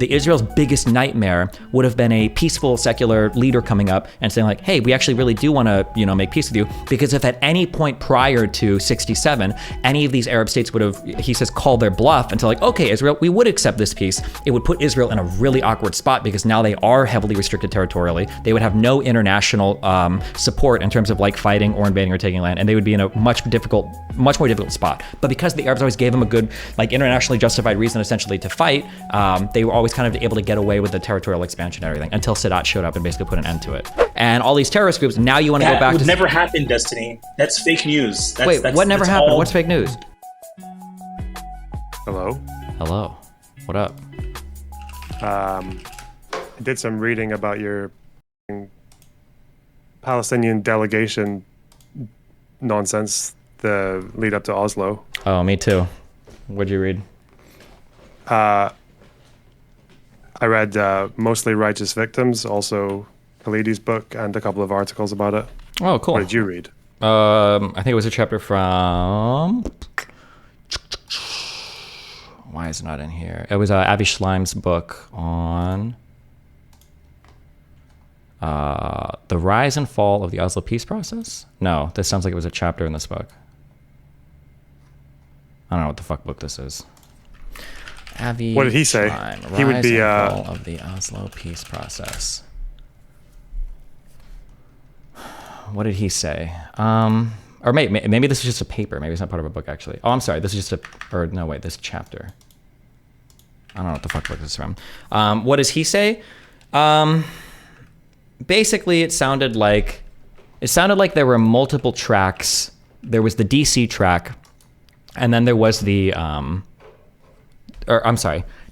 The Israel's biggest nightmare would have been a peaceful secular leader coming up and saying like, hey, we actually really do want to, make peace with you. Because if at any point prior to 67, any of these Arab states would have, he says, called their bluff until like, okay, Israel, we would accept this peace. It would put Israel in a really awkward spot because now they are heavily restricted territorially. They would have no international support in terms of like fighting or invading or taking land. And they would be in a much more difficult spot. But because the Arabs always gave them a good, like internationally justified reason essentially to fight, they were always kind of able to get away with the territorial expansion and everything until Sadat showed up and basically put an end to it. And all these terrorist groups, now you want to go back to... That would never happen, Destiny. That's fake news. What never happened? What's fake news? Hello. What up? I did some reading about your Palestinian delegation nonsense, the lead up to Oslo. Oh, me too. What'd you read? I read Mostly Righteous Victims, also Khalidi's book, and a couple of articles about it. Oh, cool. What did you read? I think it was a chapter from... Why is it not in here? It was Avi Schleim's book on the rise and fall of the Oslo peace process. No, this sounds like it was a chapter in this book. I don't know what the fuck book this is. Avi what did he say? Schleim, he would be and fall of the Oslo peace process. What did he say? Or maybe this is just a paper. Maybe it's not part of a book, actually. Oh, I'm sorry. This is just this chapter. I don't know what the fuck book this is from. What does he say? Basically, it sounded like there were multiple tracks. There was the DC track, and then there was the...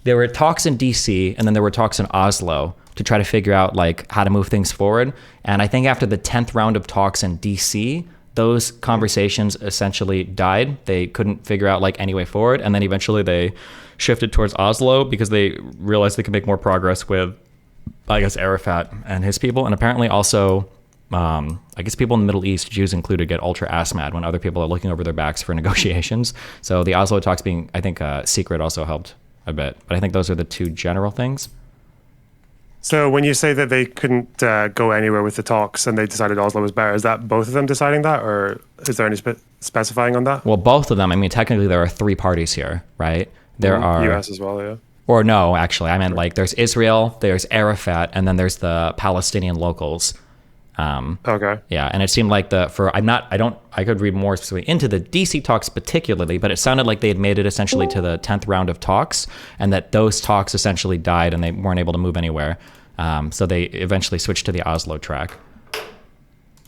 there were talks in DC, and then there were talks in Oslo to try to figure out like how to move things forward. And I think after the 10th round of talks in DC, those conversations essentially died. They couldn't figure out like any way forward. And then eventually they shifted towards Oslo because they realized they could make more progress with, I guess, Arafat and his people. And apparently also, I guess people in the Middle East, Jews included, get ultra ass mad when other people are looking over their backs for negotiations. So the Oslo talks being, I think, secret also helped a bit. But I think those are the two general things. So when you say that they couldn't go anywhere with the talks and they decided Oslo was better, is that both of them deciding that, or is there any specifying on that? Well, both of them. I mean, technically there are three parties here, right? There are... US as well, yeah. Or no, actually, I meant like there's Israel, there's Arafat, and then there's the Palestinian locals. Okay. Yeah, and it seemed like I could read more specifically into the DC talks particularly, but it sounded like they had made it essentially to the 10th round of talks, and that those talks essentially died and they weren't able to move anywhere. So they eventually switched to the Oslo track.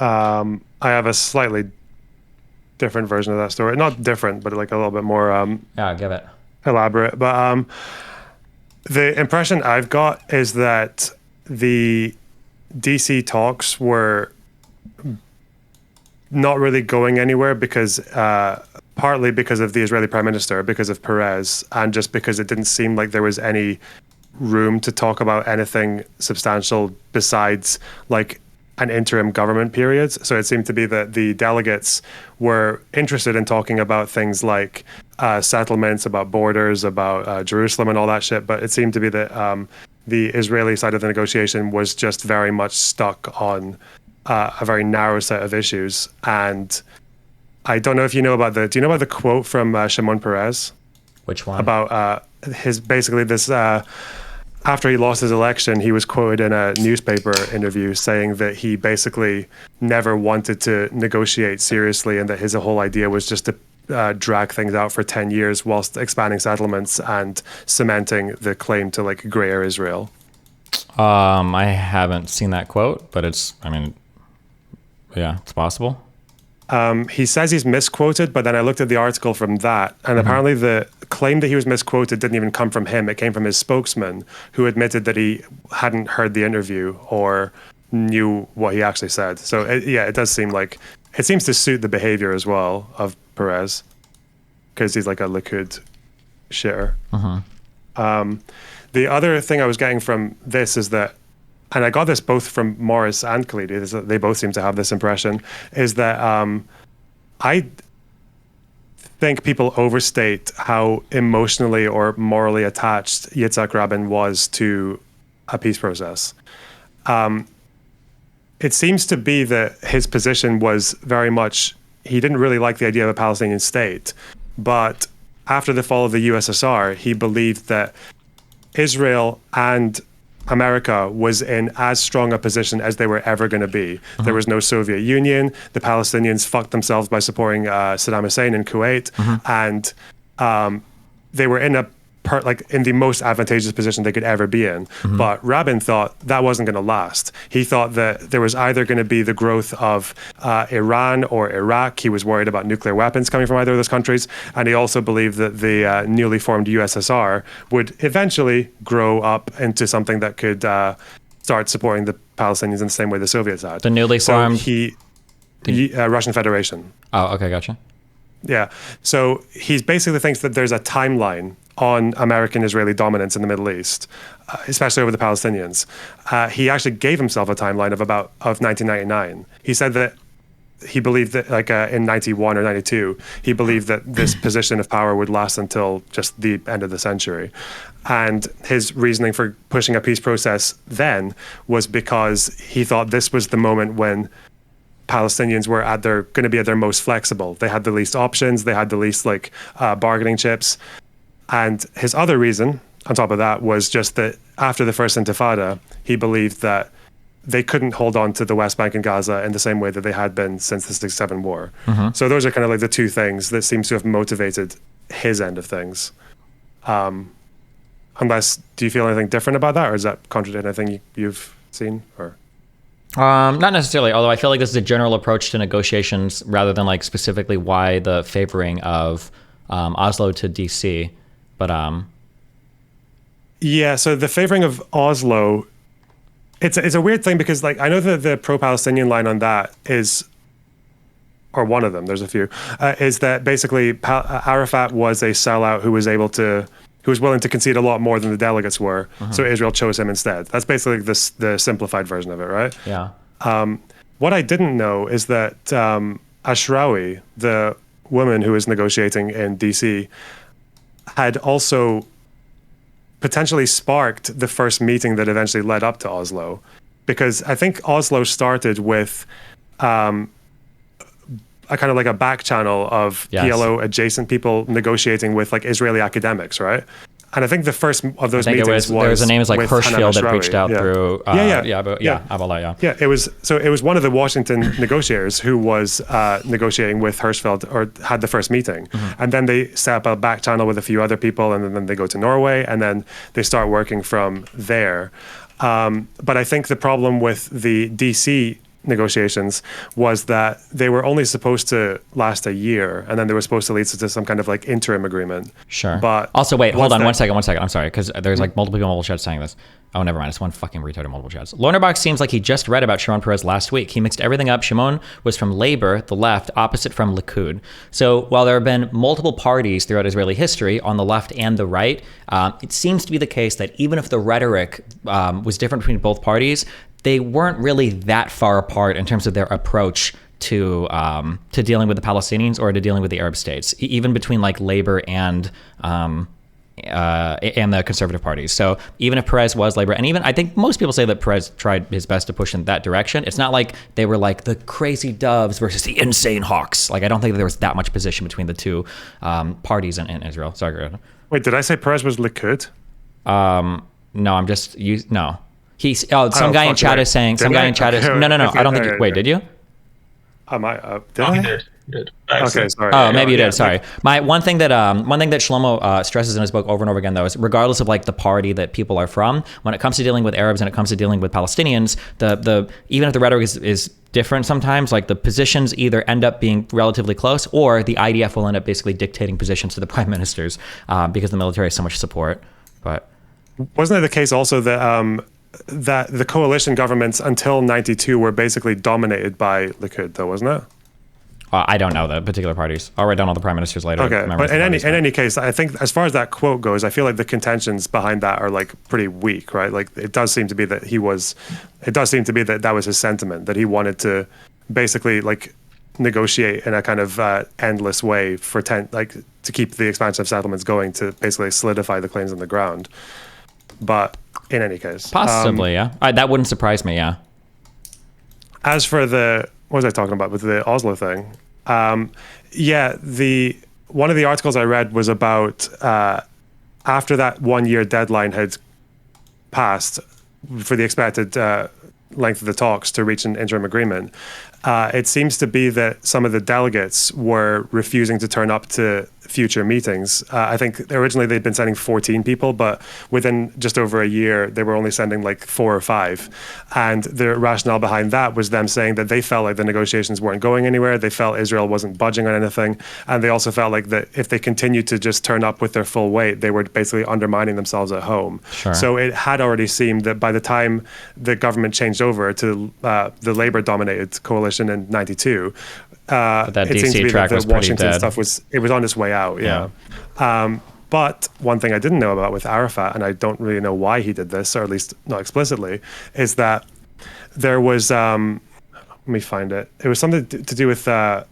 I have a slightly different version of that story. Not different, but like a little bit more give it. elaborate. But the impression I've got is that the DC talks were not really going anywhere because partly because of the Israeli Prime Minister, because of Perez, and just because it didn't seem like there was any room to talk about anything substantial besides like an interim government period. So it seemed to be that the delegates were interested in talking about things like settlements, about borders, about Jerusalem and all that shit, but it seemed to be that the Israeli side of the negotiation was just very much stuck on a very narrow set of issues. And I don't know if you know about do you know about the quote from Shimon Peres? Which one? About after he lost his election, he was quoted in a newspaper interview saying that he basically never wanted to negotiate seriously and that his whole idea was just to drag things out for 10 years whilst expanding settlements and cementing the claim to like grayer Israel. I haven't seen that quote, but it's possible. He says he's misquoted, but then I looked at the article from that, and apparently the claim that he was misquoted didn't even come from him. It came from his spokesman, who admitted that he hadn't heard the interview or knew what he actually said. So it does seem like it seems to suit the behavior as well of Perez, because he's like a Likud shitter. The other thing I was getting from this is that, and I got this both from Morris and Khalidi, they both seem to have this impression, is that I think people overstate how emotionally or morally attached Yitzhak Rabin was to a peace process. It seems to be that his position was very much, he didn't really like the idea of a Palestinian state, but after the fall of the USSR, he believed that Israel and America was in as strong a position as they were ever going to be. There was no Soviet Union. The Palestinians fucked themselves by supporting Saddam Hussein in Kuwait, and they were in in the most advantageous position they could ever be in. But Rabin thought that wasn't going to last. He thought that there was either going to be the growth of Iran or Iraq. He was worried about nuclear weapons coming from either of those countries. And he also believed that the newly formed USSR would eventually grow up into something that could start supporting the Palestinians in the same way the Soviets had. The newly formed... Russian Federation. Oh, okay, gotcha. Yeah. So he basically thinks that there's a timeline on American-Israeli dominance in the Middle East, especially over the Palestinians. He actually gave himself a timeline of 1999. He said that he believed that in 91 or 92, he believed that this position of power would last until just the end of the century. And his reasoning for pushing a peace process then was because he thought this was the moment when Palestinians were going to be at their most flexible. They had the least options. They had the least bargaining chips. And his other reason, on top of that, was just that after the first Intifada, he believed that they couldn't hold on to the West Bank and Gaza in the same way that they had been since the 67 war. So those are kind of like the two things that seems to have motivated his end of things. Unless, do you feel anything different about that, or does that contradict anything you've seen? Or not necessarily, although I feel like this is a general approach to negotiations rather than specifically why the favoring of Oslo to DC. But yeah, so the favoring of Oslo, it's a weird thing because I know that the pro-Palestinian line on that is, or one of them, there's a few, is that basically Arafat was a sellout who was willing to concede a lot more than the delegates were. So Israel chose him instead. That's basically the simplified version of it, right? Yeah. What I didn't know is that Ashrawi, the woman who was negotiating in DC, had also potentially sparked the first meeting that eventually led up to Oslo. Because I think Oslo started with a kind of a back channel of PLO adjacent people negotiating with Israeli academics, right? And I think the first of those meetings was there was a name like Hirschfeld that reached out through Abdullah. Yeah, it was one of the Washington negotiators who was negotiating with Hirschfeld, or had the first meeting, and then they set up a back channel with a few other people, and then they go to Norway, and then they start working from there. But I think the problem with the DC negotiations was that they were only supposed to last a year, and then they were supposed to lead to some kind of interim agreement. Sure. But also, wait, hold on one second. I'm sorry, because there's multiple people in multiple chats saying this. Oh, never mind. It's one fucking retard in multiple chats. LonerBox seems like he just read about Shimon Peres last week. He mixed everything up. Shimon was from Labor, the left, opposite from Likud. So while there have been multiple parties throughout Israeli history on the left and the right, it seems to be the case that even if the rhetoric was different between both parties, they weren't really that far apart in terms of their approach to dealing with the Palestinians or to dealing with the Arab states, even between Labor and the conservative parties. So even if Perez was Labor, and even I think most people say that Perez tried his best to push in that direction, it's not like they were the crazy doves versus the insane hawks. I don't think that there was that much position between the two parties in Israel. Sorry, go ahead. Wait, did I say Perez was Likud? No, I'm just no. He's some guy in chat is saying. Some guy in chat is no. I don't think. Wait, did you? Did I? I? Did. Okay, sorry. Oh, maybe you did. Sorry. One thing that Shlomo stresses in his book over and over again, though, is regardless of the party that people are from, when it comes to dealing with Arabs and it comes to dealing with Palestinians, the even if the rhetoric is different sometimes, the positions either end up being relatively close, or the IDF will end up basically dictating positions to the prime ministers because the military has so much support. But wasn't it the case also that that the coalition governments until 92 were basically dominated by Likud, though, wasn't it? I don't know the particular parties. I'll write down all the prime ministers later. Okay, but in any case, I think as far as that quote goes, I feel like the contentions behind that are pretty weak, right? It does seem to be that that was his sentiment, that he wanted to basically negotiate in a kind of endless way for to keep the expansion of settlements going, to basically solidify the claims on the ground. But in any case, Possibly, yeah. That wouldn't surprise me, yeah. as for what was I talking about with the Oslo thing? Yeah, one of the articles I read was about after that 1 year deadline had passed for the expected length of the talks to reach an interim agreement, it seems to be that some of the delegates were refusing to turn up to future meetings. I think originally they'd been sending 14 people, but within just over a year, they were only sending like 4 or 5. And the rationale behind that was them saying that they felt like the negotiations weren't going anywhere. They felt Israel wasn't budging on anything. And they also felt like that if they continued to just turn up with their full weight, they were basically undermining themselves at home. Sure. So it had already seemed that by the time the government changed over to the Labour-dominated coalition in '92, but that it seemed DC to be track that was the pretty Washington dead. stuff was on its way out. Yeah. But one thing I didn't know about with Arafat, and I don't really know why he did this, or at least not explicitly, is that there was let me find it. It was something to do with the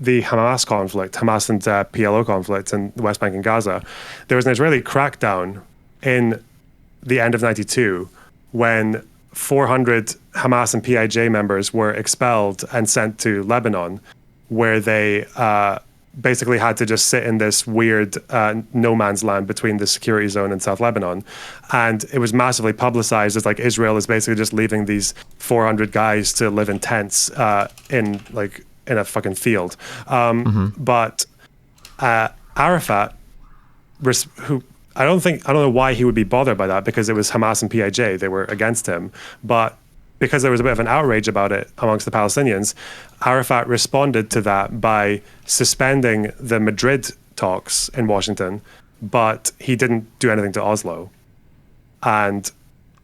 Hamas conflict, Hamas and PLO conflict in the West Bank and Gaza. There was an Israeli crackdown in the end of '92 when 400 Hamas and PIJ members were expelled and sent to Lebanon, where they basically had to just sit in this weird no man's land between the security zone and South Lebanon. And it was massively publicized as like Israel is basically just leaving these 400 guys to live in tents in a fucking field. But Arafat, who I don't know why he would be bothered by that, because it was Hamas and PIJ. They were against him. But because there was a bit of an outrage about it amongst the Palestinians, Arafat responded to that by suspending the Madrid talks in Washington, but he didn't do anything to Oslo. And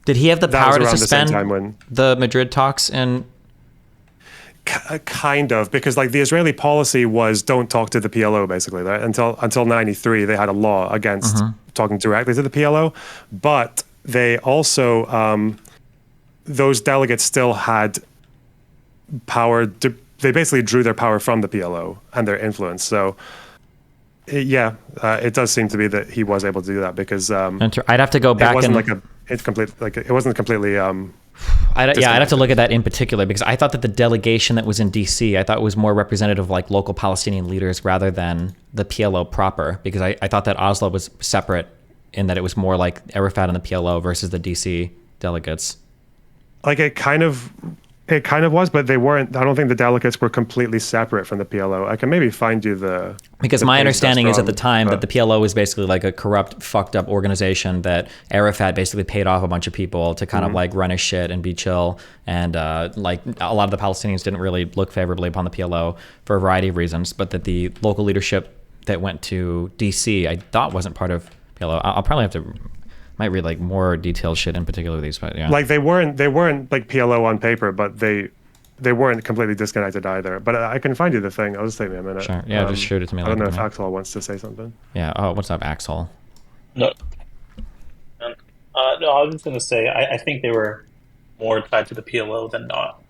did he have the power to the suspend same time when the Madrid talks in? Kind of, because like the Israeli policy was don't talk to the PLO, basically, right? Until '93, they had a law against talking directly to the PLO, but they also those delegates still had power. They basically drew their power from the PLO and their influence. So it does seem to be that he was able to do that, because I'd have to go back it wasn't and it wasn't completely. I'd have to look at that in particular, because I thought that the delegation that was in DC, I thought it was more representative of like local Palestinian leaders rather than the PLO proper, because I thought that Oslo was separate in that it was more like Arafat and the PLO versus the DC delegates. Like it kind of was, but they weren't. I don't think the delegates were completely separate from the PLO. I can maybe find you because my understanding is at the time that the PLO was basically like a corrupt, fucked up organization that Arafat basically paid off a bunch of people to kind of like run his shit and be chill. And like a lot of the Palestinians didn't really look favorably upon the PLO for a variety of reasons, but that the local leadership that went to DC, I thought wasn't part of PLO. I'll probably have to might read like more detailed shit in particular these, but yeah. Like they weren't like PLO on paper, but they weren't completely disconnected either. But I can find you the thing. I'll just take me a minute. Sure. Yeah, just shoot it to me. I don't know if Axel wants to say something. Yeah. Oh, what's up, Axel? No. No, I was just going to say, I think they were more tied to the PLO than not.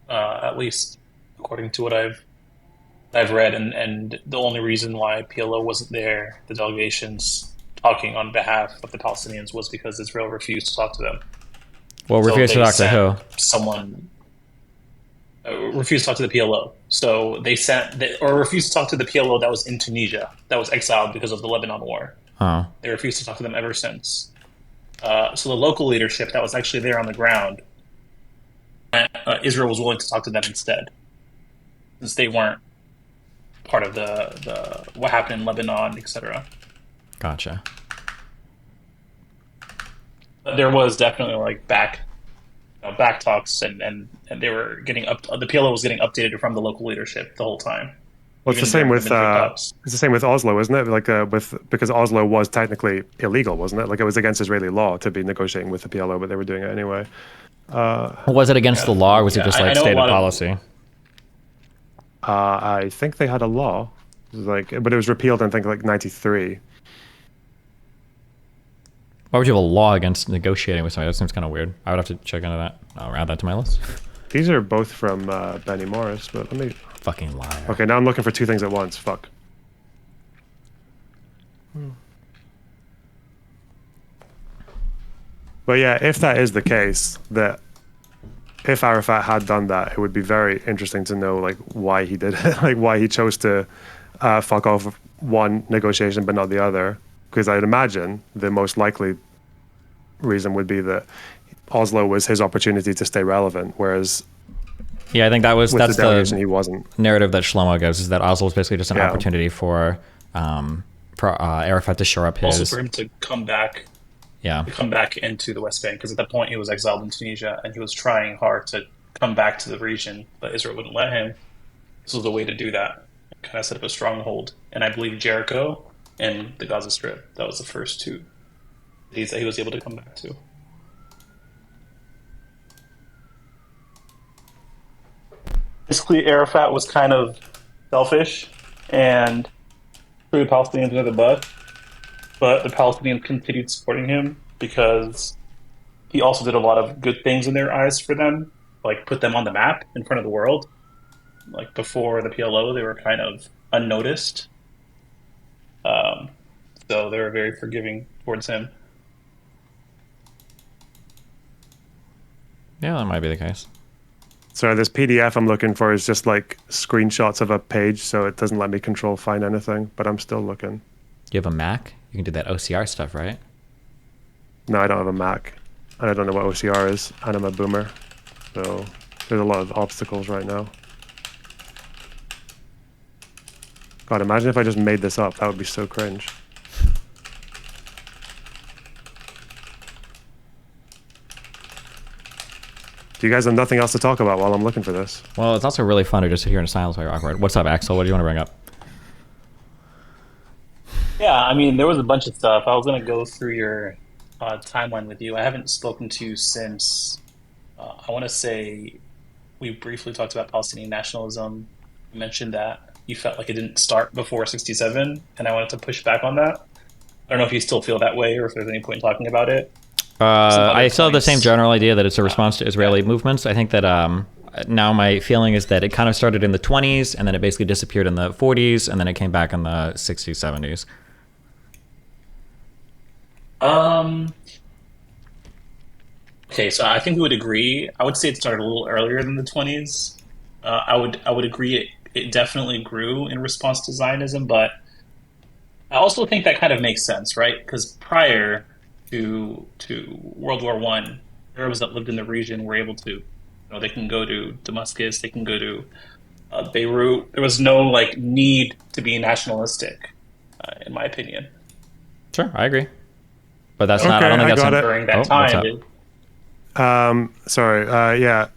At least according to what I've read, and the only reason why PLO wasn't there, the delegations talking on behalf of the Palestinians, was because Israel refused to talk to them. Well, refused to talk to who? Someone refused to talk to the PLO. So they refused to talk to the PLO that was in Tunisia, that was exiled because of the Lebanon war. Oh. They refused to talk to them ever since. So the local leadership that was actually there on the ground, Israel was willing to talk to them instead, since they weren't part of the what happened in Lebanon, etc. Gotcha. But there was definitely like back talks, and they were getting up. The PLO was getting updated from the local leadership the whole time. Well, it's the same with Oslo, isn't it? Like because Oslo was technically illegal, wasn't it? Like it was against Israeli law to be negotiating with the PLO, but they were doing it anyway. Was it against the law, or was it just like stated policy? I think they had a law, but it was repealed in I think like '93. Why would you have a law against negotiating with somebody? That seems kind of weird. I would have to check into that. I'll add that to my list. These are both from Benny Morris, but let me... Fucking liar. Okay, now I'm looking for two things at once. Fuck. But yeah, if that is the case, that if Arafat had done that, it would be very interesting to know like why he did it, like why he chose to fuck off one negotiation but not the other. Because I'd imagine the most likely reason would be that Oslo was his opportunity to stay relevant, whereas Yeah, I think that's the delegation he wasn't. narrative that Shlomo gives, is that Oslo was basically just an opportunity for Arafat to shore up his... Also for him to come back. Yeah. To come back into the West Bank, because at that point he was exiled in Tunisia and he was trying hard to come back to the region, but Israel wouldn't let him. This was a way to do that. Kind of set up a stronghold. And I believe Jericho and the Gaza Strip, that was the first two cities that he was able to come back to. Basically, Arafat was kind of selfish and threw the Palestinians under the bus, but the Palestinians continued supporting him because he also did a lot of good things in their eyes for them, like put them on the map in front of the world. Like before the PLO, they were kind of unnoticed. So they were very forgiving towards him. Yeah, that might be the case. So this PDF I'm looking for is just like screenshots of a page, so it doesn't let me control find anything, but I'm still looking. You have a Mac? You can do that OCR stuff, right? No, I don't have a Mac. And I don't know what OCR is, and I'm a boomer. So there's a lot of obstacles right now. God, imagine if I just made this up. That would be so cringe. Do you guys have nothing else to talk about while I'm looking for this? Well, it's also really fun to just sit here in silence while you're awkward. What's up, Axel? What do you want to bring up? Yeah, I mean, there was a bunch of stuff. I was going to go through your timeline with you. I haven't spoken to you since, I want to say, we briefly talked about Palestinian nationalism. You mentioned that you felt like it didn't start before 67, and I wanted to push back on that. I don't know if you still feel that way or if there's any point in talking about it. I still have the same general idea that it's a response to Israeli movements. I think that now my feeling is that it kind of started in the 20s, and then it basically disappeared in the 40s, and then it came back in the 60s, 70s. Okay, so I think we would agree. I would say it started a little earlier than the 20s. I would agree it definitely grew in response to Zionism, but I also think that kind of makes sense, right? Because prior to World War I, Arabs that lived in the region were able to, they can go to Damascus, they can go to Beirut. There was no like need to be nationalistic, in my opinion. Sure, I agree. But that's not, I don't think that's during that time. Yeah.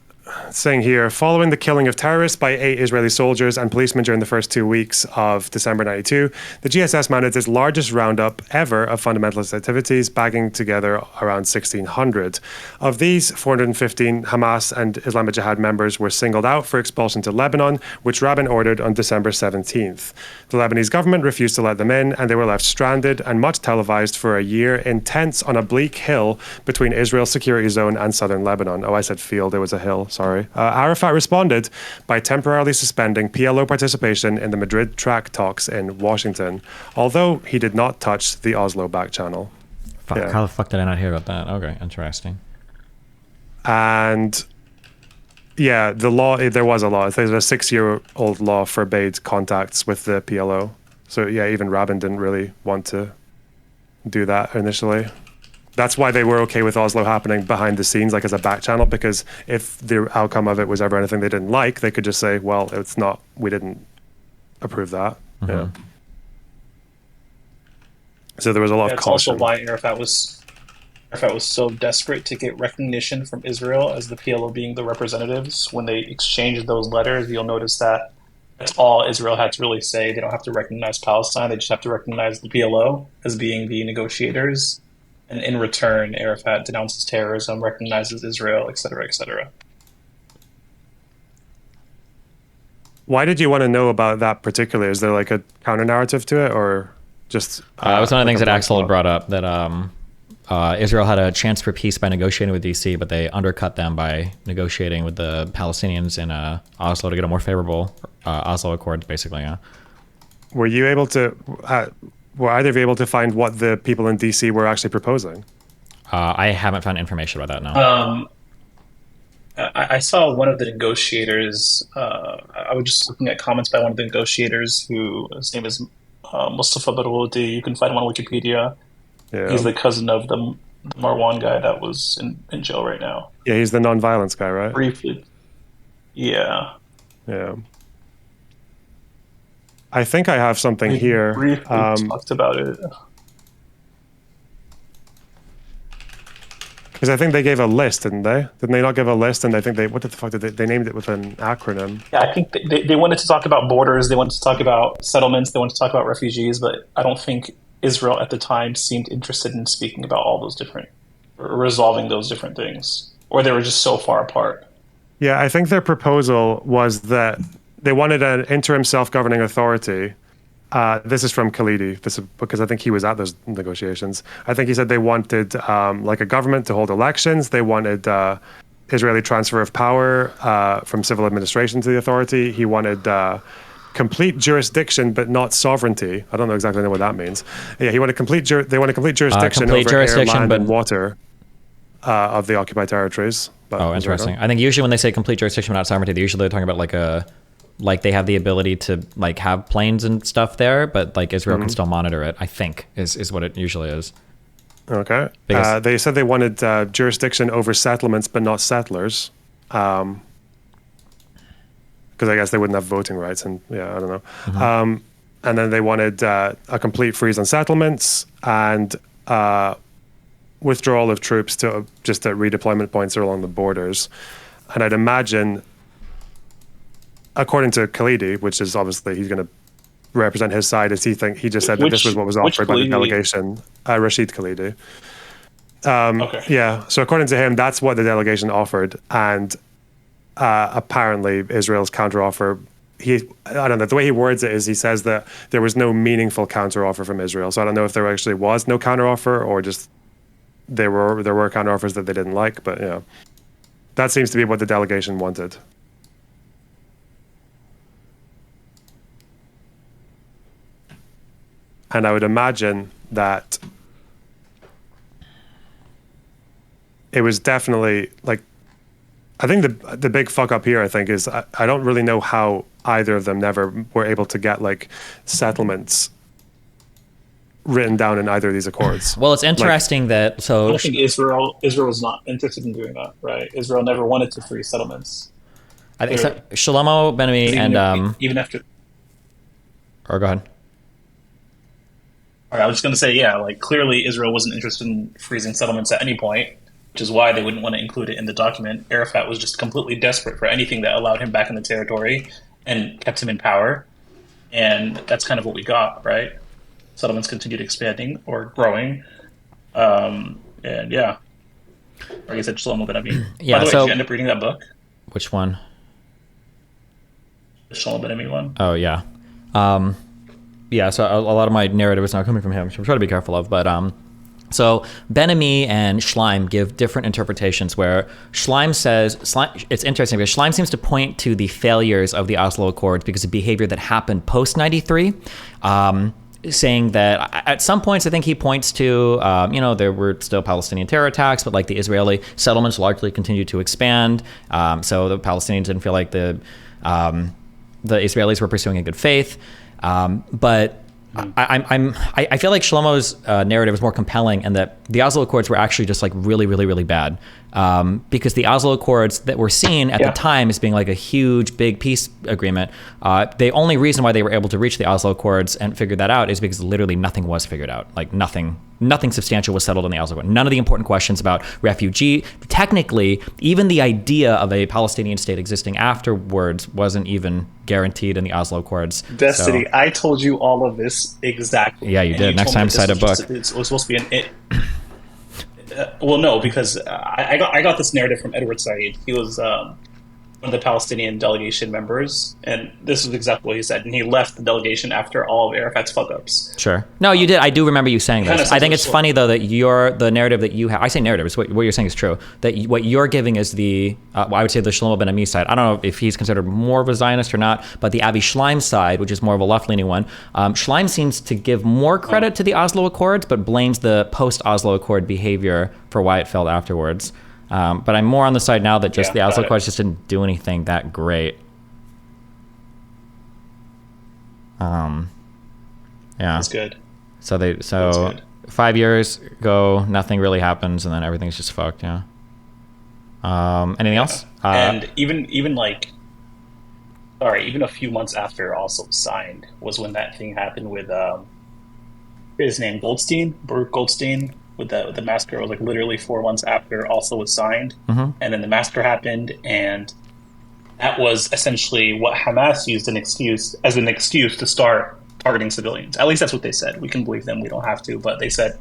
Saying here, following the killing of terrorists by 8 Israeli soldiers and policemen during the first 2 weeks of December 92, the GSS mounted its largest roundup ever of fundamentalist activities, bagging together around 1,600. Of these, 415 Hamas and Islamic Jihad members were singled out for expulsion to Lebanon, which Rabin ordered on December 17th. The Lebanese government refused to let them in, and they were left stranded and much televised for a year in tents on a bleak hill between Israel's security zone and southern Lebanon. Oh, I said field, it was a hill. Sorry. Arafat responded by temporarily suspending PLO participation in the Madrid track talks in Washington, although he did not touch the Oslo back channel. Fuck, yeah. How the fuck did I not hear about that? Okay, interesting. And yeah, the law, there was a law. There's a 6-year-old law forbade contacts with the PLO. So yeah, even Rabin didn't really want to do that initially. That's why they were okay with Oslo happening behind the scenes, like as a back channel, because if the outcome of it was ever anything they didn't like, they could just say, well, it's not, we didn't approve that. Mm-hmm. Yeah. So there was a lot of caution. It's also why Arafat was so desperate to get recognition from Israel as the PLO being the representatives. When they exchanged those letters, you'll notice that that's all Israel had to really say. They don't have to recognize Palestine. They just have to recognize the PLO as being the negotiators. And in return, Arafat denounces terrorism, recognizes Israel, etc., etc. Why did you want to know about that particularly? Is there like a counter narrative to it, or just? It was one of the things that Axel had brought up. That Israel had a chance for peace by negotiating with DC, but they undercut them by negotiating with the Palestinians in Oslo to get a more favorable Oslo Accords, basically. Yeah. Were you able to? Were either of you able to find what the people in DC were actually proposing? I haven't found information about that now. I saw one of the negotiators. I was just looking at comments by one of the negotiators, who his name is Mustafa Barghouti. You can find him on Wikipedia. Yeah. He's the cousin of the Marwan guy that was in jail right now. Yeah, he's the non-violence guy, right? Briefly. Yeah. Yeah. I think I have something We here. briefly talked about it. Because I think they gave a list, didn't they? Didn't they not give a list? And I think what the fuck did they named it with an acronym? Yeah, I think they wanted to talk about borders. They wanted to talk about settlements. They wanted to talk about refugees. But I don't think Israel at the time seemed interested in speaking about all those different, or resolving those different things. Or they were just so far apart. Yeah, I think their proposal was that they wanted an interim self-governing authority. This is from Khalidi. This is because I think he was at those negotiations. I think he said they wanted like a government to hold elections. They wanted Israeli transfer of power from civil administration to the authority. He wanted complete jurisdiction, but not sovereignty. I don't exactly know what that means. Yeah, he wanted they want a complete jurisdiction over air, land, and water of the occupied territories. Oh, interesting. I think usually when they say complete jurisdiction without sovereignty, they're usually talking about like they have the ability to like have planes and stuff there, but like Israel can still monitor it, I think is what it usually is. Okay. They said they wanted jurisdiction over settlements, but not settlers. Because I guess they wouldn't have voting rights, and yeah, I don't know. And then they wanted a complete freeze on settlements and withdrawal of troops to just at redeployment points along the borders. And I'd imagine, according to Khalidi, which is obviously he's going to represent his side, he just said that this was what was offered by the delegation, Rashid Khalidi. Okay. Yeah, so according to him, that's what the delegation offered, and apparently Israel's counteroffer. I don't know, the way he words it is he says that there was no meaningful counteroffer from Israel. So I don't know if there actually was no counteroffer or just there were counteroffers that they didn't like, but yeah, that seems to be what the delegation wanted. And I would imagine that it was definitely like, I think the big fuck up here, I think, is I don't really know how either of them never were able to get like settlements written down in either of these accords. Well, it's interesting that I don't think Israel was not interested in doing that, right? Israel never wanted to free settlements. I think Shlomo Ben-Ami and even after. Or go ahead. All right, I was just going to say, yeah, like clearly Israel wasn't interested in freezing settlements at any point, which is why they wouldn't want to include it in the document. Arafat was just completely desperate for anything that allowed him back in the territory and kept him in power. And that's kind of what we got, right? Settlements continued expanding or growing. And yeah, like I said, Shlomo Ben-Ami. Yeah, by the way, so, did you end up reading that book? Which one? The Shlomo Ben-Ami one? Oh, yeah. Yeah, so a lot of my narrative is now coming from him, which I'm trying to be careful of. But so Ben-Ami and Schleim give different interpretations where Schleim says, it's interesting because Schleim seems to point to the failures of the Oslo Accords because of behavior that happened post-93, saying that at some points I think he points to, there were still Palestinian terror attacks, but like the Israeli settlements largely continued to expand. So the Palestinians didn't feel like the Israelis were pursuing in good faith. But I feel like Shlomo's narrative is more compelling, and that the Oslo Accords were actually just like really, really, really bad. Because the Oslo Accords that were seen at the time as being like a huge, big peace agreement, the only reason why they were able to reach the Oslo Accords and figure that out is because literally nothing was figured out. Like nothing substantial was settled in the Oslo Accords. None of the important questions about refugee, technically, even the idea of a Palestinian state existing afterwards wasn't even guaranteed in the Oslo Accords. Destiny, so, I told you all of this exactly. Yeah, you did. Next time, cite a book. It was supposed to be well, no, because I got this narrative from Edward Said. He was one of the Palestinian delegation members, and this is exactly what he said. And he left the delegation after all of Arafat's fuck ups. Sure. No, you did. I do remember you saying this. I think it's funny though that the narrative that you have. I say narrative. It's what you're saying is true. That what you're giving is the I would say the Shlomo Ben Ami side. I don't know if he's considered more of a Zionist or not, but the Avi Schleim side, which is more of a left-leaning one, Schleim seems to give more credit to the Oslo Accords, but blames the post-Oslo Accord behavior for why it failed afterwards. But I'm more on the side now that just the Oslo Accords just didn't do anything that great. Yeah, that's good. So 5 years go, nothing really happens, and then everything's just fucked. Yeah. Anything else? And even like, even a few months after also signed was when that thing happened with his name Baruch Goldstein. With the massacre, it was like literally 4 months after also was signed, and then the massacre happened, and that was essentially what Hamas used as an excuse to start targeting civilians. At least that's what they said. We can believe them. We don't have to, but they said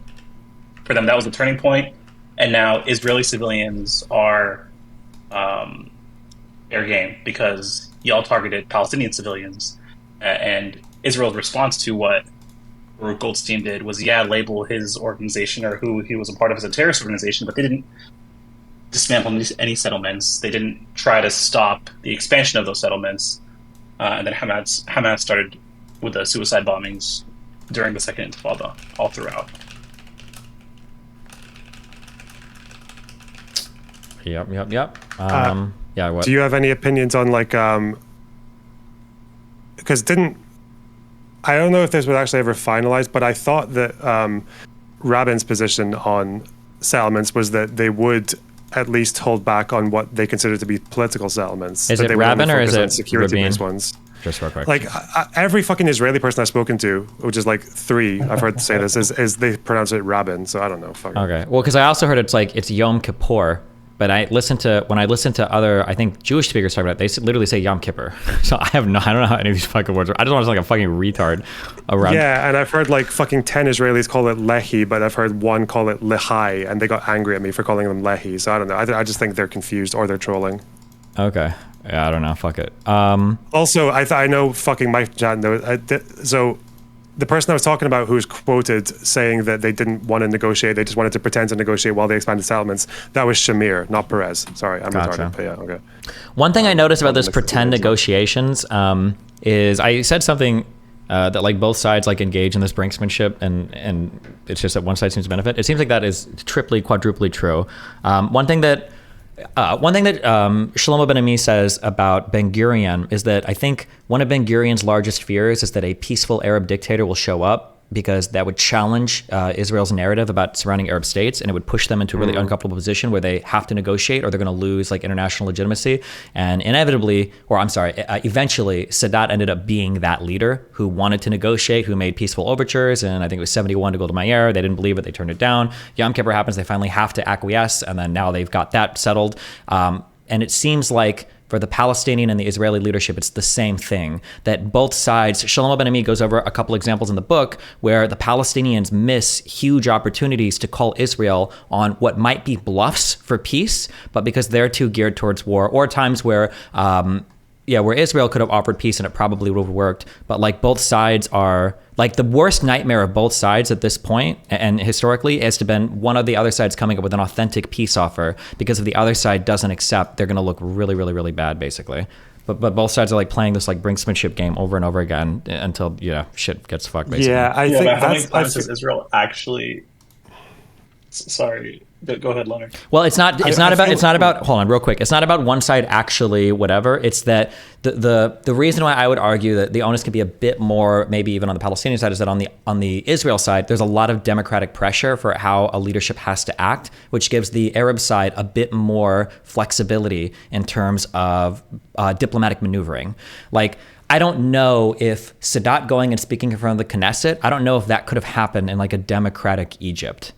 for them that was the turning point, and now Israeli civilians are fair game because y'all targeted Palestinian civilians, and Israel's response to what Baruch Goldstein did was, label his organization or who he was a part of as a terrorist organization, but they didn't dismantle any settlements. They didn't try to stop the expansion of those settlements. And then Hamas started with the suicide bombings during the Second Intifada, all throughout. Yep. Yeah. What? Do you have any opinions on like, because I don't know if this was actually ever finalized, but I thought that Rabin's position on settlements was that they would at least hold back on what they consider to be political settlements. Is it Rabin or is it security-based ones? Just real quick. Like every fucking Israeli person I've spoken to, which is like 3, I've heard say this, is they pronounce it Rabin. So I don't know. Fuck okay. Well, because I also heard it's Yom Kippur. But when I listen to other, I think Jewish speakers talk about it, they literally say Yom Kippur. So I don't know how any of these fucking words are. I just want to sound like a fucking retard around. Yeah, and I've heard like fucking 10 Israelis call it Lehi, but I've heard one call it Lehai, and they got angry at me for calling them Lehi. So I don't know. I just think they're confused or they're trolling. Okay. Yeah, I don't know. Fuck it. Also, I know fucking Mike Jan knows. So the person I was talking about who was quoted saying that they didn't want to negotiate, they just wanted to pretend to negotiate while they expanded settlements, that was Shamir, not Perez. Sorry, I'm retarded, but yeah, okay. One thing I noticed about this pretend negotiations is I said something that like both sides like engage in this brinksmanship, and it's just that one side seems to benefit. It seems like that is triply, quadruply true. One thing that Shlomo Ben Ami says about Ben Gurion is that I think one of Ben Gurion's largest fears is that a peaceful Arab dictator will show up, because that would challenge Israel's narrative about surrounding Arab states, and it would push them into a really uncomfortable position where they have to negotiate or they're going to lose like international legitimacy. And eventually, Sadat ended up being that leader who wanted to negotiate, who made peaceful overtures, and I think it was 71 to Golda Meir. They didn't believe it, they turned it down. Yom Kippur happens, they finally have to acquiesce, and then now they've got that settled. And it seems like for the Palestinian and the Israeli leadership, it's the same thing, that both sides, Shlomo Ben Ami goes over a couple examples in the book where the Palestinians miss huge opportunities to call Israel on what might be bluffs for peace, but because they're too geared towards war, or times where where Israel could have offered peace and it probably would have worked, but like both sides are like the worst nightmare of both sides at this point, and historically, has to been one of the other sides coming up with an authentic peace offer, because if the other side doesn't accept, they're going to look really, really, really bad, basically. But both sides are like playing this like brinksmanship game over and over again until shit gets fucked, basically. Yeah, I think but how many times has Israel actually? Sorry. Go ahead, Loner. Well, it's not about hold on real quick. It's not about one side actually whatever. It's that the reason why I would argue that the onus could be a bit more, maybe even on the Palestinian side, is that on the Israel side, there's a lot of democratic pressure for how a leadership has to act, which gives the Arab side a bit more flexibility in terms of diplomatic maneuvering. Like, I don't know if Sadat going and speaking in front of the Knesset, I don't know if that could have happened in like a democratic Egypt.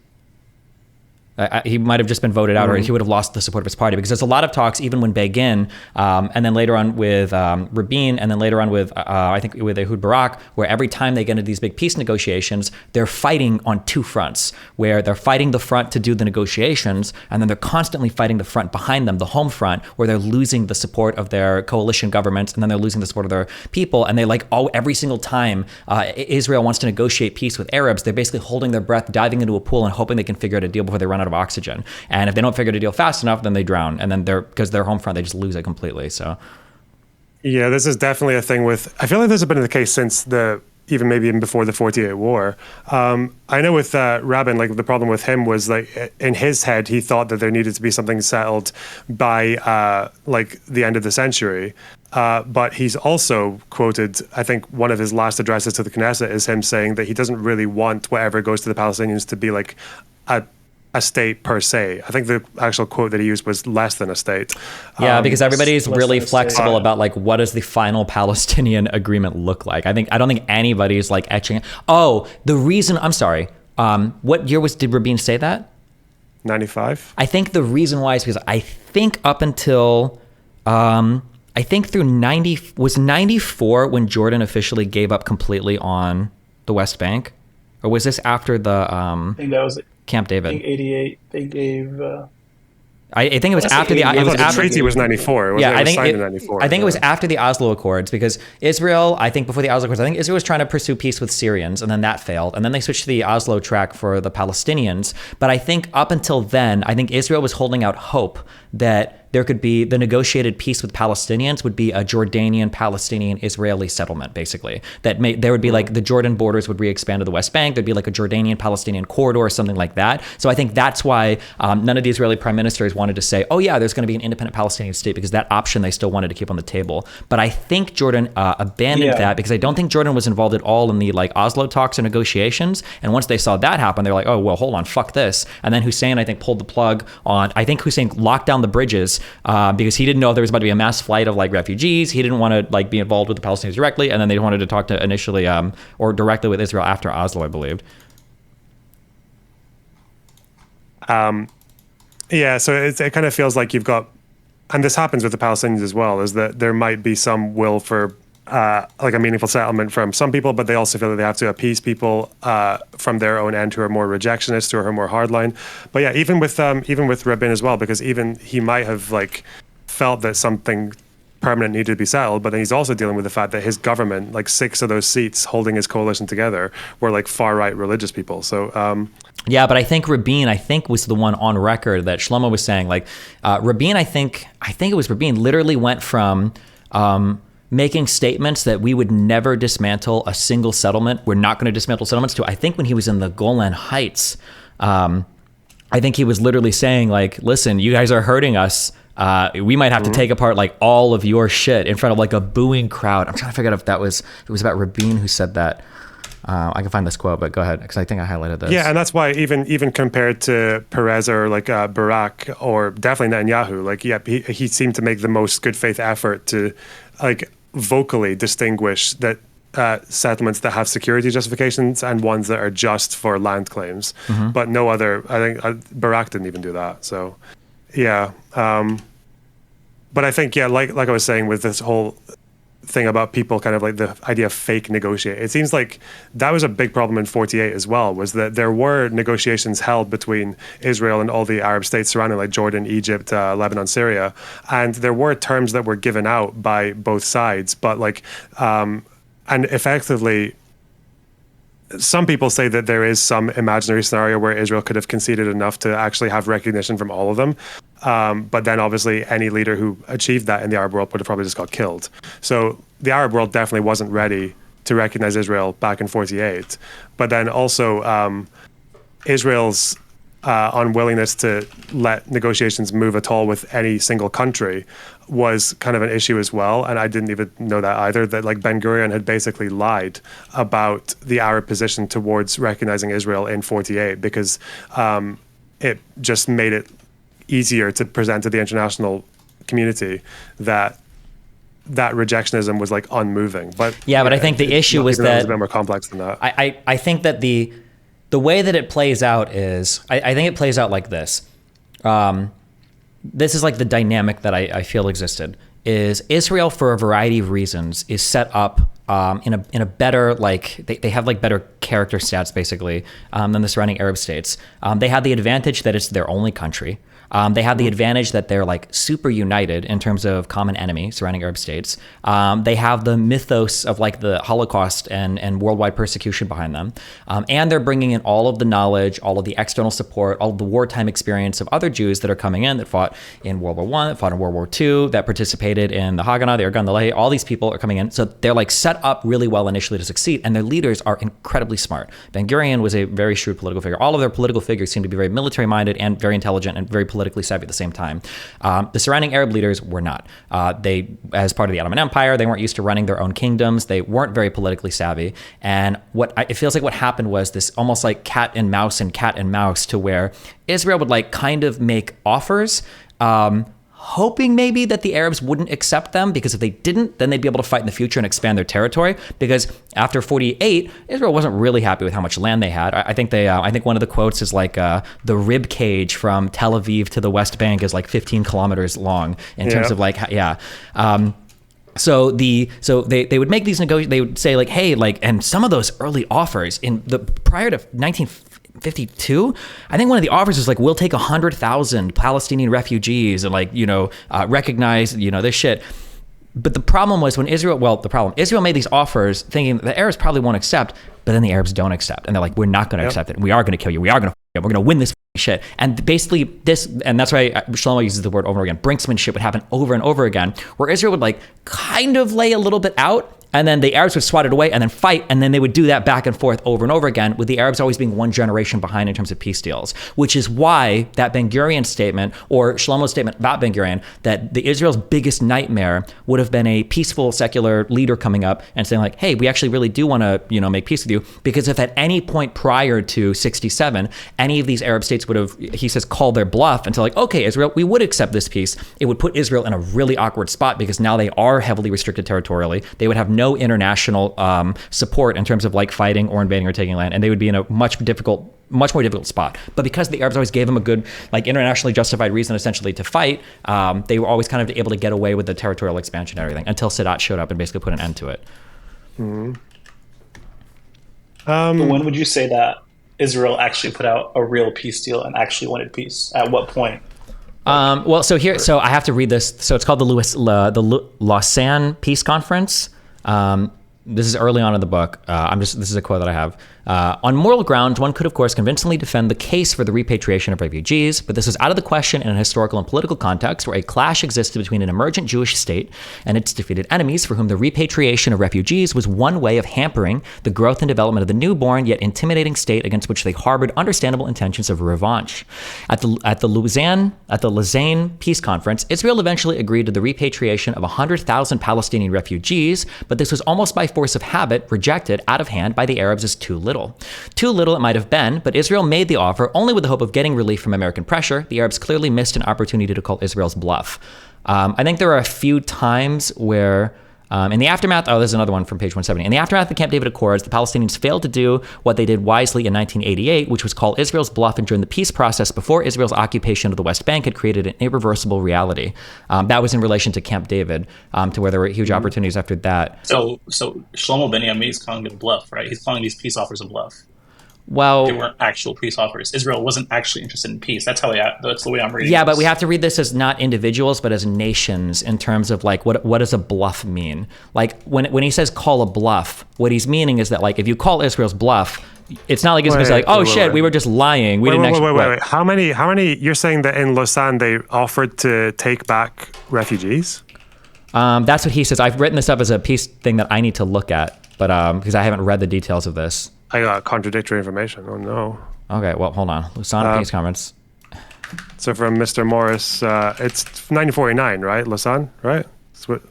He might have just been voted out, or he would have lost the support of his party, because there's a lot of talks, even when Begin, and then later on with Rabin, and then later on with, I think with Ehud Barak, where every time they get into these big peace negotiations, they're fighting on two fronts, where they're fighting the front to do the negotiations, and then they're constantly fighting the front behind them, the home front, where they're losing the support of their coalition governments, and then they're losing the support of their people. And they every single time Israel wants to negotiate peace with Arabs, they're basically holding their breath, diving into a pool and hoping they can figure out a deal before they run out of oxygen. And if they don't figure out a deal fast enough, then they drown. And then because they're home front, they just lose it completely. So yeah, this is definitely a thing I feel like this has been the case since even before the 48 war. I know with Rabin, like the problem with him was like in his head, he thought that there needed to be something settled by like the end of the century. But he's also quoted, I think one of his last addresses to the Knesset is him saying that he doesn't really want whatever goes to the Palestinians to be like a state per se. I think the actual quote that he used was less than a state. Yeah, because everybody's really flexible about like what does the final Palestinian agreement look like. I don't think anybody's like etching. Oh, the reason, I'm sorry. What year did Rabin say that? 95. I think the reason why is because I think up until I think through 94 when Jordan officially gave up completely on the West Bank, or was this after the I think that was Camp David? I think 88. They gave. I think it was after the. It was the after treaty was 94. I think signed in 94. I think it was after the Oslo Accords, because Israel. I think before the Oslo Accords, I think Israel was trying to pursue peace with Syrians, and then that failed, and then they switched to the Oslo track for the Palestinians. But I think up until then, I think Israel was holding out hope that there could be the negotiated peace with Palestinians would be a Jordanian, Palestinian, Israeli settlement, basically. There would be like the Jordan borders would re-expand to the West Bank. There'd be like a Jordanian, Palestinian corridor or something like that. So I think that's why none of the Israeli prime ministers wanted to say, oh yeah, there's going to be an independent Palestinian state, because that option they still wanted to keep on the table. But I think Jordan abandoned that, because I don't think Jordan was involved at all in the like Oslo talks or negotiations. And once they saw that happen, they're like, oh, well, hold on, fuck this. And then Hussein, I think, pulled the plug on, I think Hussein locked down the bridges because he didn't know if there was about to be a mass flight of like refugees. He didn't want to like be involved with the Palestinians directly, and then they wanted to talk to initially or directly with Israel after Oslo, I believed. Yeah, so it kind of feels like you've got, and this happens with the Palestinians as well, is that there might be some will for like a meaningful settlement from some people, but they also feel that they have to appease people from their own end who are more rejectionist, who are more hardline. But yeah, even with Rabin as well, because even he might have like felt that something permanent needed to be settled, but then he's also dealing with the fact that his government, like 6 of those seats holding his coalition together, were like far right religious people. So yeah, but I think Rabin, was the one on record that Shlomo was saying, like Rabin, I think it was Rabin, literally went from making statements that we would never dismantle a single settlement, we're not going to dismantle settlements, to I think when he was in the Golan Heights, I think he was literally saying like, listen, you guys are hurting us. We might have to take apart like all of your shit in front of like a booing crowd. I'm trying to figure out if it was about Rabin who said that. I can find this quote, but go ahead, because I think I highlighted this. Yeah, and that's why even compared to Perez or like Barak or definitely Netanyahu, like he seemed to make the most good faith effort to like vocally distinguish that settlements that have security justifications and ones that are just for land claims. But no other. I think Barak didn't even do that. So yeah, but I think like I was saying with this whole thing about people kind of like the idea of fake negotiate. It seems like that was a big problem in 48 as well, was that there were negotiations held between Israel and all the Arab states surrounding, like Jordan, Egypt, Lebanon, Syria. And there were terms that were given out by both sides, but like, and effectively, some people say that there is some imaginary scenario where Israel could have conceded enough to actually have recognition from all of them. But then obviously any leader who achieved that in the Arab world would have probably just got killed. So the Arab world definitely wasn't ready to recognize Israel back in 48. But then also Israel's unwillingness to let negotiations move at all with any single country was kind of an issue as well. And I didn't even know that either, that like Ben Gurion had basically lied about the Arab position towards recognizing Israel in 48 because it just made it easier to present to the international community that rejectionism was like unmoving. But yeah, but I think the issue was that it was a bit more complex than that. I think that The way that it plays out is, I think it plays out like this. This is like the dynamic that I feel existed. Is Israel, for a variety of reasons, is set up in a better, like, they have like better character stats basically than the surrounding Arab states. They have the advantage that it's their only country. They have the advantage that they're like super united in terms of common enemy surrounding Arab states. They have the mythos of like the Holocaust and worldwide persecution behind them. And they're bringing in all of the knowledge, all of the external support, all of the wartime experience of other Jews that are coming in that fought in World War I, that fought in World War II, that participated in the Haganah, the Irgun, the Lehi. All these people are coming in. So they're like set up really well initially to succeed. And their leaders are incredibly smart. Ben-Gurion was a very shrewd political figure. All of their political figures seem to be very military minded and very intelligent and very politically savvy at the same time. The surrounding Arab leaders were not. They, as part of the Ottoman Empire, they weren't used to running their own kingdoms. They weren't very politically savvy. And it feels like what happened was this almost like cat and mouse to where Israel would like kind of make offers, hoping maybe that the Arabs wouldn't accept them, because if they didn't, then they'd be able to fight in the future and expand their territory. Because after 48, Israel wasn't really happy with how much land they had. I think one of the quotes is like the rib cage from Tel Aviv to the West Bank is like 15 kilometers long in terms of like, So they would make these they would say like, hey, like, and some of those early offers in the prior to 1952, I think one of the offers was like, we'll take 100,000 Palestinian refugees and like, recognize, this shit. But the problem was when Israel made these offers thinking the Arabs probably won't accept, but then the Arabs don't accept. And they're like, we're not going to accept it. We are going to kill you. We are going to we're going to win this shit. And basically and that's why Shlomo uses the word over and again, brinksmanship would happen over and over again, where Israel would like kind of lay a little bit out, and then the Arabs would swat it away and then fight, and then they would do that back and forth over and over again, with the Arabs always being one generation behind in terms of peace deals, which is why that Ben-Gurion statement, or Shlomo's statement about Ben-Gurion, that the Israel's biggest nightmare would have been a peaceful secular leader coming up and saying like, hey, we actually really do want to, make peace with you, because if at any point prior to 67, any of these Arab states would have, he says, called their bluff and said like, okay, Israel, we would accept this peace, it would put Israel in a really awkward spot, because now they are heavily restricted territorially. They would have no international support in terms of like fighting or invading or taking land, and they would be in a much more difficult spot. But because the Arabs always gave them a good, like, internationally justified reason essentially to fight, they were always kind of able to get away with the territorial expansion and everything until Sadat showed up and basically put an end to it. Mm-hmm. But when would you say that Israel actually put out a real peace deal and actually wanted peace? At what point? So I have to read this. So it's called the Lausanne Peace Conference. This is early on in the book. This is a quote that I have. On moral grounds, one could, of course, convincingly defend the case for the repatriation of refugees, but this is out of the question in a historical and political context where a clash existed between an emergent Jewish state and its defeated enemies, for whom the repatriation of refugees was one way of hampering the growth and development of the newborn yet intimidating state against which they harbored understandable intentions of revanche. At the Lausanne Peace Conference, Israel eventually agreed to the repatriation of 100,000 Palestinian refugees, but this was almost by force of habit rejected out of hand by the Arabs as too little. Too little it might have been, but Israel made the offer only with the hope of getting relief from American pressure. The Arabs clearly missed an opportunity to call Israel's bluff. I think there are a few times where, in the aftermath, there's another one from page 170. In the aftermath of the Camp David Accords, the Palestinians failed to do what they did wisely in 1988, which was call Israel's bluff, and during the peace process before Israel's occupation of the West Bank had created an irreversible reality. That was in relation to Camp David, to where there were huge opportunities after that. So Shlomo Ben-Yami is calling it a bluff, right? He's calling these peace offers a bluff. Well, they weren't actual peace offers. Israel wasn't actually interested in peace. That's the way I'm reading. Yeah, this. But we have to read this as not individuals, but as nations, in terms of like what does a bluff mean? Like when he says call a bluff, what he's meaning is that like if you call Israel's bluff, it's not like Israel's like, oh shit, we were just lying. We didn't actually. Wait. How many? You're saying that in Lausanne they offered to take back refugees? That's what he says. I've written this up as a piece thing that I need to look at, but because I haven't read the details of this. I got contradictory information. Oh no. Okay, well, hold on. Lausanne Peace Conference. So from Mr. Morris, it's 1949, right? Lausanne, right?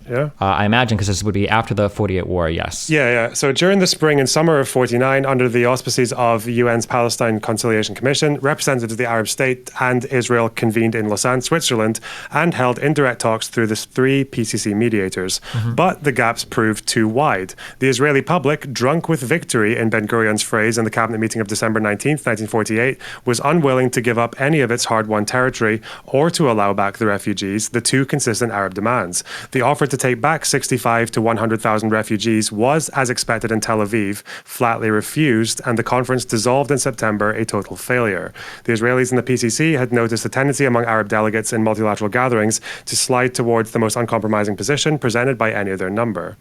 Yeah. I imagine because this would be after the 48 war, yes. Yeah. So during the spring and summer of 49, under the auspices of the UN's Palestine Conciliation Commission, representatives of the Arab state and Israel convened in Lausanne, Switzerland, and held indirect talks through the 3 PCC mediators. But the gaps proved too wide. The Israeli public, drunk with victory in Ben-Gurion's phrase in the cabinet meeting of December 19th, 1948, was unwilling to give up any of its hard-won territory or to allow back the refugees, the 2 consistent Arab demands. The offer to take back 65 to 100,000 refugees was, as expected in Tel Aviv, flatly refused, and the conference dissolved in September, a total failure. The Israelis and the PCC had noticed a tendency among Arab delegates in multilateral gatherings to slide towards the most uncompromising position presented by any of their number.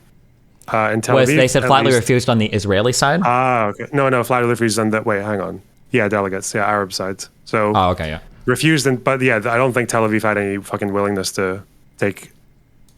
In Tel Aviv, they said flatly refused on the Israeli side? Okay. No, flatly refused on that. Wait, hang on. Yeah, delegates. Yeah, Arab sides. So. Oh, okay, yeah. Refused, but yeah, I don't think Tel Aviv had any fucking willingness to take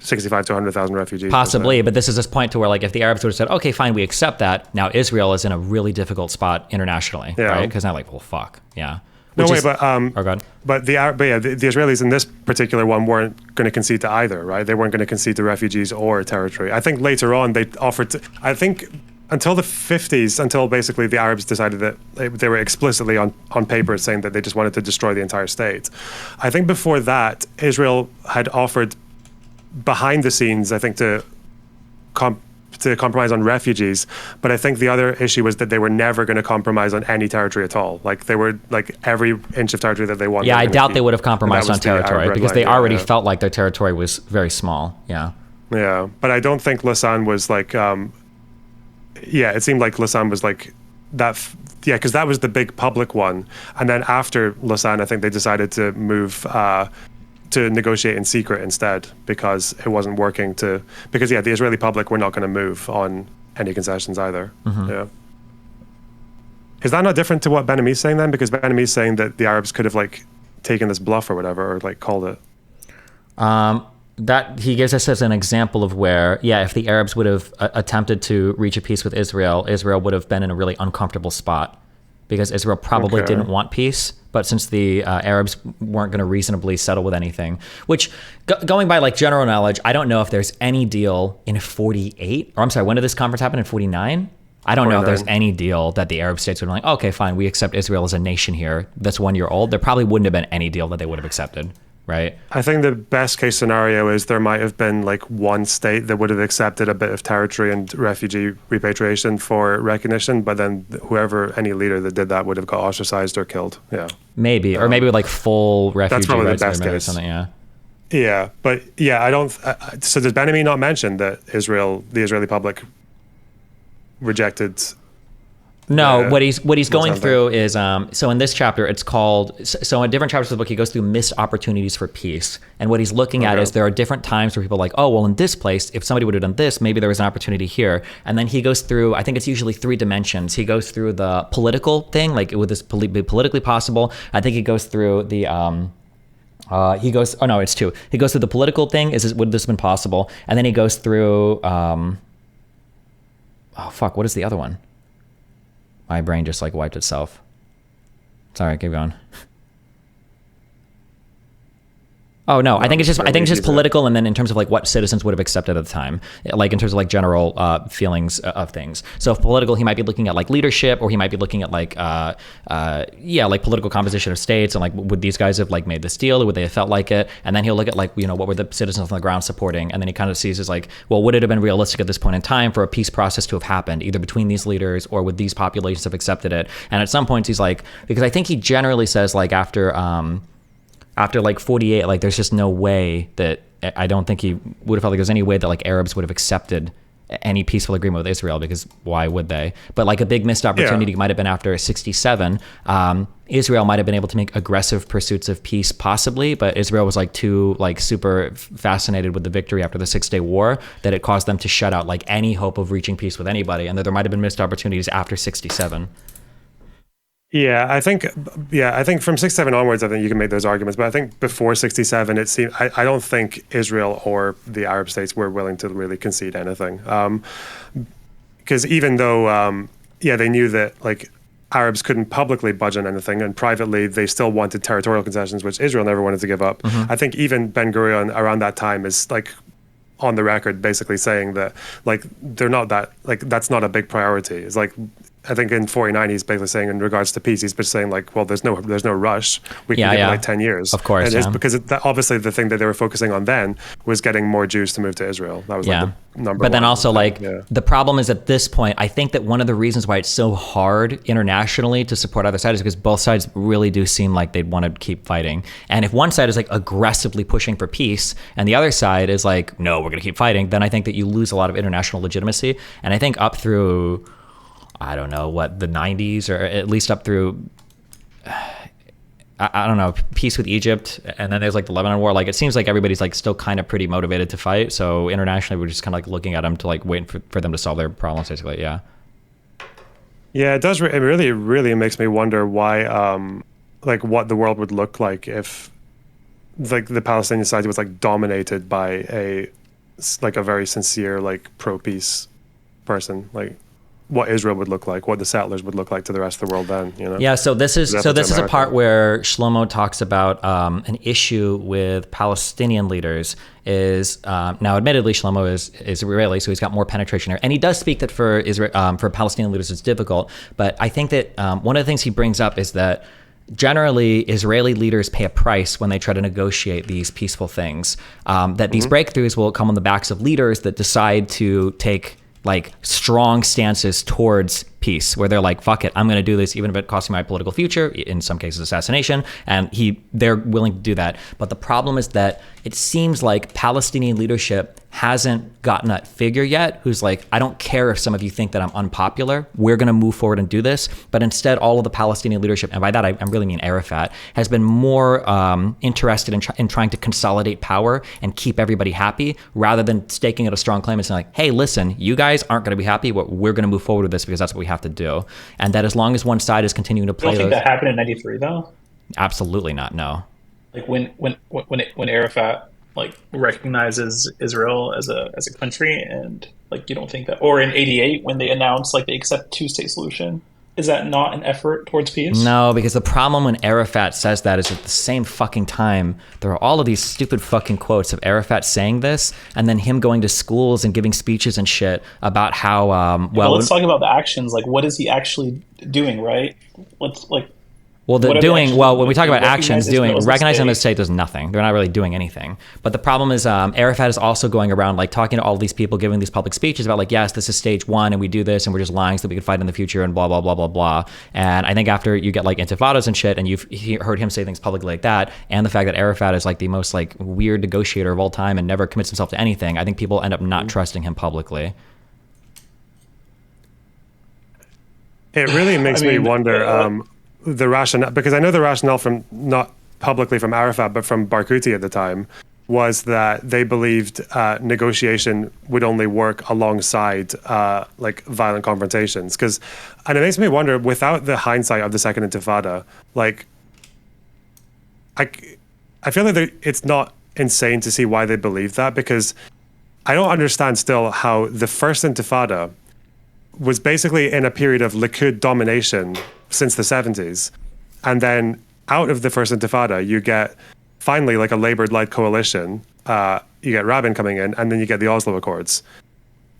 65 to 100,000 refugees. Possibly, but this is this point to where, like, if the Arabs would have said, okay, fine, we accept that, now Israel is in a really difficult spot internationally, right? Because now, like, well, fuck, yeah. But the Israelis in this particular one weren't going to concede to either, right? They weren't going to concede to refugees or territory. I think later on they offered to, I think until the 50s, until basically the Arabs decided that they were explicitly on paper saying that they just wanted to destroy the entire state. I think before that, Israel had offered behind the scenes, I think, to compromise on refugees, but I think the other issue was that they were never going to compromise on any territory at all. Like they were like every inch of territory that they wanted. Yeah, I doubt they would have compromised on territory because they already felt like their territory was very small. Yeah. Yeah, but I don't think Lausanne was like. It seemed like Lausanne was like that. Yeah, because that was the big public one, and then after Lausanne, I think they decided to move. To negotiate in secret instead because it wasn't working because the Israeli public were not going to move on any concessions either. Yeah. Is that not different to what Ben-Ami's saying then? Because Ben-Ami's saying that the Arabs could have like taken this bluff or whatever, or like called it. That he gives us as an example of where, if the Arabs would have attempted to reach a peace with Israel, Israel would have been in a really uncomfortable spot because Israel probably didn't want peace. But since the Arabs weren't going to reasonably settle with anything, which going by like general knowledge, I don't know if there's any deal in 48, or I'm sorry, when did this conference happen, in 49? I don't know if there's any deal that the Arab states would be like, okay, fine, we accept Israel as a nation here that's 1 year old. There probably wouldn't have been any deal that they would have accepted, right? I think the best case scenario is there might have been like one state that would have accepted a bit of territory and refugee repatriation for recognition, but then any leader that did that would have got ostracized or killed. Yeah. Maybe, or maybe with like full refugee that's probably rights the best or case. Something, yeah. Yeah, but I don't. So does Ben-Ami not mention that the Israeli public rejected? No, what he's going through is so in this chapter it's called so in different chapters of the book he goes through missed opportunities for peace, and what he's looking at is there are different times where people are like, oh well, in this place if somebody would have done this, maybe there was an opportunity here, and then he goes through, I think it's usually 3 dimensions. He goes through the political thing, like would this be politically possible. I think he goes through the it's 2. He goes through the political thing, would this have been possible, and then he goes through what is the other one? My brain just like wiped itself. Sorry, keep going. Oh no, I think it's just political, and then in terms of like what citizens would have accepted at the time, like in terms of like general feelings of things. So if political, he might be looking at like leadership, or he might be looking at like like political composition of states, and like would these guys have like made this deal, or would they have felt like it? And then he'll look at like what were the citizens on the ground supporting, and then he kind of sees as like, well, would it have been realistic at this point in time for a peace process to have happened either between these leaders or would these populations have accepted it? And at some points he's like, because I think he generally says like after like 48, like there's just no way that, I don't think he would have felt like there's any way that like Arabs would have accepted any peaceful agreement with Israel, because why would they? But like a big missed opportunity might have been after 67. Israel might have been able to make aggressive pursuits of peace possibly, but Israel was like too like super fascinated with the victory after the 6-Day War that it caused them to shut out like any hope of reaching peace with anybody, and that there might have been missed opportunities after 67. I think from 67 onwards, I think you can make those arguments. But I think before 67, it seemed I don't think Israel or the Arab states were willing to really concede anything. Because even though, they knew that like Arabs couldn't publicly budge on anything, and privately they still wanted territorial concessions, which Israel never wanted to give up. I think even Ben-Gurion around that time is like on the record basically saying that like they're not that like that's not a big priority. It's like I think in 49 he's basically saying in regards to peace, he's been saying like, well, there's no rush. We can give it like 10 years. Of course, and it's because obviously the thing that they were focusing on then was getting more Jews to move to Israel. That was like the number one. But then also like the problem is at this point, I think that one of the reasons why it's so hard internationally to support either side is because both sides really do seem like they'd want to keep fighting. And if one side is like aggressively pushing for peace and the other side is like, no, we're going to keep fighting, then I think that you lose a lot of international legitimacy. And I think up through, I don't know what, the 90s, or at least up through, I don't know, peace with Egypt, and then there's like the Lebanon war. Like it seems like everybody's like still kind of pretty motivated to fight. So internationally, we're just kind of like looking at them to like wait for them to solve their problems, basically. Yeah. Yeah, it does. It really makes me wonder why, like what the world would look like if like the Palestinian side was like dominated by a very sincere like pro-peace person, like what Israel would look like, what the settlers would look like to the rest of the world then, you know? Yeah, so this is a part where Shlomo talks about an issue with Palestinian leaders is, now admittedly Shlomo is Israeli, so he's got more penetration here. And he does speak that for Israel, for Palestinian leaders it's difficult, but I think that one of the things he brings up is that generally Israeli leaders pay a price when they try to negotiate these peaceful things, that these breakthroughs will come on the backs of leaders that decide to take like strong stances towards peace, where they're like, fuck it, I'm going to do this even if it costs me my political future, in some cases assassination, and they're willing to do that. But the problem is that it seems like Palestinian leadership hasn't gotten that figure yet who's like, I don't care if some of you think that I'm unpopular, we're going to move forward and do this. But instead, all of the Palestinian leadership, and by that I really mean Arafat, has been more interested in trying to consolidate power and keep everybody happy, rather than staking out a strong claim and saying like, hey, listen, you guys aren't going to be happy, we're going to move forward with this because that's what we have to do. And that as long as one side is continuing to play, you don't think that happened in '93 though? Absolutely not. No. Like when Arafat like recognizes Israel as a country, and like you don't think that, or in '88 when they announced like they accept two-state solution, is that not an effort towards peace? No, because the problem when Arafat says that is at the same fucking time there are all of these stupid fucking quotes of Arafat saying this, and then him going to schools and giving speeches and shit about how well, let's talk about the actions. Like, what is he actually doing? Right? Let's like. Well, when we talk about actions, recognizing them as state does nothing. They're not really doing anything. But the problem is Arafat is also going around like talking to all these people, giving these public speeches about like, yes, this is stage one and we do this and we're just lying so that we can fight in the future and blah, blah, blah, blah, blah. And I think after you get like intifadas and shit and you've heard him say things publicly like that, and the fact that Arafat is like the most like weird negotiator of all time and never commits himself to anything, I think people end up not trusting him publicly. It really makes me wonder... the rationale, because I know the rationale from not publicly from Arafat, but from Barghouti at the time, was that they believed negotiation would only work alongside like violent confrontations. And it makes me wonder, without the hindsight of the Second Intifada, like I feel like it's not insane to see why they believe that, because I don't understand still how the First Intifada was basically in a period of Likud domination since the 70s. And then out of the First Intifada, you get finally like a Labour-led coalition. You get Rabin coming in, and then you get the Oslo Accords.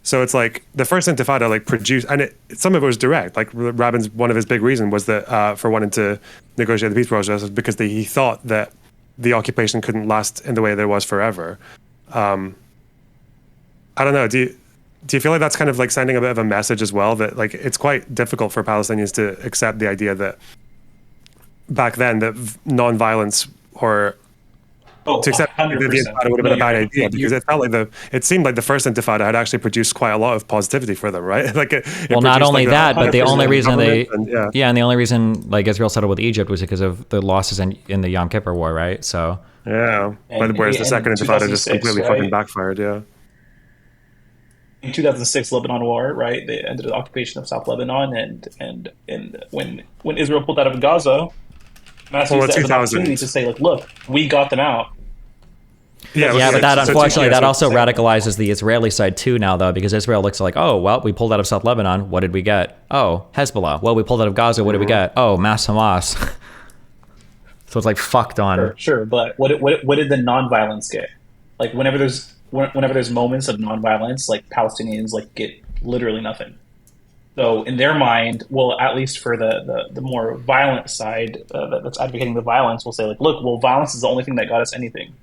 So it's like the First Intifada like produced, and some of it was direct. Like Rabin's, one of his big reasons was that for wanting to negotiate the peace process was because he thought that the occupation couldn't last in the way that it was forever. I don't know. Do you feel like that's kind of like sending a bit of a message as well, that like it's quite difficult for Palestinians to accept the idea that back then that non-violence or to accept that the Intifada would have been a bad idea, because it felt like it seemed like the First Intifada had actually produced quite a lot of positivity for them, right? Like well, not only like that, but the only reason and the only reason like Israel settled with Egypt was because of the losses in the Yom Kippur War, right? So yeah, but whereas the Second Intifada just completely fucking backfired, yeah. In 2006 Lebanon War, right? They ended the occupation of South Lebanon, and when Israel pulled out of Gaza, Mass used that as an opportunity to say, like, look, we got them out. Yeah, but that unfortunately that also radicalizes the Israeli side too now, though, because Israel looks like, oh, well, we pulled out of South Lebanon. What did we get? Oh, Hezbollah. Well, we pulled out of Gaza. What did we get? Oh, mass Hamas. So it's like fucked on. Sure, but what did the non-violence get? Like whenever there's whenever there's moments of nonviolence, like Palestinians like get literally nothing. So in their mind, well, at least for the more violent side that's advocating the violence, will say like, look, well, violence is the only thing that got us anything.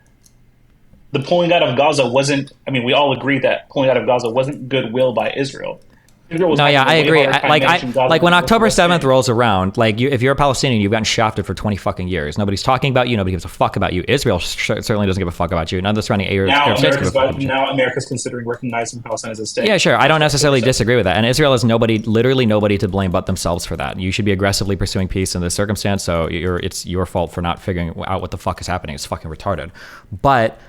The pulling out of Gaza wasn't. I mean, we all agree that pulling out of Gaza wasn't goodwill by Israel. Israel was No, yeah, having I a way agree. harder time managing Gaza Like when than the October West 7th Bank. rolls around, like if you're a Palestinian, you've gotten shafted for 20 fucking years. Nobody's talking about you. Nobody gives a fuck about you. Israel certainly doesn't give a fuck about you. None of the surrounding Arab states give a fuck about you. Now America's considering recognizing Palestine as a state. Yeah, sure. I don't necessarily disagree with that. And Israel has literally nobody to blame but themselves for that. You should be aggressively pursuing peace in this circumstance. So it's your fault for not figuring out what the fuck is happening. It's fucking retarded. But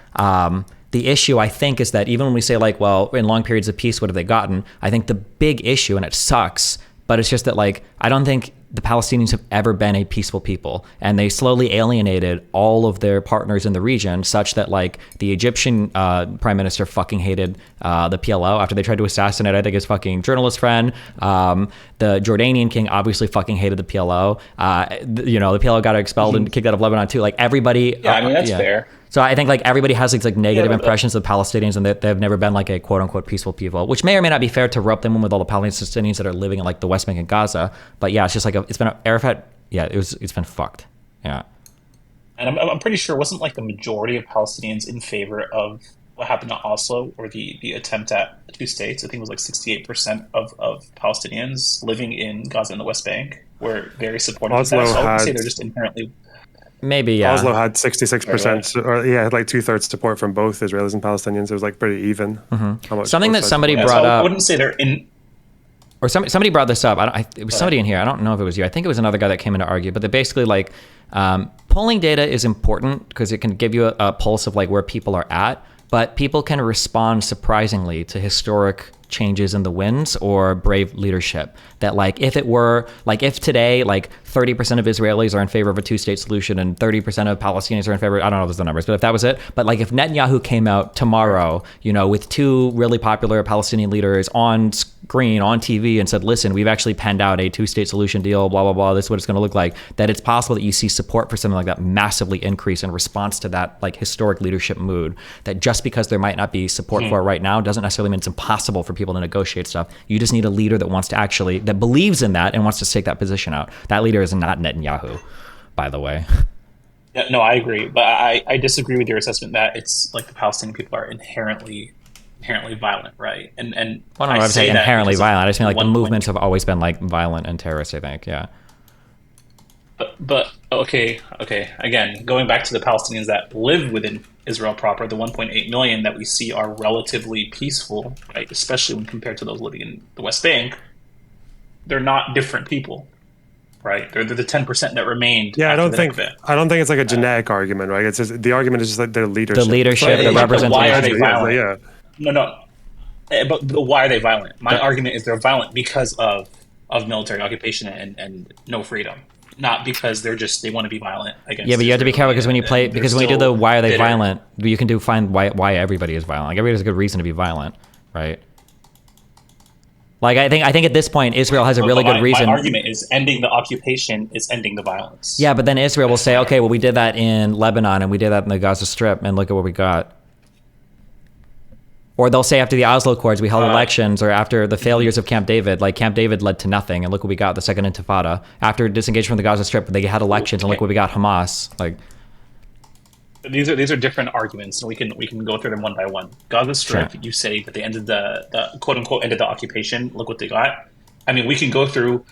the issue, I think, is that even when we say like, well, in long periods of peace, what have they gotten? I think the big issue, and it sucks, but it's just that like, I don't think the Palestinians have ever been a peaceful people, and they slowly alienated all of their partners in the region, such that like the Egyptian prime minister fucking hated the PLO after they tried to assassinate, I think, his fucking journalist friend. The Jordanian king obviously fucking hated the PLO. The PLO got expelled and kicked out of Lebanon too. Like everybody. Yeah, I mean that's fair. So I think like everybody has these like negative impressions of Palestinians, and that they've never been like a quote unquote peaceful people, which may or may not be fair to rope them in with all the Palestinians that are living in like the West Bank and Gaza. But yeah, it's just like it's been Arafat. Yeah, it's been fucked. Yeah. And I'm pretty sure it wasn't like the majority of Palestinians in favor of what happened to Oslo or the attempt at two states. I think it was like 68% of Palestinians living in Gaza and the West Bank were very supportive of that. So I would say they're just inherently. Maybe, yeah. Oslo had 66%, or had like 2/3 support from both Israelis and Palestinians. It was like pretty even. Something that somebody brought up. I wouldn't say they're in. Or somebody brought this up. It was somebody in here. I don't know if it was you. I think it was another guy that came in to argue. But they basically like polling data is important because it can give you a pulse of like where people are at. But people can respond surprisingly to historic changes in the winds or brave leadership. That like if today like 30% of Israelis are in favor of a two-state solution and 30% of Palestinians are in favor, I don't know the numbers, but if that was it, but like if Netanyahu came out tomorrow, with two really popular Palestinian leaders on screen, on TV, and said, listen, we've actually penned out a two-state solution deal, blah, blah, blah, this is what it's going to look like, that it's possible that you see support for something like that massively increase in response to that like historic leadership mood, that just because there might not be support for it right now doesn't necessarily mean it's impossible for people to negotiate stuff. You just need a leader that wants to that believes in that and wants to take that position out. That leader is not Netanyahu, by the way. Yeah, no, I agree, but I disagree with your assessment that it's like the Palestinian people are inherently violent, right? And well, no, I would say inherently violent. I just mean like the movements have always been like violent and terrorist, I think, yeah. But okay. Again, going back to the Palestinians that live within Israel proper, the 1.8 million that we see are relatively peaceful, right? Especially when compared to those living in the West Bank, they're not different people, right? They're the 10% that remained. Yeah, I don't think it's like a genetic argument, right? It's just, the argument is just like their leadership. The leadership, the representation. Why are they violent? Yeah. No. But why are they violent? My argument is they're violent because of military occupation and no freedom. Not because they want to be violent against. Yeah, but you have to be careful because when you do the why are they violent, you can find why everybody is violent. Like everybody has a good reason to be violent, right? Like I think at this point Israel has a really good reason. My argument is ending the occupation is ending the violence. Yeah, but then Israel will say, okay, well we did that in Lebanon and we did that in the Gaza Strip, and look at what we got. Or they'll say after the Oslo Accords, we held elections, or after the failures of Camp David, like Camp David led to nothing, and look what we got, the Second Intifada. After disengagement from the Gaza Strip, they had elections, and look what we got, Hamas. Like these are different arguments, and we can go through them one by one. Gaza Strip, sure. You say that they ended the quote unquote ended the occupation. Look what they got. I mean, we can go through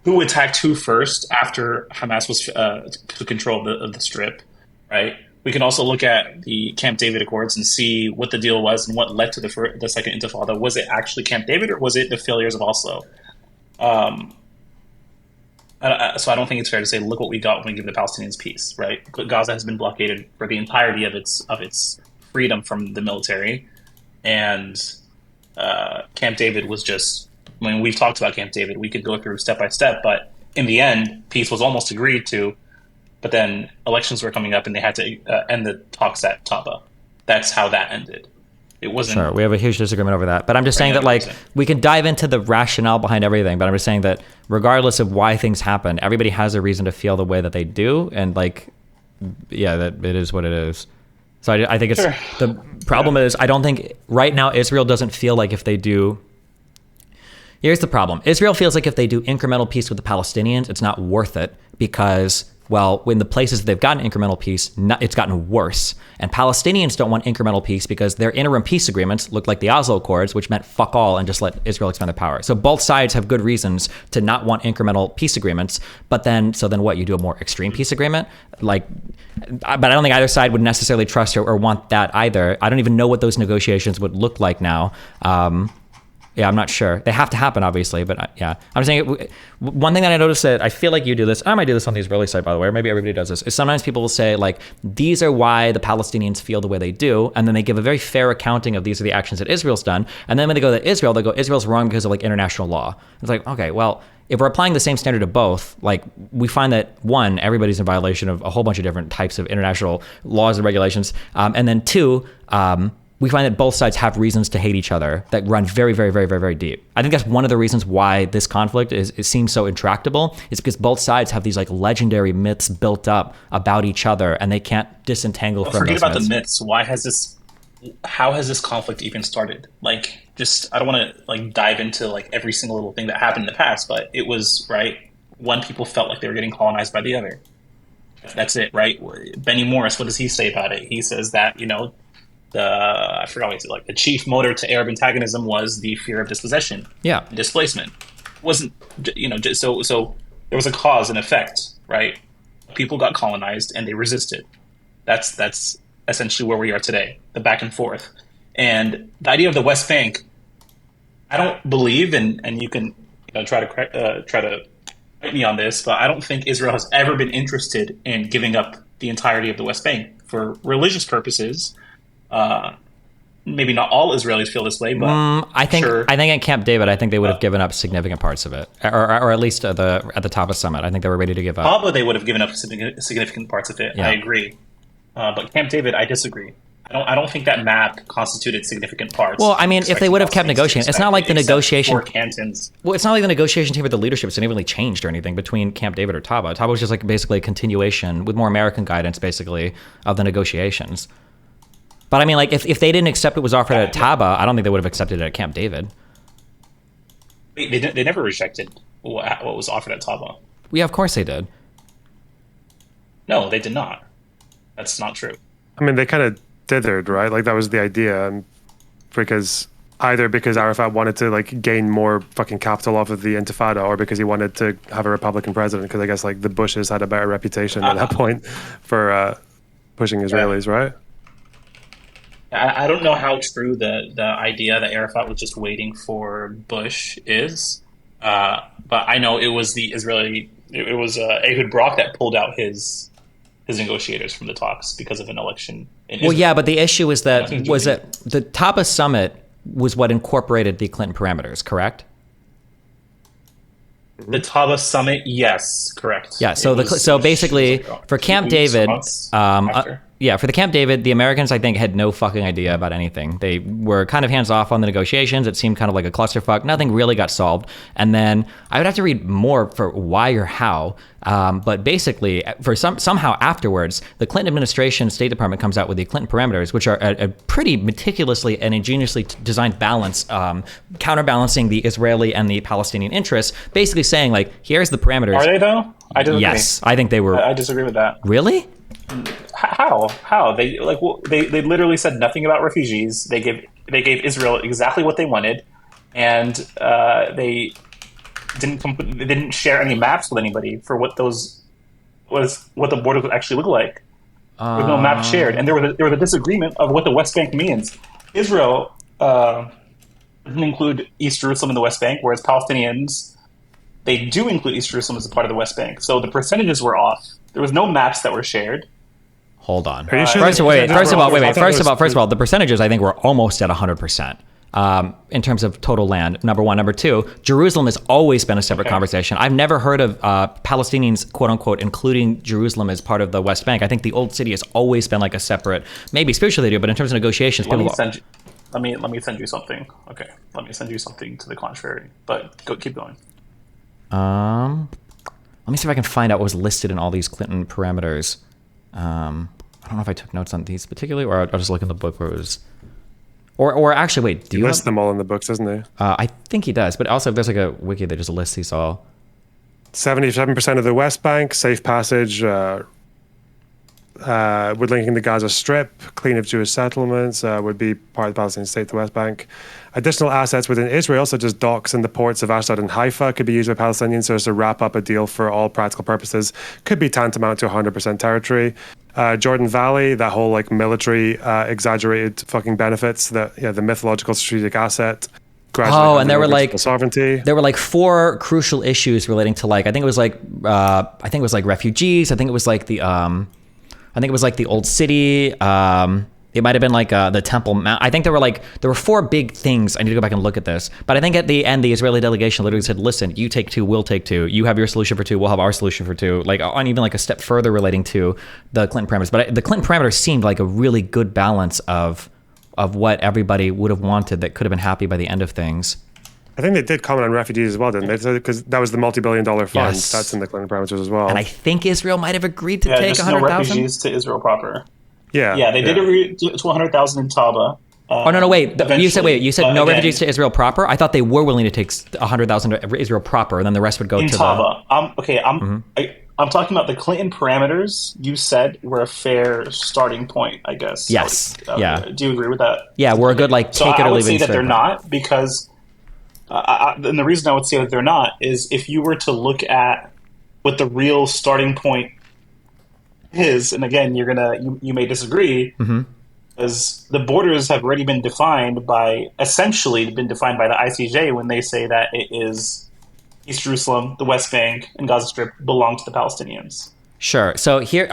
who attacked who first after Hamas was took control of the Strip, right? We can also look at the Camp David Accords and see what the deal was and what led to the Second Intifada. Was it actually Camp David or was it the failures of Oslo? So I don't think it's fair to say, look what we got when we give the Palestinians peace, right? Gaza has been blockaded for the entirety of its freedom from the military. And Camp David was just, when we've talked about Camp David, we could go through step by step, but in the end, peace was almost agreed to. But then elections were coming up and they had to end the talks at Taba. That's how that ended. It wasn't. Sure, we have a huge disagreement over that. But I'm just saying that, like, we can dive into the rationale behind everything. But I'm just saying that regardless of why things happen, everybody has a reason to feel the way that they do. And, like, yeah, that it is what it is. So I think it's Problem is, I don't think right now Israel doesn't feel like if they do. Here's the problem. Israel feels like if they do incremental peace with the Palestinians, it's not worth it because, well, when the places they've gotten incremental peace, it's gotten worse. And Palestinians don't want incremental peace because their interim peace agreements look like the Oslo Accords, which meant fuck all and just let Israel expand their power. So both sides have good reasons to not want incremental peace agreements. But then what? You do a more extreme peace agreement? But I don't think either side would necessarily trust or want that either. I don't even know what those negotiations would look like now. Yeah, I'm not sure. They have to happen, obviously, but yeah. I'm saying one thing that I noticed that I feel like you do this, I might do this on the Israeli side, by the way, or maybe everybody does this, is sometimes people will say, like, these are why the Palestinians feel the way they do, and then they give a very fair accounting of these are the actions that Israel's done, and then when they go to Israel, they go, Israel's wrong because of, like, international law. It's like, okay, well, if we're applying the same standard to both, like, we find that, one, everybody's in violation of a whole bunch of different types of international laws and regulations, and then two, we find that both sides have reasons to hate each other that run very, very, very, very, very deep. I think that's one of the reasons why this conflict it seems so intractable. Is because both sides have these like legendary myths built up about each other, and they can't disentangle from forget those about myths. the myths. How has this conflict even started? Like, I don't want to like dive into like every single little thing that happened in the past, but it was right. One people felt like they were getting colonized by the other. That's it, right? Benny Morris, what does he say about it? He says that I forgot what he said. Like the chief motor to Arab antagonism was the fear of dispossession. Yeah, displacement wasn't so there was a cause and effect, right? People got colonized and they resisted. That's essentially where we are today. The back and forth, and the idea of the West Bank. I don't believe, and you can try to fight me on this, but I don't think Israel has ever been interested in giving up the entirety of the West Bank for religious purposes. Maybe not all Israelis feel this way, but I think at Camp David, I think they would have given up significant parts of it, or at least at the Taba summit. I think they were ready to give up. Probably they would have given up significant parts of it. Yeah. I agree, but Camp David, I disagree. I don't think that map constituted significant parts. Well, I mean, if they would have kept negotiating, it's not like the negotiation. Cantons. Well, it's not like the negotiation team with the leadership has really changed or anything between Camp David or Taba. Taba was just like basically a continuation with more American guidance, basically, of the negotiations. But I mean, like, if they didn't accept what was offered at Taba, I don't think they would have accepted it at Camp David. They never rejected what was offered at Taba. Yeah, of course they did. No, they did not. That's not true. I mean, they kind of dithered, right? Like, that was the idea. And because Arafat wanted to, like, gain more fucking capital off of the Intifada, or because he wanted to have a Republican president, because I guess, like, the Bushes had a better reputation at that point for pushing Israelis, right? I don't know how true the idea that Arafat was just waiting for Bush is, but I know it was Ehud Barak that pulled out his negotiators from the talks because of an election in Israel. Well, yeah, but the issue is that the Taba summit was what incorporated the Clinton parameters, correct? The Taba summit, yes, correct. Yeah, so basically for Camp David, for the Camp David, the Americans, I think, had no fucking idea about anything. They were kind of hands off on the negotiations. It seemed kind of like a clusterfuck. Nothing really got solved. And then I would have to read more for why or how. But basically, for somehow afterwards, the Clinton administration State Department comes out with the Clinton parameters, which are a pretty meticulously and ingeniously designed balance, counterbalancing the Israeli and the Palestinian interests, basically saying, like, here's the parameters. Are they, though? I disagree. Yes, I think they were. I disagree with that. Really? How they literally said nothing about refugees. They gave Israel exactly what they wanted, and they didn't share any maps with anybody for what the border would actually look like. There was no map shared, and there was a disagreement of what the West Bank means. Israel didn't include East Jerusalem in the West Bank, whereas Palestinians, they do include East Jerusalem as a part of the West Bank. So the percentages were off. There was no maps that were shared. Hold on. Are you sure? First of all, the percentages I think were almost at 100%. In terms of total land, number one. Number two, Jerusalem has always been a separate conversation. I've never heard of Palestinians, quote unquote, including Jerusalem as part of the West Bank. I think the old city has always been like a separate, maybe spiritually they do, but in terms of negotiations, let me send you something. Okay, let me send you something to the contrary. But keep going. Let me see if I can find out what was listed in all these Clinton parameters. I don't know if I took notes on these particularly, or I'll just look in the book where it was. Or actually, wait, do He you lists have, them all in the books, doesn't he? I think he does, but also there's like a wiki that just lists these all. 77% of the West Bank, safe passage, would linking the Gaza Strip, clean of Jewish settlements, would be part of the Palestinian state, the West Bank. Additional assets within Israel, such as docks and the ports of Ashdod and Haifa, could be used by Palestinians so as to wrap up a deal for all practical purposes. Could be tantamount to 100% territory. Jordan Valley, that whole like military exaggerated fucking benefits, the mythological strategic asset. Oh, and there were like sovereignty. There were like 4 crucial issues relating to like I think it was like refugees. I think it was like the old city. It might have been like the Temple Mount. I think there were 4 big things. I need to go back and look at this. But I think at the end, the Israeli delegation literally said, listen, you take 2, we'll take 2. You have your solution for 2, we'll have our solution for 2. Like, and even like a step further relating to the Clinton parameters. But the Clinton parameters seemed like a really good balance of what everybody would have wanted that could have been happy by the end of things. I think they did comment on refugees as well, didn't they? Because that was the multi-billion-dollar fund. Yes. That's in the Clinton parameters as well. And I think Israel might have agreed to take 100,000. No refugees to Israel proper. Yeah, they did agree to 100,000 in Taba. Oh no, wait. You said no again, refugees to Israel proper. I thought they were willing to take 100,000 to Israel proper, and then the rest would go to Taba. I'm talking about the Clinton parameters. You said were a fair starting point, I guess. Yes. Yeah. Do you agree with that? Yeah, we're a good like So take it I or would leave it. say that they're not because, and the reason I would say that they're not is if you were to look at what the real starting point is, and again, you may disagree, because the borders have already been defined by the ICJ when they say that it is East Jerusalem, the West Bank, and Gaza Strip belong to the Palestinians. Sure. So here,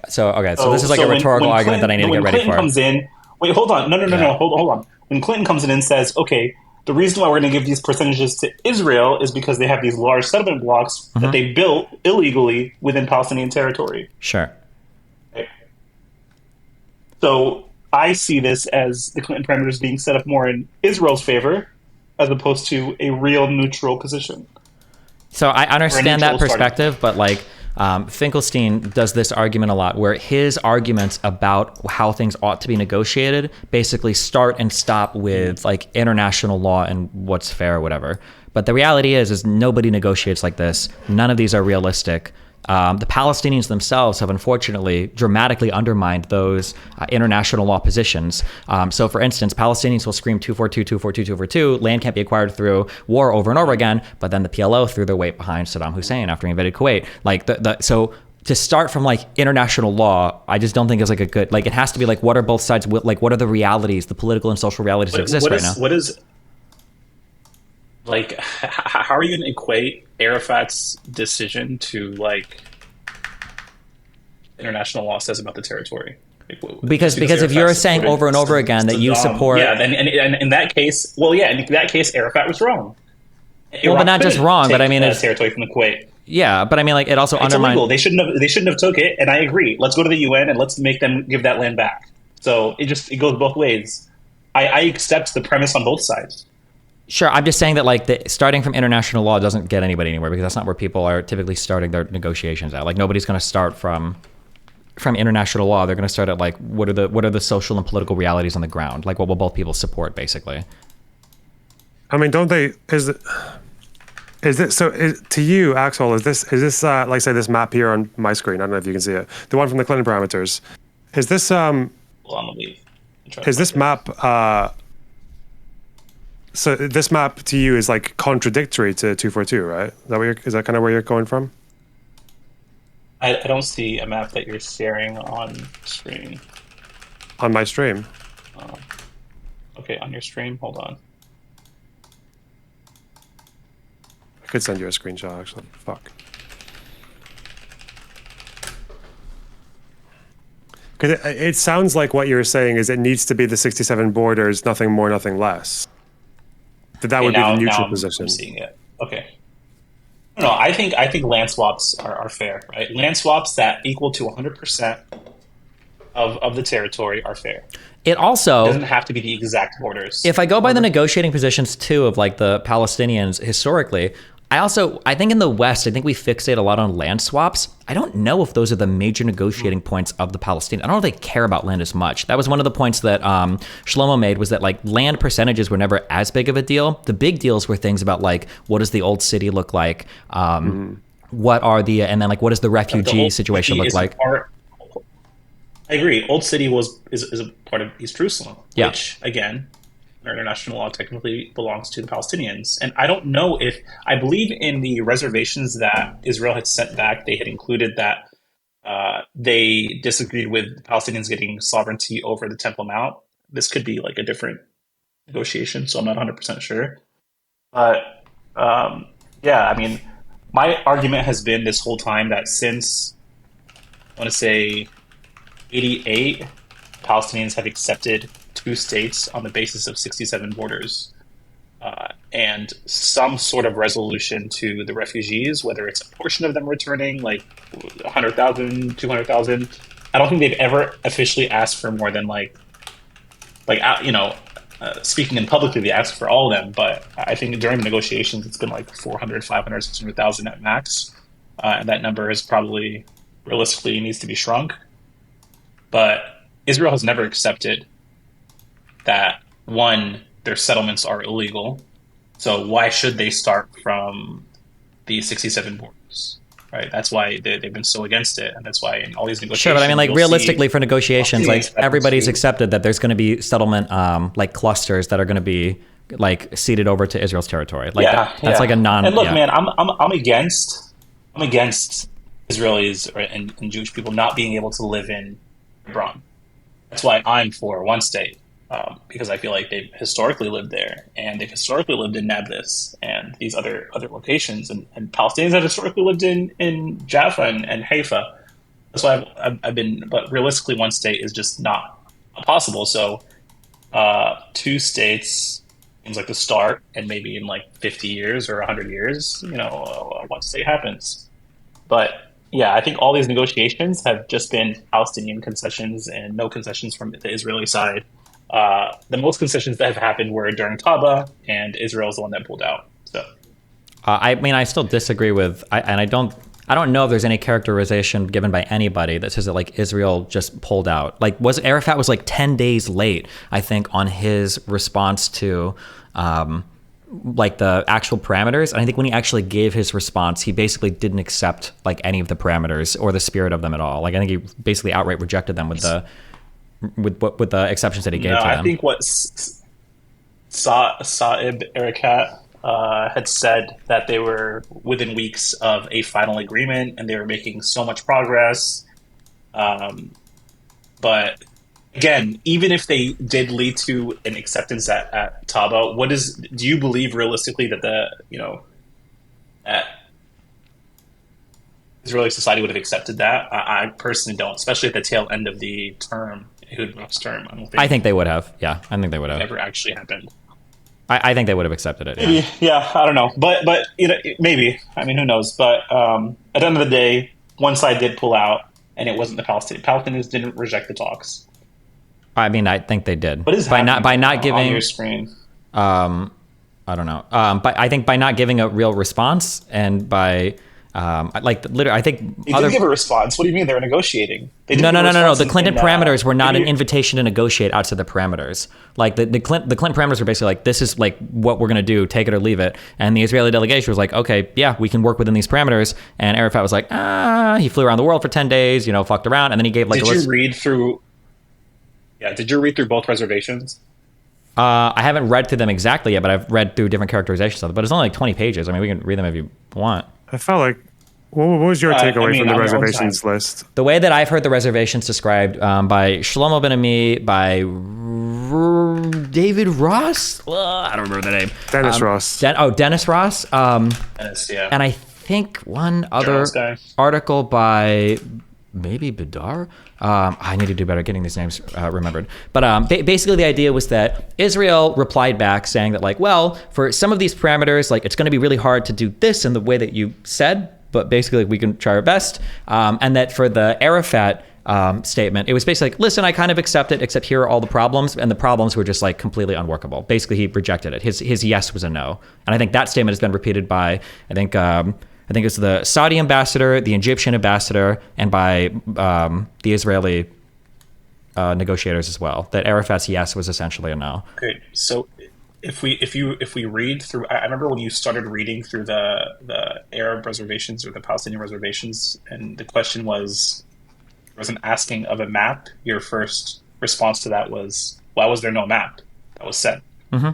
So this is like a rhetorical argument that I need to get ready for. Comes in, wait, hold on. No. Hold on. When Clinton comes in and says, okay, the reason why we're going to give these percentages to Israel is because they have these large settlement blocks that they built illegally within Palestinian territory. Sure. So I see this as the Clinton parameters being set up more in Israel's favor as opposed to a real neutral position. So I understand that perspective, but like Finkelstein does this argument a lot where his arguments about how things ought to be negotiated basically start and stop with like international law and what's fair or whatever. But the reality is nobody negotiates like this. None of these are realistic. The Palestinians themselves have unfortunately dramatically undermined those international law positions. So, for instance, Palestinians will scream 242, 242, 242. Land can't be acquired through war over and over again. But then the PLO threw their weight behind Saddam Hussein after he invaded Kuwait. Like so to start from like international law, I just don't think is like a good. Like it has to be like what are both sides like what are the realities, the political and social realities that exist right now? What is like? How are you going to equate Arafat's decision to like international law says about the territory? Like, because if you're saying over and over again that you support, and in that case, Arafat was wrong. But not just wrong, but I mean it's territory from the Kuwait. Yeah, but I mean like it also undermines. Illegal. They shouldn't have took it, and I agree. Let's go to the UN and let's make them give that land back. So it goes both ways. I accept the premise on both sides. Sure, I'm just saying that like starting from international law doesn't get anybody anywhere because that's not where people are typically starting their negotiations at. Like nobody's going to start from international law. They're going to start at like what are the social and political realities on the ground? Like what will both people support basically? I mean, don't they? To you, Axel? Is this like say this map here on my screen? I don't know if you can see it. The one from the Clinton parameters. Is this Hold on, is this map? So this map to you is like contradictory to 242, right? Is that kind of where you're going from? I don't see a map that you're sharing on screen. On my stream. Okay, on your stream. Hold on. I could send you a screenshot actually. Fuck. Because it sounds like what you're saying is it needs to be the 67 borders, nothing more, nothing less. That would be the neutral position. I'm seeing it. Okay. No, I think land swaps are fair, right? Land swaps that equal to 100% of the territory are fair. It also doesn't have to be the exact borders. If I go by the negotiating positions too of like the Palestinians historically, I think in the West, I think we fixate a lot on land swaps. I don't know if those are the major negotiating points of the Palestinians. I don't know if they care about land as much. That was one of the points that Shlomo made, was that like land percentages were never as big of a deal. The big deals were things about like, what does the old city look like? What are the, and then like, what does the refugee situation look like? I agree. Old City is a part of East Jerusalem, which again, international law technically belongs to the Palestinians. And I don't know if, I believe in the reservations that Israel had sent back, they had included that they disagreed with the Palestinians getting sovereignty over the Temple Mount. This could be like a different negotiation, so I'm not 100% sure. But yeah, I mean, my argument has been this whole time that since, I want to say, 88, Palestinians have accepted 2 states on the basis of 67 borders, and some sort of resolution to the refugees, whether it's a portion of them returning, like 100,000, 200,000. I don't think they've ever officially asked for more than speaking in publicly, they asked for all of them, but I think during the negotiations, it's been like 400, 500, 600,000 at max, and that number is probably realistically needs to be shrunk. But Israel has never accepted that, one, their settlements are illegal. So why should they start from the 67 borders? Right. That's why they've been so against it, and that's why in all these negotiations. Sure, but I mean, like realistically, for negotiations, like everybody's accepted that there's going to be settlement, like clusters that are going to be like ceded over to Israel's territory. Like that's like a non. And look, man, I'm against Israelis and Jewish people not being able to live in Hebron. That's why I'm for one state, because I feel like they've historically lived there, and they've historically lived in Nablus and these other locations, and Palestinians have historically lived in Jaffa and Haifa. That's why I've been. But realistically, one state is just not possible. So 2 states seems like the start, and maybe in like 50 years or 100 years, one state happens. But yeah, I think all these negotiations have just been Palestinian concessions and no concessions from the Israeli side. The most concessions that have happened were during Taba, and Israel is the one that pulled out. So, I mean, I still disagree with, I don't know if there's any characterization given by anybody that says that like Israel just pulled out. Like, Arafat was like 10 days late, I think, on his response to like the actual parameters. And I think when he actually gave his response, he basically didn't accept like any of the parameters or the spirit of them at all. Like, I think he basically outright rejected them with the exceptions that he gave to them. I think what Saeb Erekat had said, that they were within weeks of a final agreement and they were making so much progress. But again, even if they did lead to an acceptance at Taba, do you believe realistically that that Israeli society would have accepted that? I personally don't, especially at the tail end of the term, Ehud's term. I think they would have. Yeah, I think they would have. Never actually happened. I think they would have accepted it. Maybe, yeah, I don't know, but maybe. I mean, who knows? But at the end of the day, one side did pull out, and it wasn't the Palestinians. Palestinians didn't reject the talks. I mean, I think they did. What is by not giving on your screen? I don't know. But I think by not giving a real response, and by literally, I think they did give a response. What do you mean they were negotiating? No. The Clinton parameters were not an invitation to negotiate outside the parameters. Like the Clinton parameters were basically like, this is like what we're going to do, take it or leave it. And the Israeli delegation was like, okay, yeah, we can work within these parameters. And Arafat was like, he flew around the world for 10 days, fucked around, and then he gave like. Did you read through both reservations? I haven't read through them exactly yet, but I've read through different characterizations of it. But it's only like 20 pages. I mean, we can read them if you want. I felt like, what was your takeaway from the reservations list? The way that I've heard the reservations described by Shlomo Ben-Ami, by David Ross? I don't remember the name. Dennis Ross. Dennis Ross. Dennis, yeah. And I think one other article by maybe Bidar. I need to do better getting these names remembered. But basically the idea was that Israel replied back saying that like, well, for some of these parameters, like it's going to be really hard to do this in the way that you said, but basically we can try our best. And that for the Arafat statement. It was basically like, listen, I kind of accept it, except here are all the problems, and the problems were just like completely unworkable. Basically, he rejected it. His yes was a no, and I think that statement has been repeated by I think it's the Saudi ambassador, the Egyptian ambassador, and by the Israeli negotiators as well. That Arafat's yes was essentially a no. Great. So if we read through, I remember when you started reading through the Arab reservations or the Palestinian reservations, and the question was an asking of a map. Your first response to that was, why was there no map that was sent? Mm-hmm.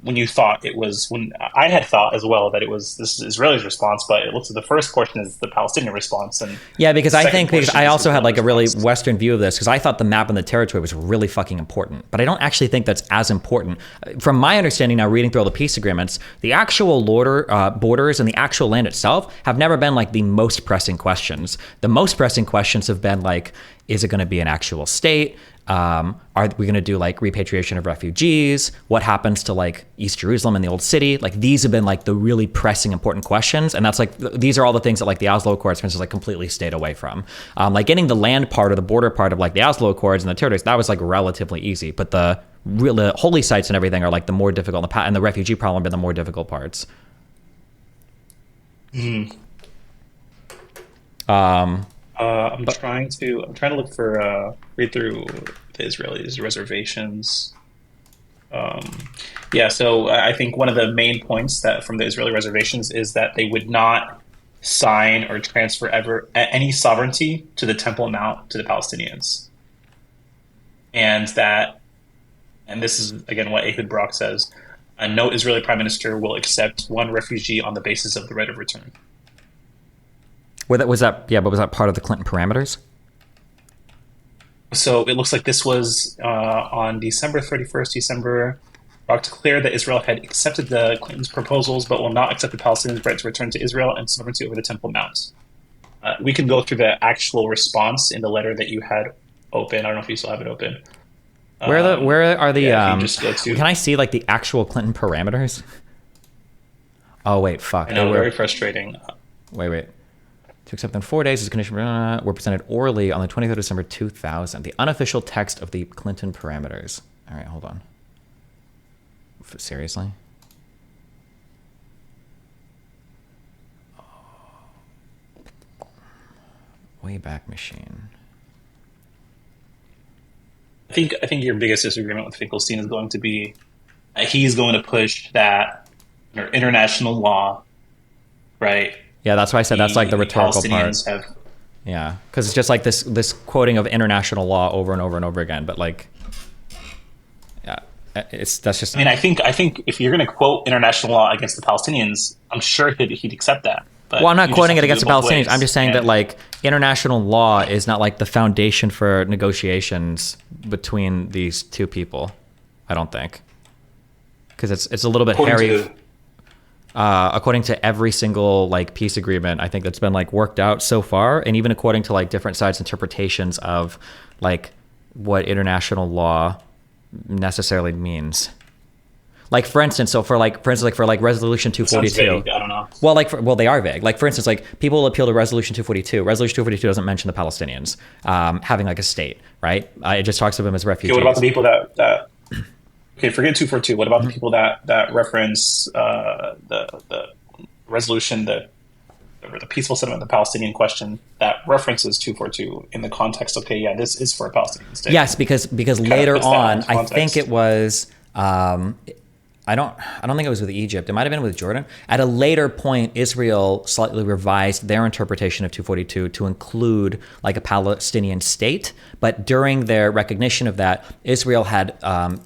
When you thought it was, when I had thought as well that it was this is Israeli's response, but it looks like the first portion is the Palestinian response. And yeah, because I also had like a really response. Western view of this, because I thought the map on the territory was really fucking important, but I don't actually think that's as important. From my understanding now, reading through all the peace agreements, the actual borders and the actual land itself have never been like the most pressing questions. The most pressing questions have been like, is it going to be an actual state? Are we going to do like repatriation of refugees? What happens to like East Jerusalem and the old city? Like these have been like the really pressing important questions. And that's like, these are all the things that like the Oslo Accords, for instance, like completely stayed away from. Like getting the land part or the border part of like the Oslo Accords and the territories, that was like relatively easy. But the holy sites and everything are like the more difficult, and the refugee problem have been the more difficult parts. Mm. I'm trying to look for read through the Israelis' reservations. So I think one of the main points that from the Israeli reservations is that they would not sign or transfer ever any sovereignty to the Temple Mount to the Palestinians, and this is again what Ehud Barak says: no Israeli prime minister will accept one refugee on the basis of the right of return. Was that part of the Clinton parameters? So it looks like this was on December 31st. Barak declared that Israel had accepted the Clintons' proposals, but will not accept the Palestinians' right to return to Israel and sovereignty over the Temple Mount. We can go through the actual response in the letter that you had open. I don't know if you still have it open. Where are the? Yeah, just go to, can I see like the actual Clinton parameters? Oh wait, fuck. I know, very frustrating. Wait. To accept in 4 days as condition were presented orally on the 23rd of December 2000. The unofficial text of the Clinton parameters. All right, hold on. Seriously? Wayback Machine. I think your biggest disagreement with Finkelstein is going to be he's going to push that international law, right? Yeah, that's why I said that's like the rhetorical part. Have, yeah, because it's just like this quoting of international law over and over and over again. But like, yeah, that's just. I mean, I think if you're going to quote international law against the Palestinians, I'm sure he'd accept that. But well, I'm not quoting it against the Palestinians. Ways. I'm just saying that like international law is not like the foundation for negotiations between these two people. I don't think, because it's a little bit hairy. According to every single like peace agreement, I think that's been like worked out so far, and even according to like different sides' interpretations of like what international law necessarily means. Like for instance, for Resolution 242. I don't know. Well, they are vague. Like for instance, like people will appeal to Resolution 242. Resolution 242 doesn't mention the Palestinians having like a state, right? It just talks of them as refugees. Okay, what about the people that okay, forget 242. What about the people that reference the resolution, the peaceful settlement of the Palestinian question that references 242 in the context? Okay, yeah, this is for a Palestinian state. Yes, because later on, I think it was. I don't think it was with Egypt. It might have been with Jordan. At a later point, Israel slightly revised their interpretation of 242 to include like a Palestinian state. But during their recognition of that, Israel had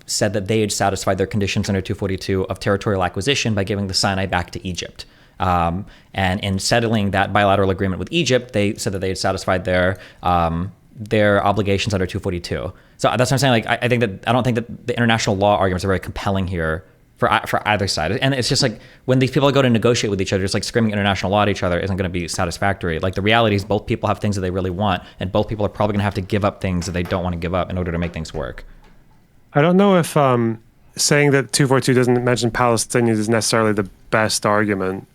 said that they had satisfied their conditions under 242 of territorial acquisition by giving the Sinai back to Egypt. And in settling that bilateral agreement with Egypt, they said that they had satisfied their obligations under 242. So that's what I'm saying. Like, I don't think that the international law arguments are very compelling here for either side. And it's just like when these people go to negotiate with each other, just like screaming international law at each other isn't going to be satisfactory. Like the reality is both people have things that they really want, and both people are probably going to have to give up things that they don't want to give up in order to make things work. I don't know if saying that 242 doesn't mention Palestinians is necessarily the best argument,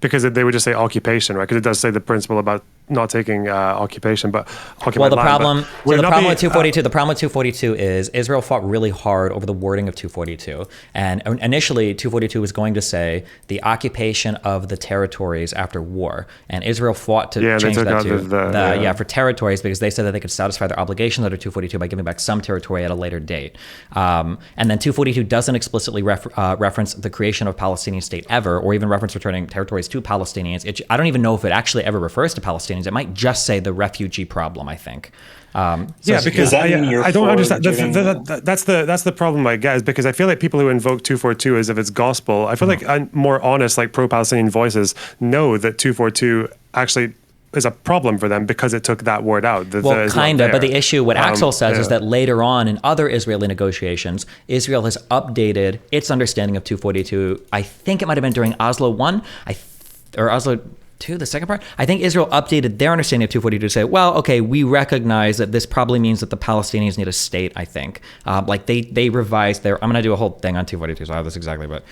because they would just say occupation, right? Because it does say the principle about not taking occupation, but occupied Well, the land. problem, Would so it the not problem be, with 242, the problem with 242 is Israel fought really hard over the wording of 242. And initially, 242 was going to say the occupation of the territories after war. And Israel fought to Yeah, they change took that out to the for territories, because they said that they could satisfy their obligations under 242 by giving back some territory at a later date. And then 242 doesn't explicitly reference the creation of a Palestinian state ever, or even reference returning territories to Palestinians. I don't even know if it actually ever refers to Palestinians. It might just say the refugee problem, I think. Yeah, because does that mean you're I don't for understand. giving- That's the problem I get, is because I feel like people who invoke 242 as if it's gospel, I feel like more honest, like pro-Palestinian voices know that 242 actually is a problem for them because it took that word out. Well, kind of, but the issue, what Axel says, is yeah. that later on in other Israeli negotiations, Israel has updated its understanding of 242. I think it might have been during Oslo 1, or Oslo 2, the second part. I think Israel updated their understanding of 242 to say, well, okay, we recognize that this probably means that the Palestinians need a state, I think. Like they revised their, I'm going to do a whole thing on 242, so I have this exactly, but...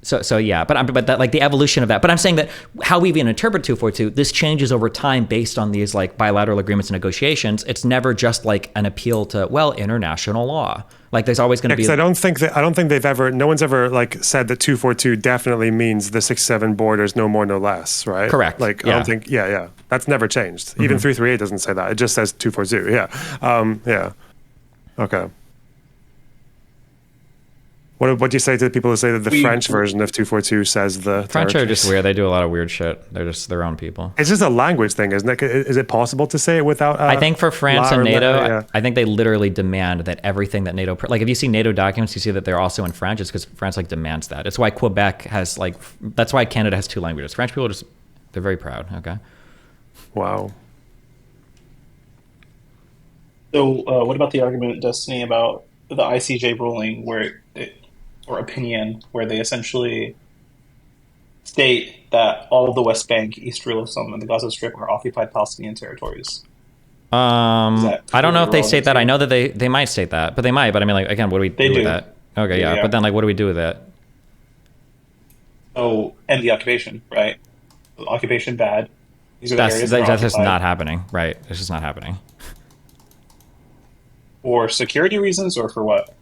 So yeah, but that, like the evolution of that. But I'm saying that how we even interpret 242, this changes over time based on these like bilateral agreements and negotiations. It's never just like an appeal to, well, international law. Like there's always going to be. I don't think they've ever. No one's ever like said that 242 definitely means the 6-7 borders, no more, no less, right? Correct. Like Yeah. I don't think. Yeah. That's never changed. Even 338 doesn't say that. It just says 240. Yeah. Yeah. Okay. What do you say to the people who say that the French version of 242 says the French are just weird. They do a lot of weird shit. They're just their own people. It's just a language thing, isn't it? Is it possible to say it without? I think for France and NATO, yeah. I think they literally demand that everything that NATO, like if you see NATO documents, you see that they're also in French. It's because France like demands that. It's why Quebec has like. That's why Canada has 2 languages. French people are just, they're very proud. Okay. Wow. So, what about the argument, Destiny, about the ICJ ruling or opinion, where they essentially state that all of the West Bank, East Jerusalem, and the Gaza Strip are occupied Palestinian territories? I don't know if they state that. I know that they might state that, but they might. But I mean, like again, what do we do with that? Okay, yeah. But then, like, what do we do with that? Oh, end the occupation, right? Occupation bad. These are the areas That's just not happening, right? It's just not happening. For security reasons, or for what?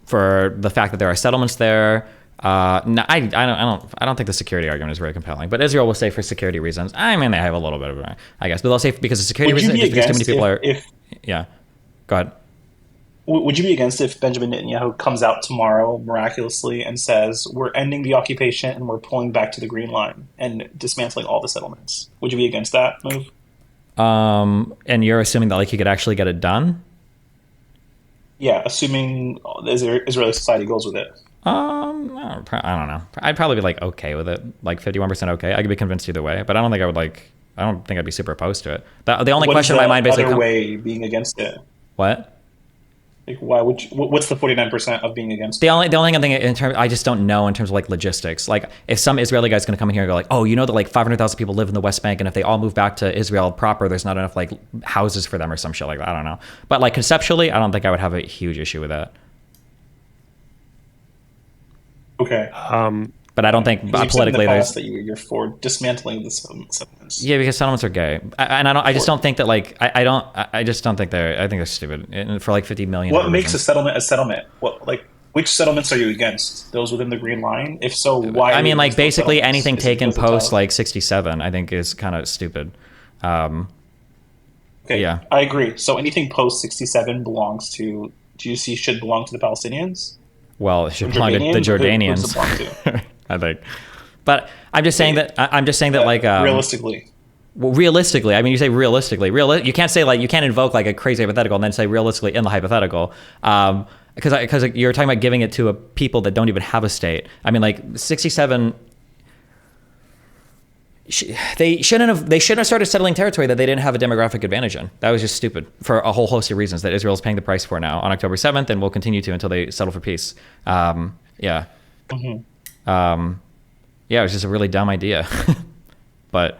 For the fact that there are settlements there. No, I don't think the security argument is very compelling. But Israel will say for security reasons. I mean, they have a little bit of it, I guess, but they'll say because of security reasons, because too many people yeah. Go ahead. Would you be against if Benjamin Netanyahu comes out tomorrow miraculously and says, we're ending the occupation and we're pulling back to the Green Line and dismantling all the settlements? Would you be against that move? And you're assuming that like he could actually get it done? Yeah, assuming Israeli society goes with it. I don't know. I'd probably be like okay with it, like 51% okay. I could be convinced either way, but I don't think I would like. I don't think I'd be super opposed to it. The only question in my mind basically. Other way being against it. What? Like, why would you, what's the 49% of being against the only thing I'm thinking in terms, I just don't know in terms of like logistics. Like if some Israeli guy's going to come in here and go like, oh, you know that like 500,000 people live in the West Bank, and if they all move back to Israel proper, there's not enough like houses for them or some shit like that. I don't know. But like conceptually, I don't think I would have a huge issue with that. Okay. But I don't think politically there's that you're for dismantling the settlements. Yeah, because settlements are gay, and I just don't think that like I just don't think they're. I think they're stupid. And for like 50 million. What makes a settlement a settlement? What like which settlements are you against? Those within the Green Line? If so, why? I mean, like basically anything taken post like 67, I think is kind of stupid. Okay, yeah, I agree. So anything post 67 belongs to. Do you see should belong to the Palestinians? Well, it should belong to the Jordanians. I think, but I'm just saying that like realistically. Well, realistically, I mean, you say realistically. You can't say like you can't invoke like a crazy hypothetical and then say realistically in the hypothetical, because you're talking about giving it to a people that don't even have a state. I mean, like 67. They shouldn't have started settling territory that they didn't have a demographic advantage in. That was just stupid for a whole host of reasons that Israel is paying the price for now on October 7th and will continue to until they settle for peace. Yeah. Yeah, it was just a really dumb idea. but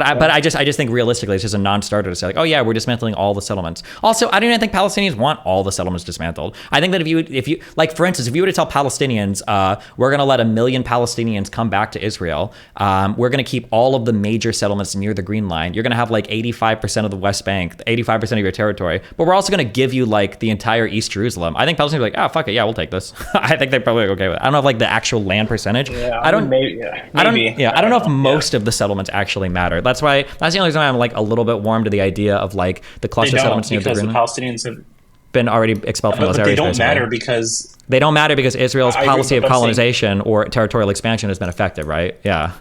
But I just think realistically, it's just a non-starter to say like, oh yeah, we're dismantling all the settlements. Also, I don't even think Palestinians want all the settlements dismantled. I think that if you like, for instance, if you were to tell Palestinians, we're going to let 1 million Palestinians come back to Israel, we're going to keep all of the major settlements near the Green Line. You're going to have like 85% of the West Bank, 85% of your territory, but we're also going to give you like the entire East Jerusalem. I think Palestinians are like, oh fuck it, yeah, we'll take this. I think they're probably okay with it. I don't know if like the actual land percentage. Yeah, I don't. maybe, yeah, I don't. maybe. Yeah, I don't know if most of the settlements actually matter. That's the only reason why I'm like a little bit warm to the idea of like the cluster settlements near the because Green the Line Palestinians have, been already expelled from those but they areas. don't basically. matter because They don't matter because Israel's I agree, policy of but I'm saying- colonization or territorial expansion has been effective, right? Yeah.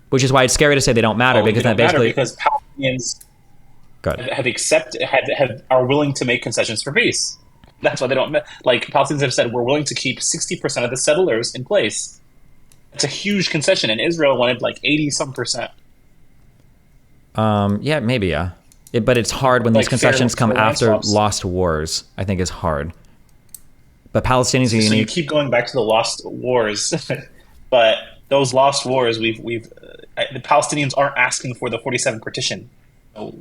Which is why it's scary to say they don't matter because they that don't matter basically. because Palestinians Good. have accepted are willing to make concessions for peace. That's why they don't like Palestinians have said we're willing to keep 60% of the settlers in place. It's a huge concession, and Israel wanted like 80-some%. Yeah, maybe, yeah. But it's hard when these Like concessions come fair land after swaps. lost wars. I think is hard. But Palestinians are So you unique. keep going back to the lost wars, but those lost wars, the Palestinians aren't asking for the 47 partition. So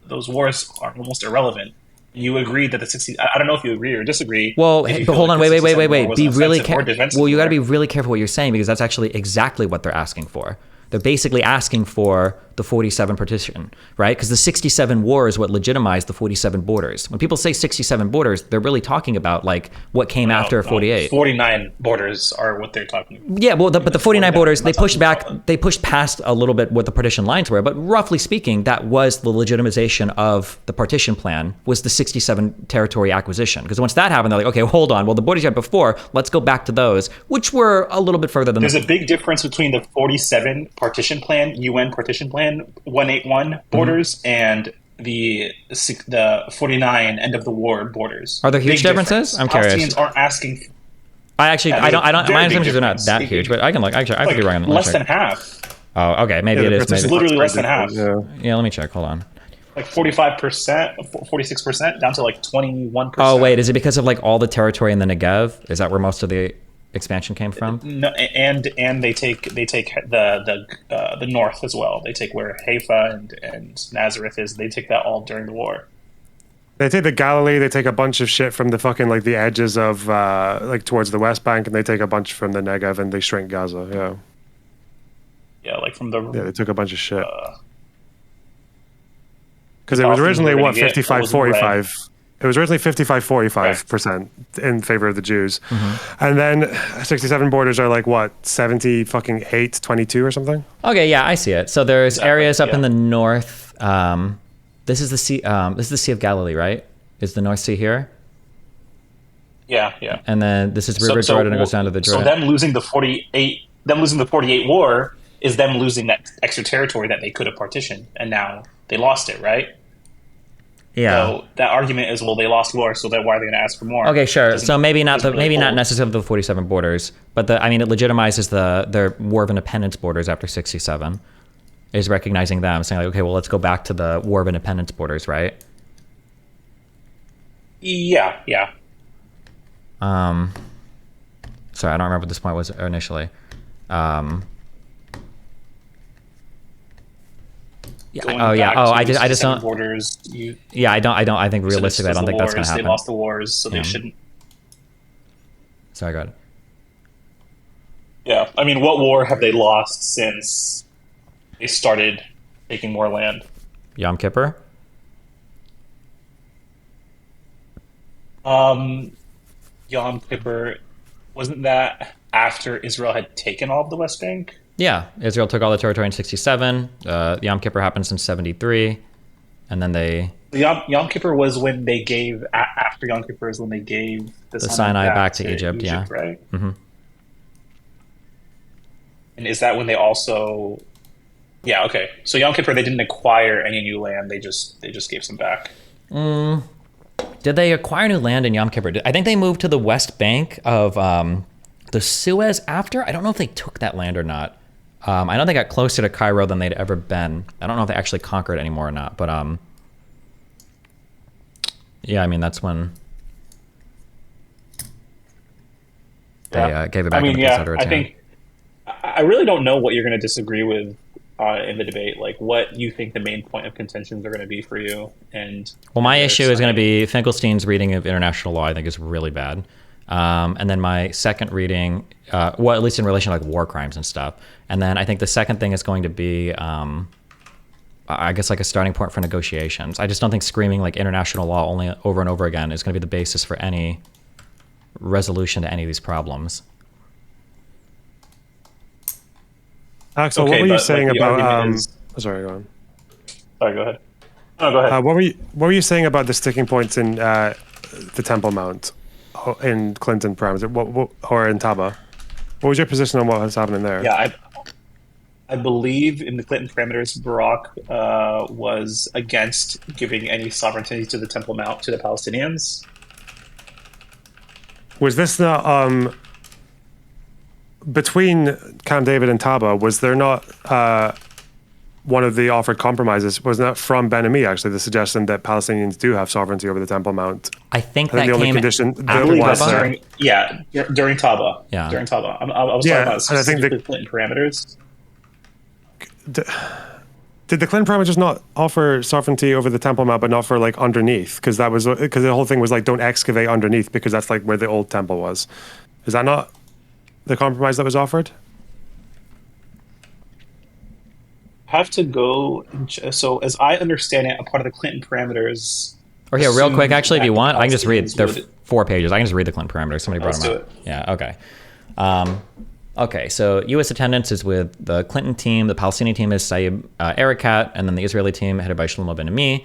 those wars are almost irrelevant. You agree that the 60. I don't know if you agree or disagree. Well, if you but feel hold like on, the wait. 67 war was Be really offensive or careful. defensive Well, you got to war. be really careful what you're saying because that's actually exactly what they're asking for. They're basically asking for the 47 partition, right? Because the 67 war is what legitimized the 47 borders. When people say 67 borders, they're really talking about like what came after 48. 49 borders are what they're talking about. Yeah, well, but the 49 borders, they That's pushed what I'm back, talking they pushed past a little bit what the partition lines were, but roughly speaking, that was the legitimization of the partition plan, was the 67 territory acquisition. Because once that happened, they're like, okay, hold on, well, the borders you had before, let's go back to those, which were a little bit further than There's a big difference between the 47 partition plan, UN partition plan, 181 borders, and the 49 end of the war borders. Are there huge Big differences? difference. I'm curious. Palestinians aren't asking. I actually, Yeah, I don't, very my big assumptions are not difference. that huge, but I can look, actually, I could Like be wrong on that. less than half. Oh, okay, maybe it the is. partition Maybe. literally part's less than half. different, Yeah, let me check, hold on. Like 45%, 46%, down to like 21%. Oh, wait, is it because of like all the territory in the Negev? Is that where most of the expansion came from? No, and they take the north as well. They take where Haifa and Nazareth is. They take that all during the war. They take the Galilee, they take a bunch of shit from the fucking like the edges of like towards the West Bank, and they take a bunch from the Negev and they shrink Gaza. Yeah, Yeah, like from the yeah, they took a bunch of shit uh, because it was Palestinians originally were what gonna get 55 45. It was originally 55-45% in favor of the Jews, and then 67 borders are like what 70 fucking 8-22 or something. Okay, yeah, I see it. So there's Exactly, areas up in yeah. the north. This is the sea. This is the Sea of Galilee, right? Is the North Sea here? yeah. And then this is River Jordan. It goes down to the Jordan. So them losing the 48 war is them losing that extra territory that they could have partitioned, and now they lost it, right? Yeah. So that argument is, well, they lost war, so then why are they going to ask for more? Okay, sure. Doesn't- So maybe not doesn't really not hold. necessarily the 47 borders, but it legitimizes their War of Independence borders after 67. Is recognizing them, saying like, okay, well, let's go back to the War of Independence borders, right? Yeah. Sorry, I don't remember what this point was initially. Yeah. Going Oh, yeah. back Oh, to I just don't. 67 borders. Yeah, I don't. I think So realistically, I don't think that's going to happen. They lost the wars, so they shouldn't. Sorry, go ahead. Yeah, I mean, what war have they lost since they started taking more land? Yom Kippur. Yom Kippur, wasn't that after Israel had taken all of the West Bank? Yeah, Israel took all the territory in 67. Yom Kippur happens in 73, and then they Yom Kippur was when they gave after Yom Kippur is when they gave the Sinai back to Egypt. Yeah. Right. Mm-hmm. And is that when they also? Yeah. Okay. So Yom Kippur, they didn't acquire any new land. They just gave some back. Did they acquire new land in Yom Kippur? I think they moved to the west bank of the Suez after. I don't know if they took that land or not. I know they got closer to Cairo than they'd ever been. I don't know if they actually conquered anymore or not. But yeah, I mean that's when they gave it back. I mean, to the yeah. Confederates, I think I really don't know what you're going to disagree with in the debate, like what you think the main point of contentions are going to be for you. And Well, my their issue is going to side. be Finkelstein's reading of international law. I think is really bad. And then my second reading, well, at least in relation to like war crimes and stuff. And then I think the second thing is going to be, I guess, like a starting point for negotiations. I just don't think screaming like international law only over and over again is going to be the basis for any resolution to any of these problems. Axel, Okay, what were you but saying the about? argument is, Sorry, go on. sorry, go ahead. No, go ahead. What were you saying about the sticking points in the Temple Mount in Clinton parameters, or in Taba? What was your position on what was happening there? Yeah, I believe in the Clinton parameters, Barack was against giving any sovereignty to the Temple Mount to the Palestinians. Was this not between Camp David and Taba? Was there not one of the offered compromises? Was not from Ben Ami actually the suggestion that Palestinians do have sovereignty over the Temple Mount? I think I think that the only came condition I after believe was that's Taba. during Taba. Yeah. During Taba. I was Yeah, talking about and I think specifically Clinton parameters. Did the Clinton parameters not offer sovereignty over the Temple Mount, but not for like underneath? Because the whole thing was like don't excavate underneath because that's like where the old temple was. Is that not the compromise that was offered? Have to go. So, as I understand it, a part of the Clinton parameters. Or here, real quick, assumed actually, if that you the want, I can just read. Palestinians They're would- 4 pages. I can just read the Clinton parameters. Somebody brought Let's them do up. it. Yeah, okay. Okay, so U.S. attendance is with the Clinton team. The Palestinian team is Saeb Erekat, and then the Israeli team headed by Shlomo Ben Ami.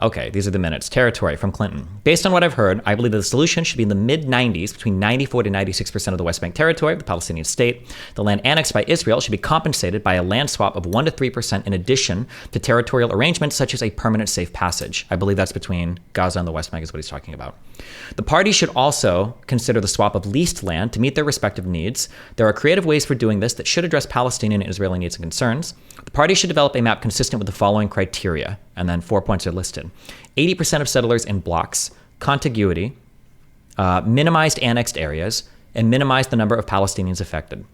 Okay, these are the minutes. Territory from Clinton. Based on what I've heard, I believe that the solution should be in the mid-90s, between 94 to 96% of the West Bank territory of the Palestinian state. The land annexed by Israel should be compensated by a land swap of 1 to 3% in addition to territorial arrangements such as a permanent safe passage. I believe that's between Gaza and the West Bank is what he's talking about. The parties should also consider the swap of leased land to meet their respective needs. There are creative ways for doing this that should address Palestinian and Israeli needs and concerns. The parties should develop a map consistent with the following criteria, and then 4 points are listed. 80% of settlers in blocks, contiguity, minimized annexed areas, and minimize the number of Palestinians affected.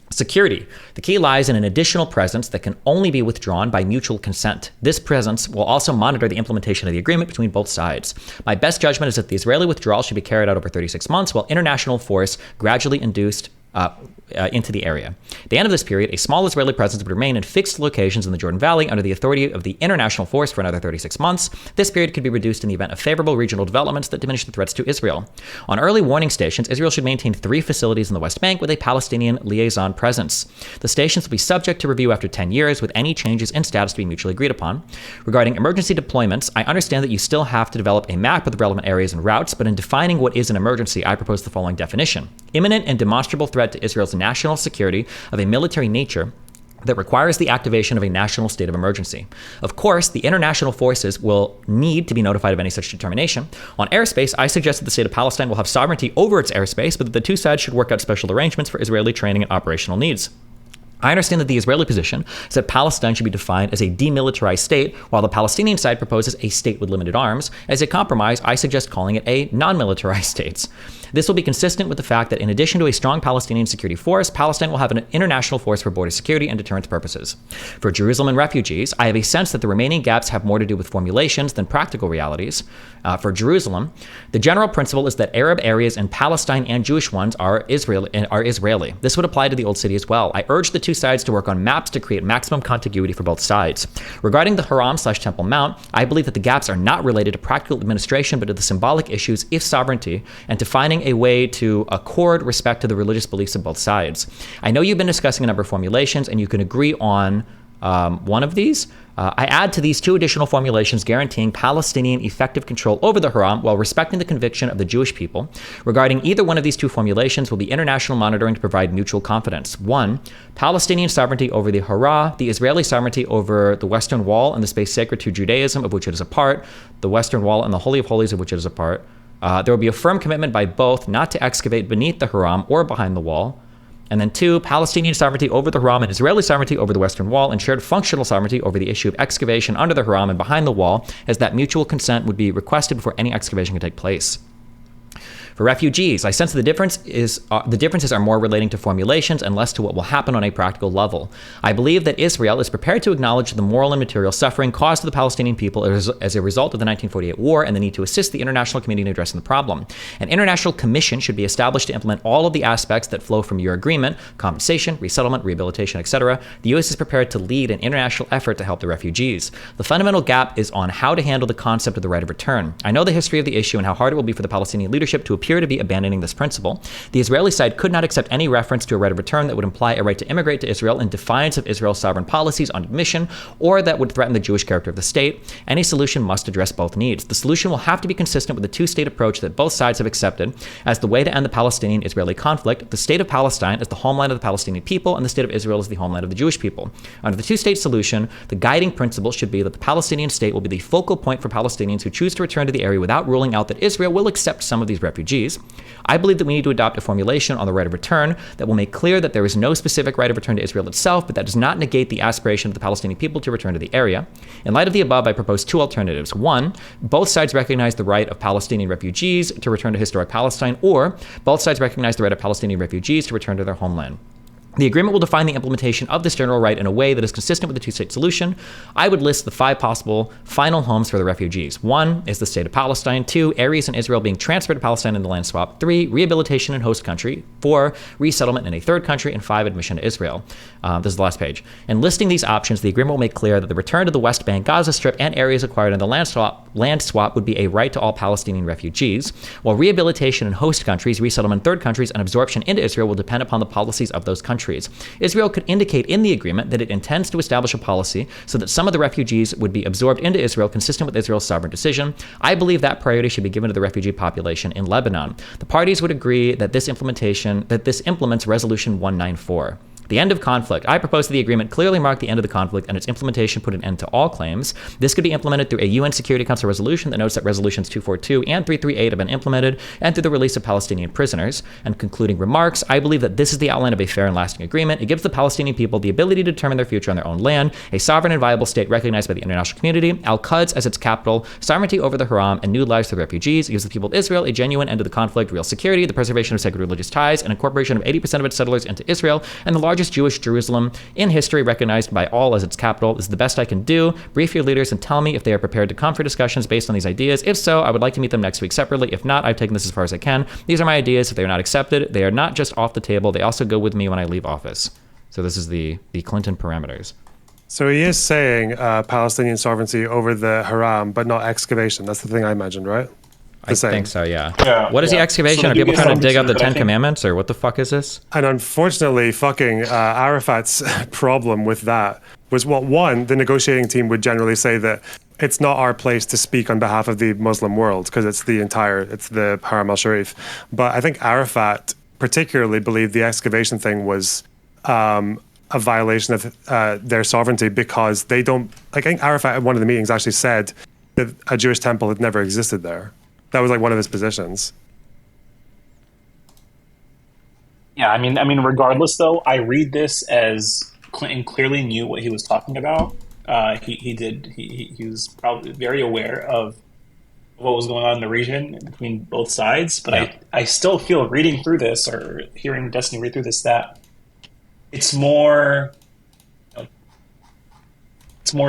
Security. The key lies in an additional presence that can only be withdrawn by mutual consent. This presence will also monitor the implementation of the agreement between both sides. My best judgment is that the Israeli withdrawal should be carried out over 36 months, while international force gradually induced into the area. At the end of this period, a small Israeli presence would remain in fixed locations in the Jordan Valley under the authority of the international force for another 36 months. This period could be reduced in the event of favorable regional developments that diminish the threats to Israel. On early warning stations, Israel should maintain 3 facilities in the West Bank with a Palestinian liaison presence. The stations will be subject to review after 10 years, with any changes in status to be mutually agreed upon. Regarding emergency deployments, I understand that you still have to develop a map of the relevant areas and routes, but in defining what is an emergency, I propose the following definition. Imminent and demonstrable threat to Israel's national security of a military nature that requires the activation of a national state of emergency. Of course, the international forces will need to be notified of any such determination. On airspace, I suggest that the state of Palestine will have sovereignty over its airspace, but that the two sides should work out special arrangements for Israeli training and operational needs. I understand that the Israeli position is that Palestine should be defined as a demilitarized state, while the Palestinian side proposes a state with limited arms. As a compromise, I suggest calling it a non-militarized state. This will be consistent with the fact that in addition to a strong Palestinian security force, Palestine will have an international force for border security and deterrence purposes. For Jerusalem and refugees, I have a sense that the remaining gaps have more to do with formulations than practical realities. For Jerusalem, the general principle is that Arab areas in Palestine and Jewish ones are Israeli. This would apply to the Old City as well. I urge the two sides to work on maps to create maximum contiguity for both sides. Regarding the Haram/Temple Mount, I believe that the gaps are not related to practical administration, but to the symbolic issues, if sovereignty, and to finding a way to accord respect to the religious beliefs of both sides. I know you've been discussing a number of formulations, and you can agree on one of these. I add to these 2 additional formulations guaranteeing Palestinian effective control over the Haram while respecting the conviction of the Jewish people. Regarding either one of these 2 formulations will be international monitoring to provide mutual confidence. 1, Palestinian sovereignty over the Hara, the Israeli sovereignty over the Western Wall and the space sacred to Judaism, of which it is a part, the Western Wall and the Holy of Holies, of which it is a part. There will be a firm commitment by both not to excavate beneath the Haram or behind the wall. And then 2, Palestinian sovereignty over the Haram and Israeli sovereignty over the Western Wall, and shared functional sovereignty over the issue of excavation under the Haram and behind the wall, as that mutual consent would be requested before any excavation can take place. For refugees, I sense the differences are more relating to formulations and less to what will happen on a practical level. I believe that Israel is prepared to acknowledge the moral and material suffering caused to the Palestinian people as a result of the 1948 war and the need to assist the international community in addressing the problem. An international commission should be established to implement all of the aspects that flow from your agreement: compensation, resettlement, rehabilitation, etc. The U.S. is prepared to lead an international effort to help the refugees. The fundamental gap is on how to handle the concept of the right of return. I know the history of the issue and how hard it will be for the Palestinian leadership to appear to be abandoning this principle. The Israeli side could not accept any reference to a right of return that would imply a right to immigrate to Israel in defiance of Israel's sovereign policies on admission, or that would threaten the Jewish character of the state. Any solution must address both needs. The solution will have to be consistent with the two-state approach that both sides have accepted as the way to end the Palestinian-Israeli conflict. The state of Palestine is the homeland of the Palestinian people, and the state of Israel is the homeland of the Jewish people. Under the two-state solution, the guiding principle should be that the Palestinian state will be the focal point for Palestinians who choose to return to the area without ruling out that Israel will accept some of these refugees. I believe that we need to adopt a formulation on the right of return that will make clear that there is no specific right of return to Israel itself, but that does not negate the aspiration of the Palestinian people to return to the area. In light of the above, I propose two alternatives. One, both sides recognize the right of Palestinian refugees to return to historic Palestine, or both sides recognize the right of Palestinian refugees to return to their homeland. The agreement will define the implementation of this general right in a way that is consistent with the two-state solution. I would list the 5 possible final homes for the refugees. 1 is the state of Palestine. 2, areas in Israel being transferred to Palestine in the land swap. 3, rehabilitation in host country. 4, resettlement in a third country. And 5, admission to Israel. This is the last page. In listing these options, the agreement will make clear that the return to the West Bank, Gaza Strip, and areas acquired in the land swap would be a right to all Palestinian refugees, while rehabilitation in host countries, resettlement in third countries, and absorption into Israel will depend upon the policies of those countries. Israel could indicate in the agreement that it intends to establish a policy so that some of the refugees would be absorbed into Israel consistent with Israel's sovereign decision. I believe that priority should be given to the refugee population in Lebanon. The parties would agree that this implements Resolution 194. The end of conflict. I propose that the agreement clearly mark the end of the conflict and its implementation put an end to all claims. This could be implemented through a UN Security Council resolution that notes that resolutions 242 and 338 have been implemented, and through the release of Palestinian prisoners. And concluding remarks, I believe that this is the outline of a fair and lasting agreement. It gives the Palestinian people the ability to determine their future on their own land, a sovereign and viable state recognized by the international community, Al-Quds as its capital, sovereignty over the Haram, and new lives for the refugees. It gives the people of Israel a genuine end to the conflict, real security, the preservation of sacred religious ties, and incorporation of 80% of its settlers into Israel, and the largest Jewish Jerusalem in history, recognized by all as its capital. This is the best I can do. Brief your leaders and tell me if they are prepared to come for discussions based on these ideas. If so, I would like to meet them next week separately. If not, I've taken this as far as I can. These are my ideas. If they are not accepted, they are not just off the table. They also go with me when I leave office. So this is the Clinton parameters. So he is saying Palestinian sovereignty over the Haram, but not excavation. That's the thing I imagined, right? I think so, yeah. What is the excavation? So are people trying to dig up the but Ten Commandments, or what the fuck is this? And unfortunately, fucking Arafat's problem with that was the negotiating team would generally say that it's not our place to speak on behalf of the Muslim world because it's the Haram al-Sharif. But I think Arafat particularly believed the excavation thing was a violation of their sovereignty because they don't, I think Arafat at one of the meetings actually said that a Jewish temple had never existed there. That was like one of his positions. Yeah, I mean, regardless though, I read this as Clinton clearly knew what he was talking about. He was probably very aware of what was going on in the region between both sides. But I still feel reading through this or hearing Destiny read through this that it's more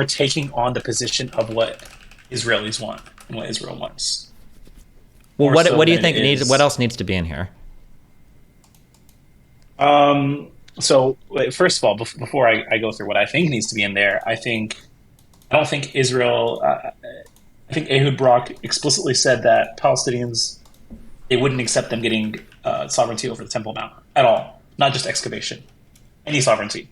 taking on the position of what Israelis want and what Israel wants. Well, what do you think needs? What else needs to be in here? So first of all, before I go through what I think needs to be in there, I don't think Israel. I think Ehud Barak explicitly said that Palestinians, they wouldn't accept them getting sovereignty over the Temple Mount at all, not just excavation, any sovereignty.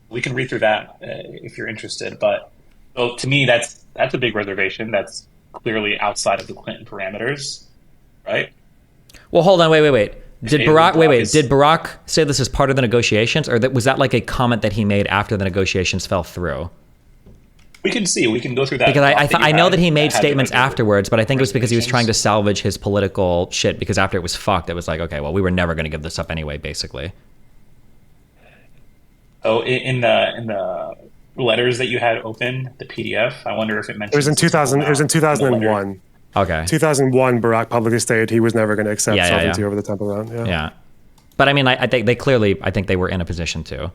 We can read through that if you're interested, but so to me, that's a big reservation. That's clearly outside of the Clinton parameters, right? Well, hold on, wait. Did Barak say this as part of the negotiations, or was that like a comment that he made after the negotiations fell through? We can go through that. Because I know that he made statements afterwards, but I think it was because he was trying to salvage his political shit, because after it was fucked, it was like, okay, well, we were never going to give this up anyway, basically. Oh, in the letters that you had open, the PDF, I wonder if it mentioned... It was in 2001. Okay. 2001, Barack publicly stated he was never going to accept Yeah, sovereignty yeah. over the Temple Mount. Yeah. Yeah. But I mean, I think they clearly, I think they were in a position to.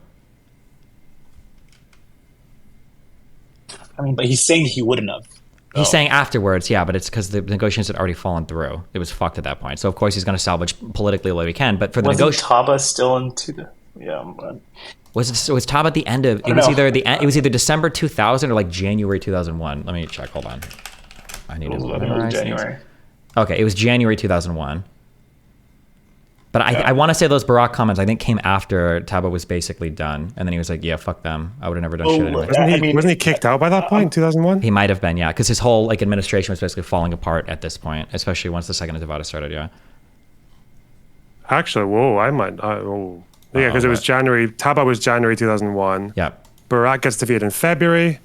I mean, but he's saying he wouldn't have. He's So. saying afterwards, yeah, but it's because the negotiations had already fallen through. It was fucked at that point. So of course he's going to salvage politically what he can. But for the Wasn't negotiation, Taba still into the? Yeah, but was Tom at the end of? It was either December 2000 or like January 2001. Let me check. Hold on. I need to I think it was memorize these. January. Okay, it was January 2001. But I want to say those Barack comments, I think, came after Taba was basically done. And then he was like, yeah, fuck them. I would have never done shit anyway. Wasn't he kicked out by that point in 2001? He might have been, yeah. Because his whole like administration was basically falling apart at this point, especially once the Second Intifada started, yeah. Actually, whoa, I might. Oh. Yeah, because it was January. Taba was January 2001. Yeah. Barack gets defeated in February.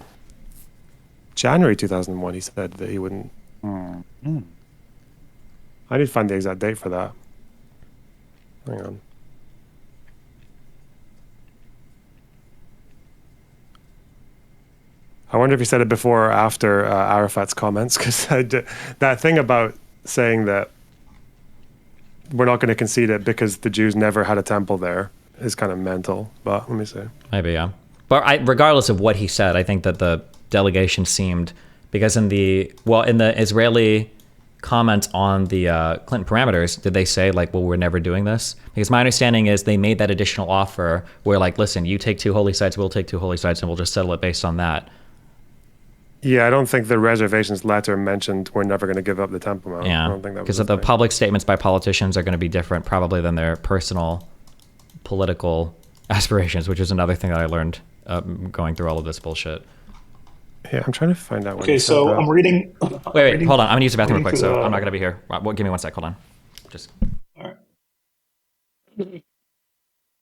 January 2001, he said that he wouldn't. I need to find the exact date for that. Hang on. I wonder if he said it before or after Arafat's comments, because that thing about saying that we're not going to concede it because the Jews never had a temple there is kind of mental. But let me see. Maybe, yeah. But regardless of what he said, I think that the delegation seemed, because in the Israeli comments on the Clinton parameters, did they say like, well, we're never doing this? Because my understanding is they made that additional offer where like, listen, you take 2 holy sites, we'll take 2 holy sites, and we'll just settle it based on that. Yeah, I don't think the reservations letter mentioned we're never going to give up the Temple Mount. Yeah, I don't think that because was the public statements by politicians are going to be different probably than their personal political aspirations, which is another thing that I learned going through all of this bullshit. Yeah, I'm trying to find out. Okay, so I'm reading. Wait, hold on. I'm gonna use the bathroom real quick, so I'm not gonna be here. Give me 1 sec. Hold on. Just. All right.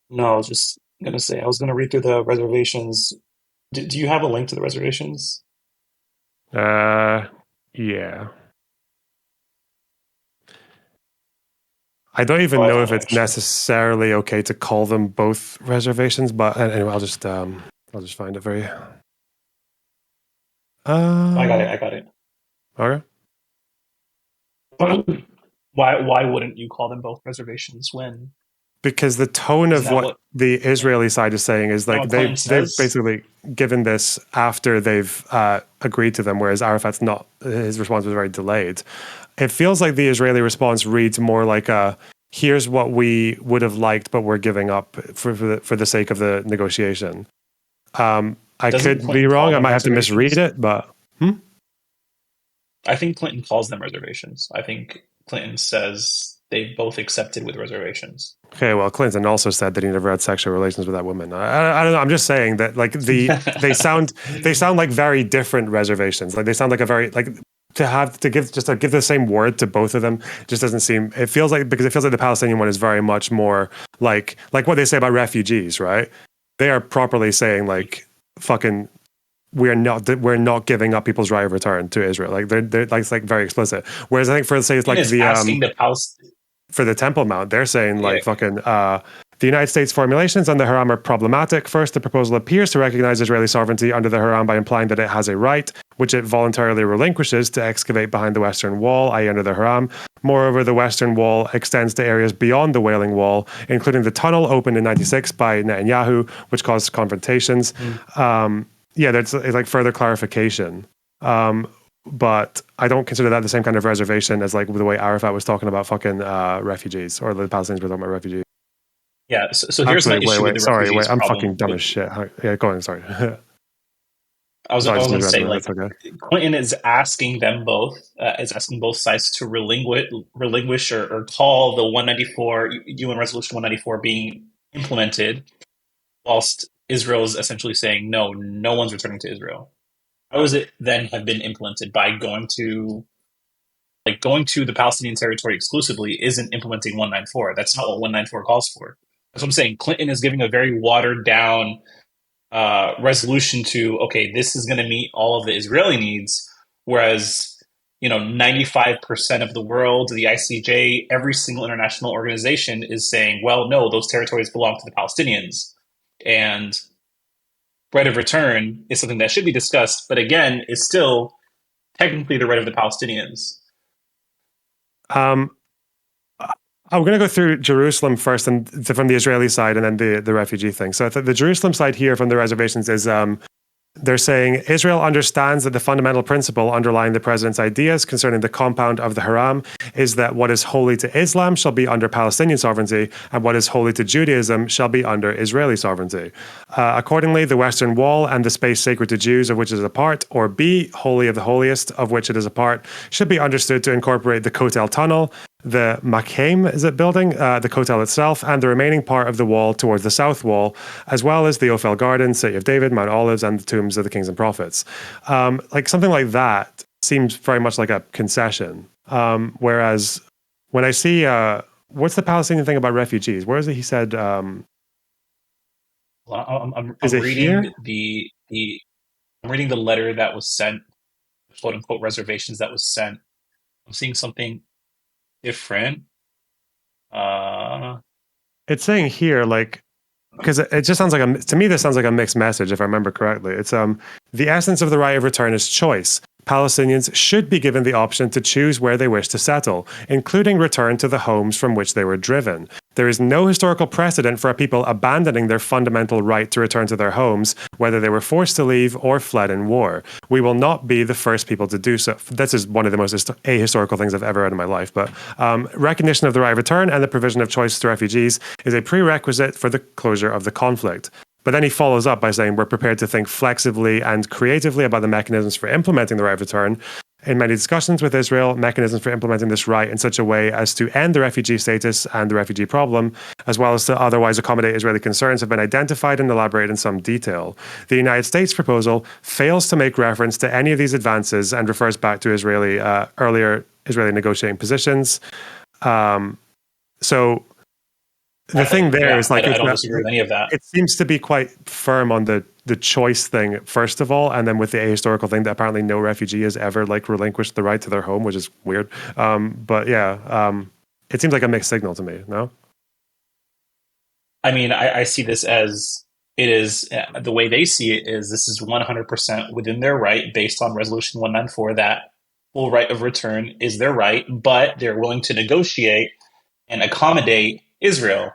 No, I was just gonna say I was gonna read through the reservations. Do you have a link to the reservations? Yeah. I don't even know if it's necessarily okay to call them both reservations, but anyway, I'll just find it for you. I got it. Okay. Why wouldn't you call them both reservations when? Because the tone of what the Israeli side is saying is like they've basically given this after they've agreed to them, whereas Arafat's not. His response was very delayed. It feels like the Israeli response reads more like a here's what we would have liked, but we're giving up for the sake of the negotiation. I could be wrong. I might have to misread it, but I think Clinton calls them reservations. I think Clinton says they both accepted with reservations. Okay, well, Clinton also said that he never had sexual relations with that woman. I don't know. I'm just saying that like they sound like very different reservations. Like they sound like a very like to give the same word to both of them just doesn't seem. It feels like the Palestinian one is very much more like what they say about refugees, right? They are properly saying like fucking. We're not giving up people's right of return to Israel. Like they're like very explicit. Whereas I think for say it's like for the Temple Mount, they're saying like fucking the United States formulations on the Haram are problematic. First, the proposal appears to recognize Israeli sovereignty under the Haram by implying that it has a right, which it voluntarily relinquishes, to excavate behind the Western Wall, i.e. under the Haram. Moreover, the Western Wall extends to areas beyond the Wailing Wall, including the tunnel opened in '96 by Netanyahu, which caused confrontations. Yeah, that's like further clarification. But I don't consider that the same kind of reservation as like the way Arafat was talking about fucking refugees, or the Palestinians were talking about refugees. Yeah, so here's my issue with the sorry, refugees I'm problem fucking dumb as shit. Yeah, go on, sorry. I was going to say, like, okay. Clinton is asking them both, asking both sides to relinquish or call the 194 UN Resolution 194 being implemented, whilst Israel is essentially saying no one's returning to Israel. How does it then have been implemented? By going to the Palestinian territory exclusively isn't implementing 194. That's not what 194 calls for. That's what I'm saying. Clinton is giving a very watered down resolution to, okay, this is going to meet all of the Israeli needs, whereas 95% of the world, the ICJ, every single international organization is saying, well, no, those territories belong to the Palestinians, and right of return is something that should be discussed, but again, it's still technically the right of the Palestinians. Um, I'm going to go through Jerusalem first, and from the Israeli side, and then the refugee thing. So the Jerusalem side here from the reservations is they're saying Israel understands that the fundamental principle underlying the president's ideas concerning the compound of the Haram is that what is holy to Islam shall be under Palestinian sovereignty, and what is holy to Judaism shall be under Israeli sovereignty. Accordingly, the Western Wall and the space sacred to Jews of which it is a part, or B, holy of the holiest of which it is a part, should be understood to incorporate the Kotel tunnel, the Makhem, is it building, the Kotel itself, and the remaining part of the wall towards the south wall, as well as the Ophel Garden, City of David, Mount Olives, and the tombs of the kings and prophets. Like something like that seems very much like a concession. Whereas when I see, what's the Palestinian thing about refugees? Where is it? He said, Well, is I'm it here? reading the I'm reading the letter that was sent, quote unquote reservations that was sent. I'm seeing something different. Uh, It's saying here, like, because it just sounds like to me this sounds like a mixed message if I remember correctly. It's the essence of the right of return is choice. Palestinians should be given the option to choose where they wish to settle, including return to the homes from which they were driven. There is no historical precedent for a people abandoning their fundamental right to return to their homes, whether they were forced to leave or fled in war. We will not be the first people to do so. This is one of the most ahistorical things I've ever read in my life. But recognition of the right of return and the provision of choice to refugees is a prerequisite for the closure of the conflict. But then he follows up by saying, we're prepared to think flexibly and creatively about the mechanisms for implementing the right of return. In many discussions with Israel, mechanisms for implementing this right in such a way as to end the refugee status and the refugee problem, as well as to otherwise accommodate Israeli concerns, have been identified and elaborated in some detail. The United States proposal fails to make reference to any of these advances and refers back to earlier Israeli negotiating positions. So the thing there is like I don't disagree with any of that. it seems to be quite firm on the choice thing first of all, and then with the ahistorical thing that apparently no refugee has ever like relinquished the right to their home, which is weird. But yeah, it seems like a mixed signal to me. No. I mean, I see this as it is the way they see it is this is 100% within their right based on Resolution 194 that full right of return is their right, but they're willing to negotiate and accommodate Israel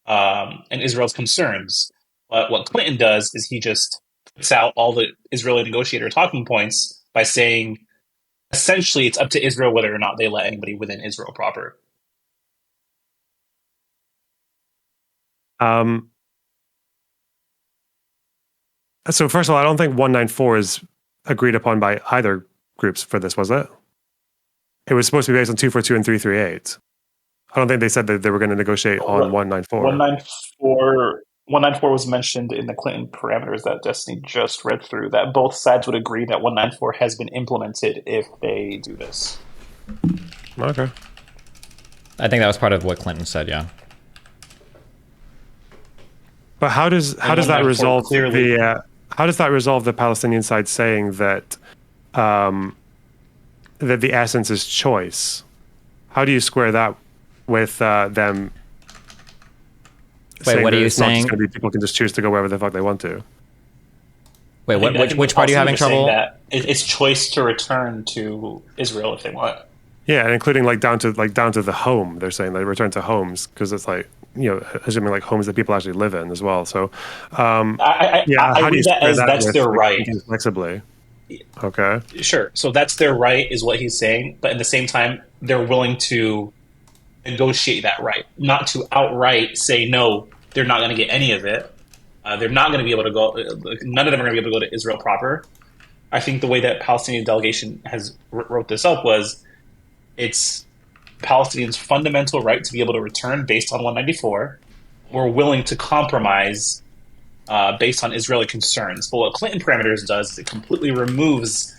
and Israel's concerns. But what Clinton does is he just puts out all the Israeli negotiator talking points by saying essentially it's up to Israel whether or not they let anybody within Israel proper. Um, so first of all, I don't think 194 is agreed upon by either groups for this, was it? It was supposed to be based on 242 and 338. I don't think they said that they were going to negotiate on 194. 194 was mentioned in the Clinton parameters that Destiny just read through, that both sides would agree that 194 has been implemented if they do this. Okay. I think that was part of what Clinton said, yeah. But how does that resolve clearly, how does that resolve the Palestinian side saying that that the essence is choice? How do you square that with them? Wait, what are you it's not saying? just going to be people can just choose to go wherever the fuck they want to. Wait, which part are you having trouble? That it's choice to return to Israel if they want. Yeah, and including like down to the home. They're saying they return to homes because it's like, you know, assuming like homes that people actually live in as well. So I how do you read that square as that that's with, their like, right. thinking flexibly? Okay. Sure. So that's their right, is what he's saying. But at the same time, they're willing to negotiate that right, not to outright say no. They're not going to get any of it. They're not going to be able to go. None of them are going to be able to go to Israel proper. I think the way that Palestinian delegation has wrote this up was it's Palestinians' fundamental right to be able to return based on 194. We're willing to compromise based on Israeli concerns. But what Clinton parameters does is it completely removes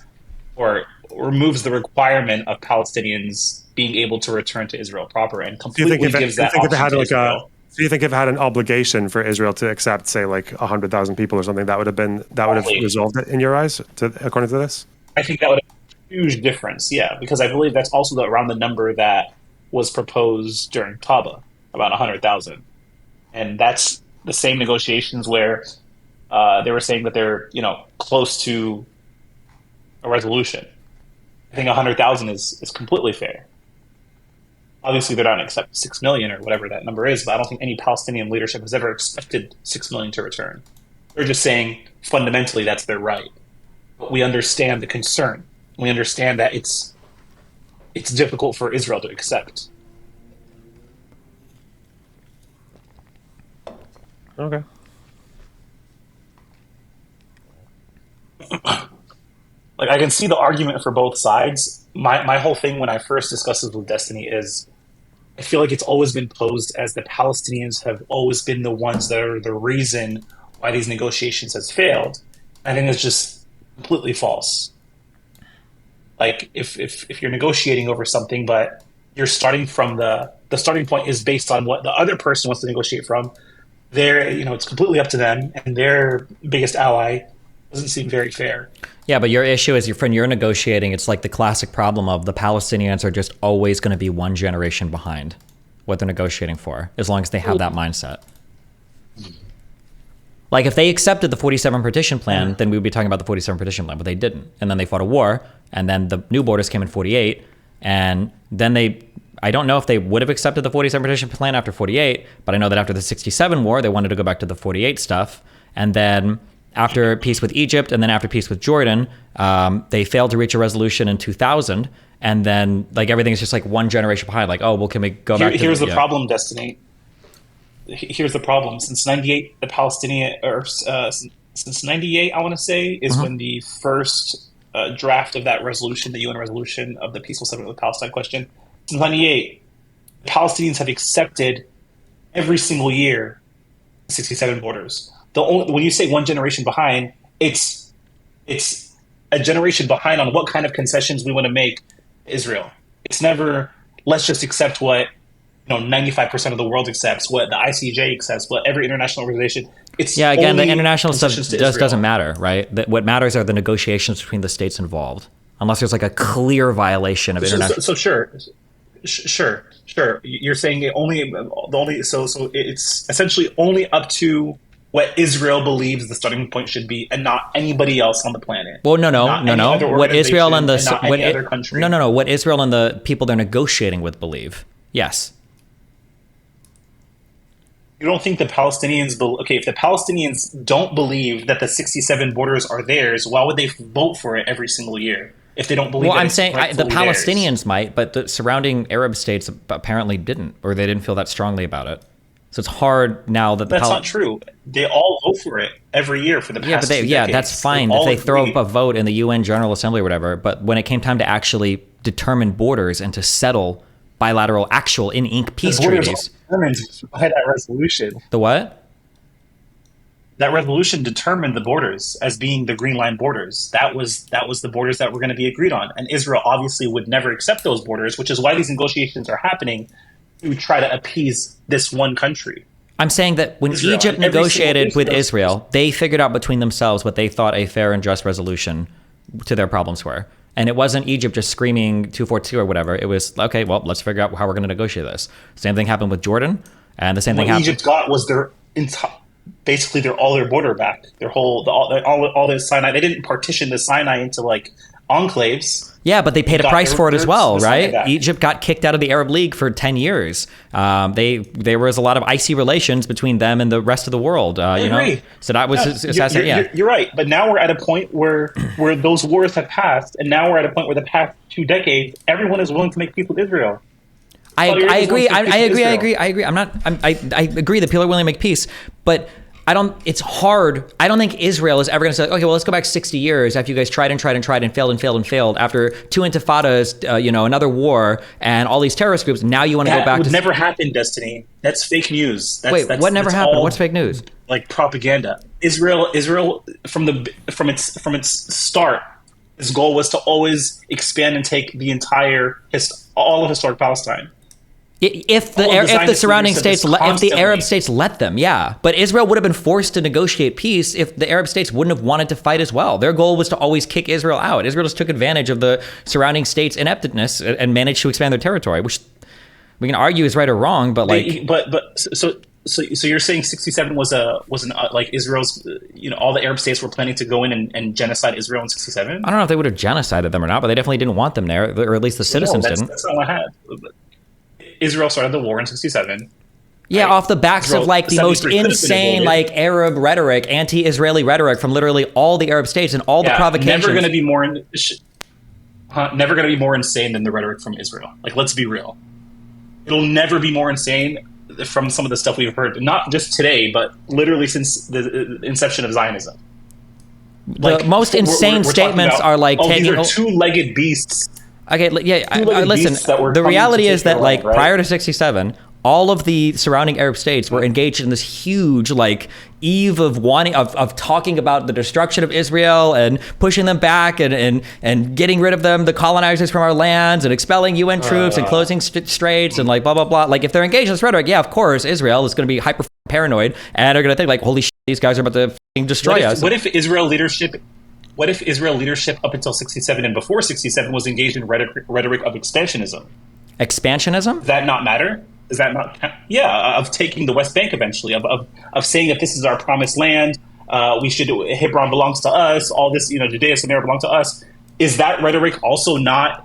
the requirement of Palestinians being able to return to Israel proper and completely gives that option to Israel. Do you think if it had an obligation for Israel to accept, say, like 100,000 people or something, that would have resolved it in your eyes, according to this? I think that would have a huge difference, yeah, because I believe that's also around the number that was proposed during Taba, about 100,000, and that's the same negotiations where they were saying that they're close to a resolution. I think 100,000 is completely fair. Obviously, they're not going to accept 6 million or whatever that number is, but I don't think any Palestinian leadership has ever expected 6 million to return. They're just saying fundamentally that's their right. But we understand the concern. We understand that it's difficult for Israel to accept. Okay. Like, I can see the argument for both sides. My whole thing when I first discussed this with Destiny is I feel like it's always been posed as the Palestinians have always been the ones that are the reason why these negotiations has failed. I think it's just completely false. Like, if you're negotiating over something, but you're starting from the starting point is based on what the other person wants to negotiate from, it's completely up to them, and their biggest ally doesn't seem very fair. Yeah, but your issue is when you're negotiating, it's like the classic problem of the Palestinians are just always going to be one generation behind what they're negotiating for, as long as they have that mindset. Like, if they accepted the 47 partition plan, then we would be talking about the 47 partition plan, but they didn't. And then they fought a war, and then the new borders came in 48, and then I don't know if they would have accepted the 47 partition plan after 48, but I know that after the 67 war, they wanted to go back to the 48 stuff, and then after peace with Egypt, and then after peace with Jordan, they failed to reach a resolution in 2000, and then like everything is just like one generation behind. Like, oh, well, can we go back? Here's the problem, Destiny. Here's the problem. Since '98, since '98, I want to say is when the first draft of that resolution, the UN resolution of the peaceful settlement of the Palestine question. Since '98, the Palestinians have accepted every single year 67 borders. When you say one generation behind, it's a generation behind on what kind of concessions we want to make to Israel. It's never let's just accept what 95% of the world accepts, what the ICJ accepts, what every international organization. Again, the international stuff doesn't matter, right? What matters are the negotiations between the states involved, unless there's like a clear violation of international. So sure. You're saying it's essentially only up to what Israel believes the starting point should be, and not anybody else on the planet. Well, no. What Israel and other country. No. What Israel and the people they're negotiating with believe. Yes. You don't think the Palestinians... if the Palestinians don't believe that the 67 borders are theirs, why would they vote for it every single year? If they don't believe I'm saying the Palestinians theirs? might, but the surrounding Arab states apparently didn't, or they didn't feel that strongly about it. So it's hard now that that's not true. They all vote for it every year for the past 2 decades. That's fine if they throw up a vote in the UN General Assembly or whatever. But when it came time to actually determine borders and to settle bilateral, actual in-ink peace treaties, determined by that resolution. The what? That resolution determined the borders as being the Green Line borders. That was the borders that were going to be agreed on, and Israel obviously would never accept those borders, which is why these negotiations are happening to try to appease this one country. I'm saying that when Egypt negotiated with Israel, they figured out between themselves what they thought a fair and just resolution to their problems were. And it wasn't Egypt just screaming 242 or whatever. It was, okay, well, let's figure out how we're going to negotiate this. Same thing happened with Jordan, and the same thing happened. What Egypt got was basically all their border back. All the Sinai. They didn't partition the Sinai into like enclaves. Yeah, but they paid a price for it as well, right? Egypt got kicked out of the Arab League for 10 years. There was a lot of icy relations between them and the rest of the world. I agree. So that was you're right. But now we're at a point where those wars have passed, and now we're at a point where the past 2 decades, everyone is willing to make peace with Israel. I agree. I agree that people are willing to make peace, but it's hard. I don't think Israel is ever going to say, okay, well, let's go back 60 years after you guys tried and failed after 2 intifadas, another war and all these terrorist groups. Now you want to go back to... That would never happen, Destiny. That's fake news. What never happened? What's fake news? Like propaganda. Israel from its start, its goal was to always expand and take the entire all of historic Palestine. If the surrounding states, if the Arab states let them, yeah. But Israel would have been forced to negotiate peace if the Arab states wouldn't have wanted to fight as well. Their goal was to always kick Israel out. Israel just took advantage of the surrounding states' ineptness and managed to expand their territory, which we can argue is right or wrong. But so you're saying 67 was like Israel's, all the Arab states were planning to go in and genocide Israel in 67? I don't know if they would have genocided them or not, but they definitely didn't want them there, or at least the citizens didn't. That's not what happened. Israel started the war in 67. Yeah, right? off the backs Israel, of like the most 73 could have been insane avoided. like Arab rhetoric, anti-Israeli rhetoric from literally all the Arab states and all the provocations. Never going to be more. Never going to be more insane than the rhetoric from Israel. Like, let's be real. It'll never be more insane from some of the stuff we've heard, not just today, but literally since the inception of Zionism. The most insane statements about, are like taking. These are two-legged beasts. Okay, yeah. Listen, that the reality is that land, like right? prior to 67, all of the surrounding Arab states were engaged in this huge like eve of wanting of talking about the destruction of Israel and pushing them back and getting rid of them, the colonizers from our lands, and expelling UN troops and closing straits and like blah blah blah. Like if they're engaged in this rhetoric, yeah, of course Israel is going to be hyper paranoid and they're going to think like, holy shit, these guys are about to destroy us. What if Israel leadership up until 67 and before 67 was engaged in rhetoric of expansionism? Expansionism? Does that not matter? Does that not? Yeah, of taking the West Bank eventually, of saying that this is our promised land, we should Hebron belongs to us, all this, Judea, Samaria belong to us. Is that rhetoric also not?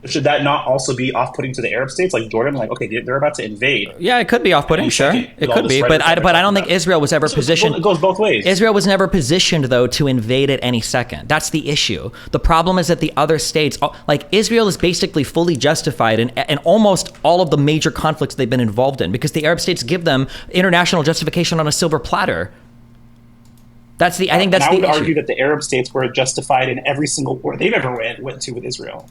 Should that not also be off-putting to the Arab states like Jordan? Like, okay, they're about to invade. Yeah, it could be off-putting. Sure, it could be, but I don't think Israel was ever positioned. It goes both ways. Israel was never positioned though to invade at any second. That's the issue. The problem is that the other states, like Israel, is basically fully justified in almost all of the major conflicts they've been involved in because the Arab states give them international justification on a silver platter. I think that's the issue. I would argue that the Arab states were justified in every single war they've ever went to with Israel.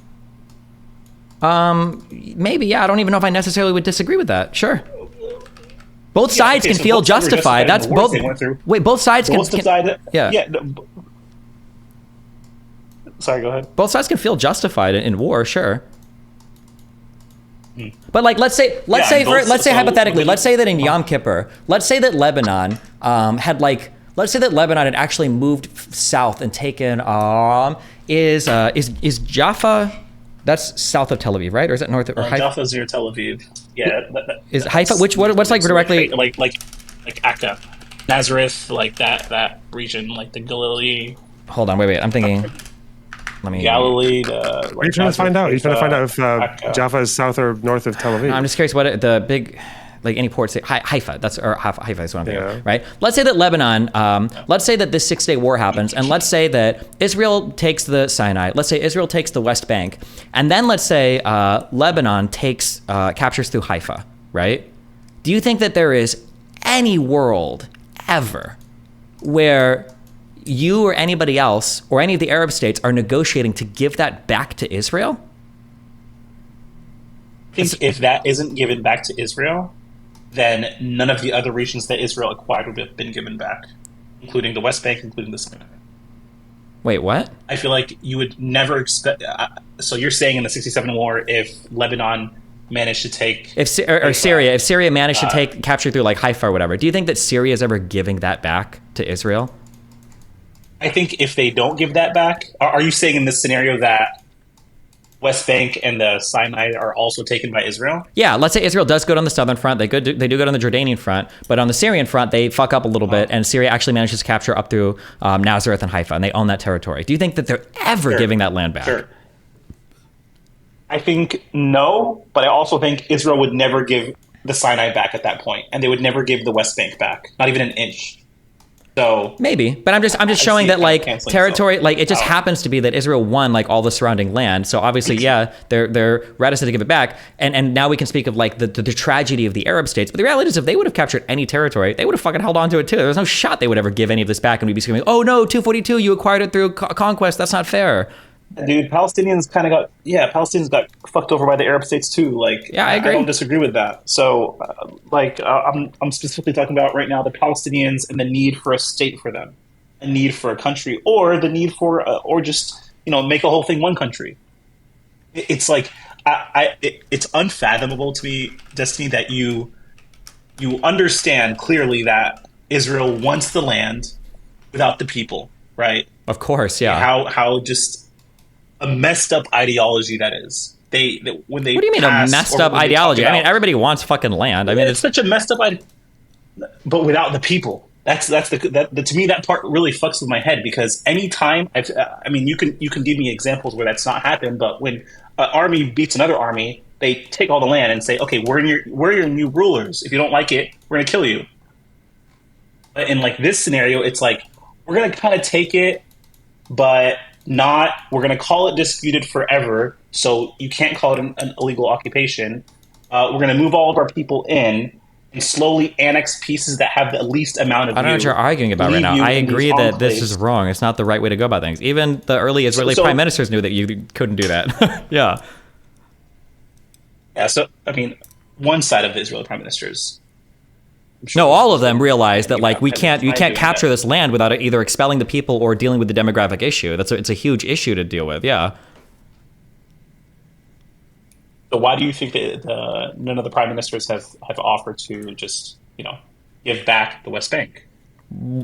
Maybe, yeah. I don't even know if I necessarily would disagree with that. Sure. Both sides can feel justified. That's both. Wait, both sides can. Yeah. Sorry, go ahead. Both sides can feel justified in war, sure. But like, let's say hypothetically, let's say that in Yom Kippur, let's say that Lebanon had actually moved south and taken is Jaffa. That's south of Tel Aviv, right? Or is it north of Haifa? Jaffa's near Tel Aviv. Yeah. Is Haifa? What's like directly? Like Akka, Nazareth, like that region, like the Galilee. Hold on, wait. I'm thinking. Galilee. Are you trying to find out? Are you trying to find out if Jaffa is south or north of Tel Aviv? No, I'm just curious what the big. Like any port, say Haifa. Haifa is what I'm thinking, Yeah. right? Let's say that Lebanon. Let's say that this 6-day war happens, and let's say that Israel takes the Sinai. Let's say Israel takes the West Bank, and then let's say Lebanon captures through Haifa, right? Do you think that there is any world ever where you or anybody else or any of the Arab states are negotiating to give that back to Israel? I think if that isn't given back to Israel, then none of the other regions that Israel acquired would have been given back, including the West Bank, including the Sinai. Wait, what? I feel like you would never expect. So you're saying in the 67 war, if Lebanon managed to take, Syria, if Syria managed to capture through like Haifa or whatever, do you think that Syria is ever giving that back to Israel? I think if they don't give that back, are you saying in this scenario that West Bank and the Sinai are also taken by Israel? Yeah, let's say Israel does good on the southern front. They do good on the Jordanian front, but on the Syrian front, they fuck up a little bit, and Syria actually manages to capture up through Nazareth and Haifa, and they own that territory. Do you think that they're ever giving that land back? Sure. I think no, but I also think Israel would never give the Sinai back at that point, and they would never give the West Bank back, not even an inch. So maybe, but I'm just showing that like territory, like it just happens to be that Israel won like all the surrounding land. So obviously, yeah, they're reticent to give it back. And now we can speak of like the tragedy of the Arab states. But the reality is, if they would have captured any territory, they would have fucking held on to it too. There was no shot they would ever give any of this back, and we'd be screaming, "Oh no, 242, you acquired it through conquest. That's not fair." Dude, Palestinians got fucked over by the Arab states too. Like, yeah, I agree. I don't disagree with that. So, I'm specifically talking about right now the Palestinians and the need for a state for them, a need for a country, or the need for, or just make a whole thing one country. It's like it's unfathomable to me, Destiny, that you understand clearly that Israel wants the land without the people, right? Of course, yeah. How just a messed up ideology that is. When they what do you mean a messed up ideology? I mean, everybody wants fucking land. I mean, it's such a messed up idea, but without the people. That's to me that part really fucks with my head, because anytime you can give me examples where that's not happened, but when an army beats another army, they take all the land and say, okay, we're your new rulers. If you don't like it, we're gonna kill you. But in like this scenario, it's like we're gonna kind of take it, but not. We're gonna call it disputed forever, so you can't call it an illegal occupation. We're gonna move all of our people in and slowly annex pieces that have the least amount of. I don't know what you're arguing about right now. I agree that this is wrong. It's not the right way to go about things. Even the early Israeli prime ministers knew that you couldn't do that. Yeah. Yeah. So I mean, one side of the Israeli prime ministers. No, all of them realized that like you can't capture this land without either expelling the people or dealing with the demographic issue. It's a huge issue to deal with. Yeah. So why do you think that none of the prime ministers have offered to just give back the West Bank?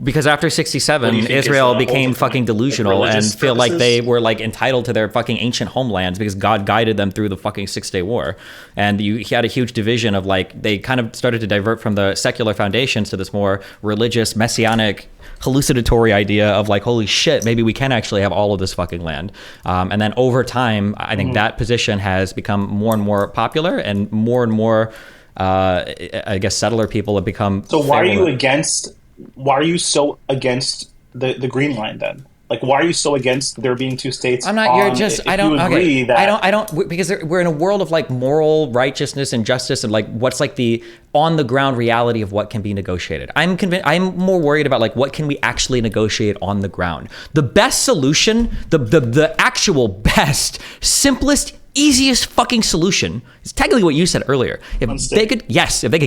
Because after 67, Israel became fucking delusional and feel like they were like entitled to their fucking ancient homelands because God guided them through the fucking 6-Day War. And he had a huge division of like, they kind of started to divert from the secular foundations to this more religious, messianic, hallucinatory idea of like, holy shit, maybe we can actually have all of this fucking land. And then over time, I think that position has become more and more popular and more, I guess, settler people have become. So why are you so against the Green Line then? Like, why are you so against there being two states? I'm not. You're just. I don't agree. I don't. Because we're in a world of like moral righteousness and justice and like what's like the on the ground reality of what can be negotiated. I'm convinced. I'm more worried about like what can we actually negotiate on the ground. The best solution, the actual best, simplest, easiest fucking solution is technically what you said earlier. If they could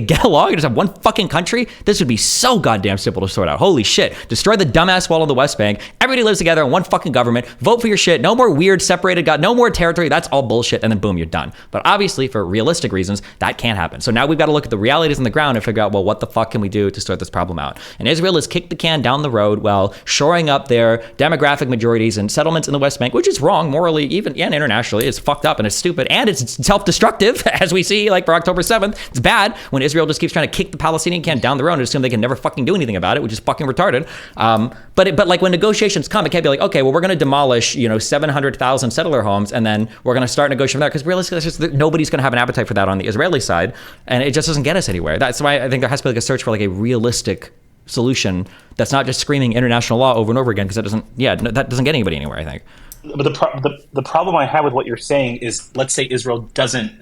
get along and just have one fucking country, this would be so goddamn simple to sort out. Holy shit. Destroy the dumbass wall on the West Bank. Everybody lives together in one fucking government. Vote for your shit. No more weird separated God. No more territory. That's all bullshit. And then boom, you're done. But obviously, for realistic reasons, that can't happen. So now we've got to look at the realities on the ground and figure out, well, what the fuck can we do to sort this problem out? And Israel has kicked the can down the road while shoring up their demographic majorities and settlements in the West Bank, which is wrong morally, even and internationally. It's fucked up and it's stupid and it's self-destructive, as we see like for October 7th. It's bad when Israel just keeps trying to kick the Palestinian can down the road and assume they can never fucking do anything about it, which is fucking retarded. But like when negotiations come, it can't be like, okay, well, we're going to demolish 700,000 settler homes and then we're going to start negotiating there, because realistically, nobody's going to have an appetite for that on the Israeli side, and it just doesn't get us anywhere. That's why I think there has to be like a search for like a realistic solution that's not just screaming international law over and over again, because that doesn't get anybody anywhere, I think. But the problem I have with what you're saying is, let's say Israel doesn't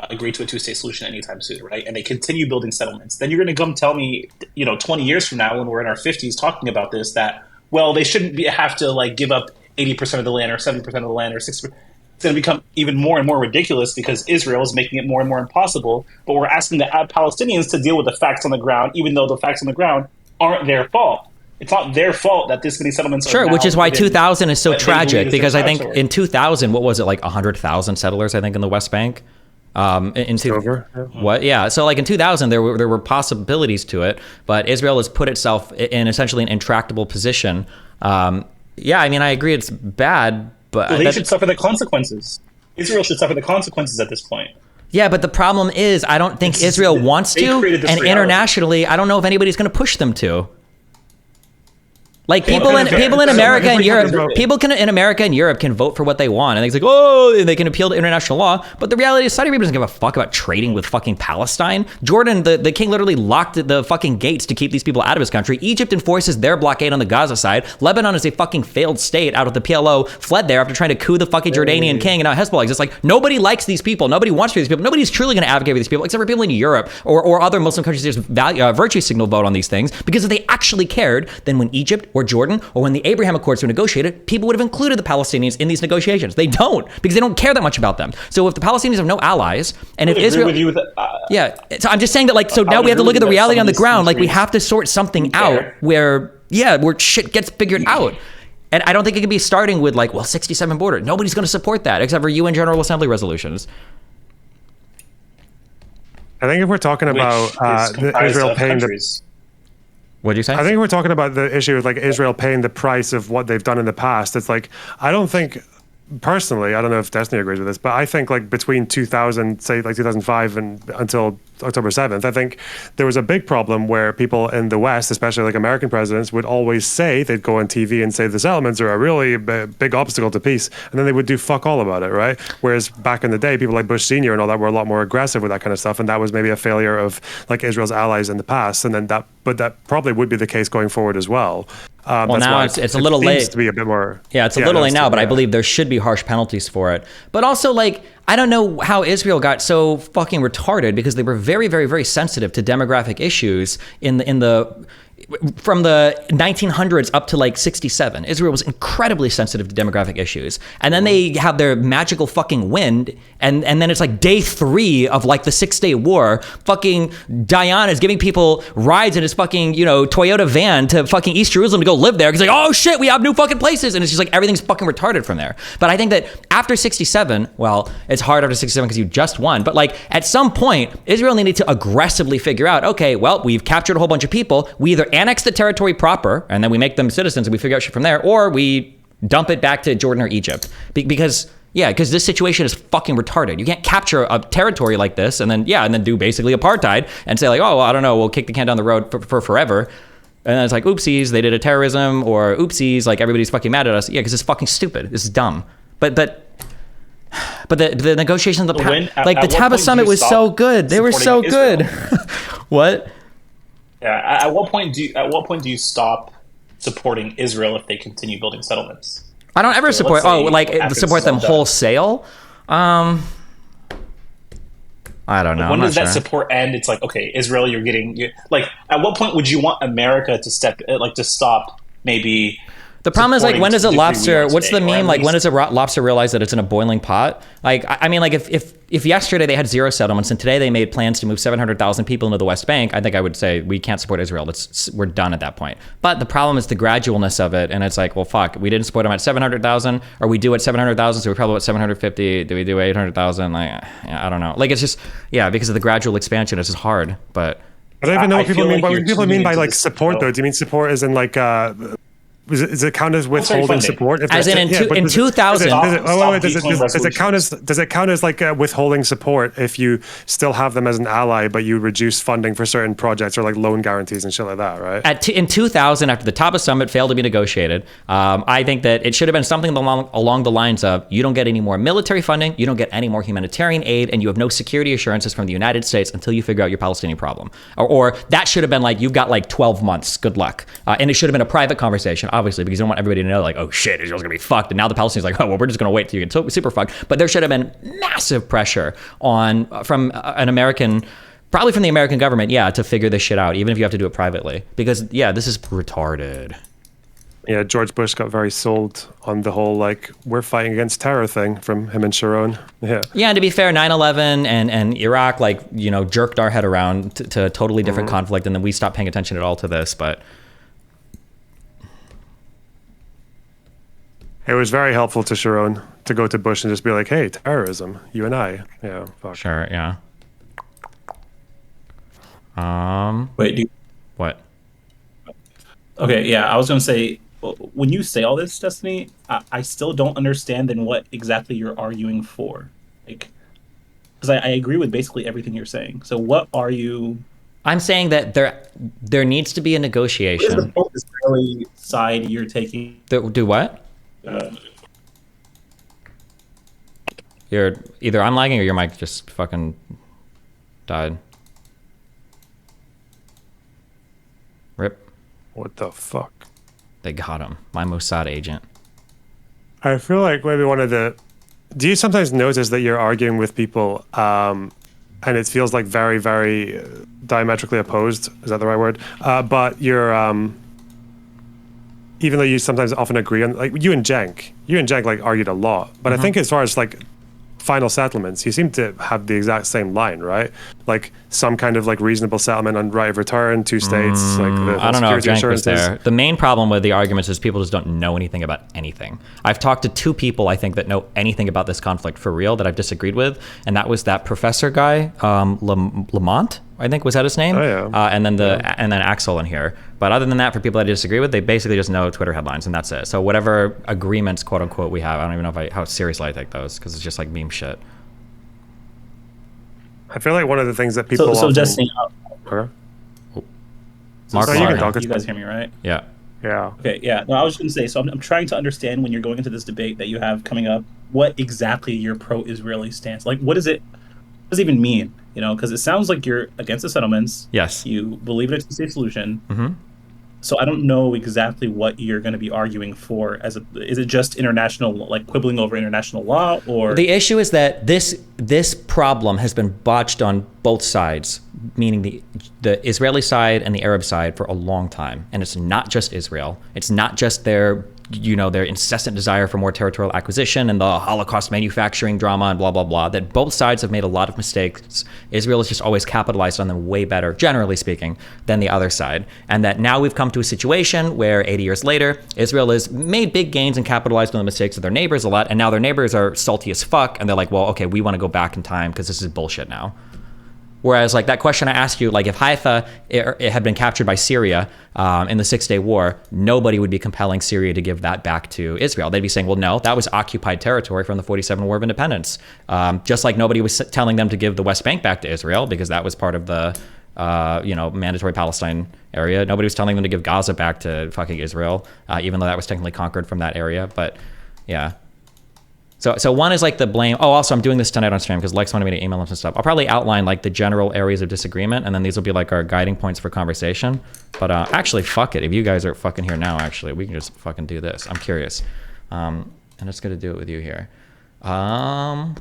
agree to a two-state solution anytime soon, right? And they continue building settlements. Then you're going to come tell me, 20 years from now, when we're in our 50s talking about this, that, well, they shouldn't have to like give up 80% of the land or 70% of the land or 60%. It's going to become even more and more ridiculous because Israel is making it more and more impossible. But we're asking the Palestinians to deal with the facts on the ground, even though the facts on the ground aren't their fault. It's not their fault that this many settlements are sure, which is why 2000 is so tragic, because I think territory. in 2000, what was it, like 100,000 settlers, I think, in the West Bank? What? Yeah. So like in 2000, there were possibilities to it, but Israel has put itself in essentially an intractable position. I mean, I agree it's bad, but so they should suffer the consequences. Israel should suffer the consequences at this point. Yeah, but the problem is, I don't think Israel wants to, and internationally, I don't know if anybody's going to push them to. Like people in America and Europe, in America and Europe can vote for what they want, and it's like, and they can appeal to international law. But the reality is, Saudi Arabia doesn't give a fuck about trading with fucking Palestine. Jordan, the king literally locked the fucking gates to keep these people out of his country. Egypt enforces their blockade on the Gaza side. Lebanon is a fucking failed state out of the PLO, fled there after trying to coup the fucking Jordanian king, and now Hezbollah exists. Like, nobody likes these people. Nobody wants for these people. Nobody's truly going to advocate for these people, except for people in Europe or other Muslim countries that just virtue signal vote on these things. Because if they actually cared, then when Egypt or Jordan or when the Abraham Accords were negotiated, people would have included the Palestinians in these negotiations. They don't, because they don't care that much about them. So if the Palestinians have no allies, and if Israel, so I'm just saying that, like, so now we have to look at the reality on the ground. Like, we have to sort something out where shit gets figured out. And I don't think it can be starting with like, well, 67 border. Nobody's going to support that except for UN General Assembly resolutions. I think if we're talking about Israel paying the... What'd you say? I think we're talking about the issue of like Israel paying the price of what they've done in the past. It's like, I don't think personally, I don't know if Destiny agrees with this, but I think like between 2000, say like 2005 and until October 7th, I think there was a big problem where people in the West, especially like American presidents, would always say, they'd go on TV and say the settlements are a really big obstacle to peace, and then they would do fuck all about it, right? Whereas back in the day, people like Bush Sr. and all that were a lot more aggressive with that kind of stuff, and that was maybe a failure of like Israel's allies in the past, and then that probably would be the case going forward as well. Well, that's now why it's a little late to be a bit more. Yeah, it's a little late now, but I believe there should be harsh penalties for it. But also, like, I don't know how Israel got so fucking retarded, because they were very, very, very sensitive to demographic issues in the from the 1900s up to like 67. Israel was incredibly sensitive to demographic issues. And then they have their magical fucking wind, and then it's like day 3 of like the 6-day war. Fucking Dayan is giving people rides in his fucking, Toyota van to fucking East Jerusalem to go live there. He's like, oh shit, we have new fucking places. And it's just like everything's fucking retarded from there. But I think that after 67, well, it's hard after 67 because you just won. But like at some point, Israel needed to aggressively figure out, okay, well, we've captured a whole bunch of people. We either annex the territory proper and then we make them citizens and we figure out shit from there, or we dump it back to Jordan or Egypt. Because this situation is fucking retarded. You can't capture a territory like this and then do basically apartheid and say like, oh, well, I don't know, we'll kick the can down the road for forever. And then it's like, oopsies, they did a terrorism, or oopsies, like everybody's fucking mad at us. Yeah, because it's fucking stupid. This is dumb. But the negotiations of the the Taba summit was so good. They were so good. What? Yeah. At what point do you stop supporting Israel if they continue building settlements? I don't ever support. Support them wholesale. I don't know. When does that support end? It's like, okay, Israel, at what point would you want America to stop maybe? The problem is, like, when does a lobster, what's the meme? Like, when does a lobster realize that it's in a boiling pot? Like, I mean, like, if yesterday they had 0 settlements and today they made plans to move 700,000 people into the West Bank, I think I would say we can't support Israel. We're done at that point. But the problem is the gradualness of it. And it's like, well, fuck, we didn't support them at 700,000, or we do at 700,000, so we're probably at 750. Do we do 800,000? Like, I don't know. Like, it's just, because of the gradual expansion, it's just hard. But I don't even know what people mean. What do people mean by like support, though? Do you mean support as in like does it count as withholding support? As in 2000. Does it count as like withholding support if you still have them as an ally, but you reduce funding for certain projects or like loan guarantees and shit like that, right? In 2000, after the Taba summit failed to be negotiated, I think that it should have been something along the lines of, you don't get any more military funding, you don't get any more humanitarian aid, and you have no security assurances from the United States until you figure out your Palestinian problem. Or that should have been like, you've got like 12 months, good luck. And it should have been a private conversation, obviously, because you don't want everybody to know, like, oh shit, Israel's gonna be fucked. And now the Palestinians are like, oh, well, we're just gonna wait till you get super fucked. But there should have been massive pressure from an American, probably from the American government, to figure this shit out, even if you have to do it privately. Because, this is retarded. Yeah, George Bush got very sold on the whole, like, we're fighting against terror thing from him and Sharon. Yeah, and to be fair, 9/11 and Iraq, like, jerked our head around to a totally different conflict, and then we stopped paying attention at all to this, but... It was very helpful to Sharon to go to Bush and just be like, hey, terrorism, you and I. Yeah, fuck. Sure, yeah. Wait, what? Okay, yeah, I was going to say, when you say all this, Destiny, I still don't understand then what exactly you're arguing for. Like, because I agree with basically everything you're saying. So what are you... I'm saying that there needs to be a negotiation. What is the Israeli side you're taking? Do what? You're either I'm lagging or your mic just fucking died. Rip. What the fuck? They got him. My Mossad agent. I feel like maybe do you sometimes notice that you're arguing with people and it feels like very, very diametrically opposed? Is that the right word? But you're even though you sometimes often agree on, like, you and Cenk like argued a lot, but I think as far as like final settlements, you seem to have the exact same line, right? like some kind of like reasonable settlement on right of return, two states, like the I don't know if security Jank was assurances. there. The main problem with the arguments is people just don't know anything about anything. I've talked to 2 people, I think, that know anything about this conflict for real that I've disagreed with, and that was that professor guy, Lamont, I think was that his name? Oh, yeah. And then Axel in here. But other than that, for people that I disagree with, they basically just know Twitter headlines, and that's it. So whatever agreements, quote unquote, we have, I don't even know how seriously I take those, because it's just like meme shit. I feel like one of the things that people So often... Destiny, Okay. Mark, you can talk. you guys hear me, right? Yeah. Yeah. Okay, yeah. No, I was going to say, so I'm trying to understand when you're going into this debate that you have coming up, what exactly your pro-Israeli stance, like, what does it even mean? You know, because it sounds like you're against the settlements. Yes. You believe in a two-state solution. Mm-hmm. So I don't know exactly what you're going to be arguing for. Is it just international, like quibbling over international law, or The issue is that this problem has been botched on both sides, meaning the Israeli side and the Arab side, for a long time. And it's not just Israel. It's not just their incessant desire for more territorial acquisition and the Holocaust manufacturing drama and blah, blah, blah, that both sides have made a lot of mistakes. Israel has just always capitalized on them way better, generally speaking, than the other side. And that now we've come to a situation where 80 years later, Israel has made big gains and capitalized on the mistakes of their neighbors a lot. And now their neighbors are salty as fuck. And they're like, well, okay, we want to go back in time because this is bullshit now. Whereas, like, that question I asked you, like, if Haifa it had been captured by Syria in the Six-Day War, nobody would be compelling Syria to give that back to Israel. They'd be saying, well, no, that was occupied territory from the 47 War of Independence. Just like nobody was telling them to give the West Bank back to Israel because that was part of the, mandatory Palestine area. Nobody was telling them to give Gaza back to fucking Israel, even though that was technically conquered from that area. But, yeah. So one is like the blame. Oh, also I'm doing this tonight on stream because Lex wanted me to email him some stuff. I'll probably outline like the general areas of disagreement, and then these will be like our guiding points for conversation. But actually, fuck it. If you guys are fucking here now, actually, we can just fucking do this. I'm curious. And I'm just gonna do it with you here. I'm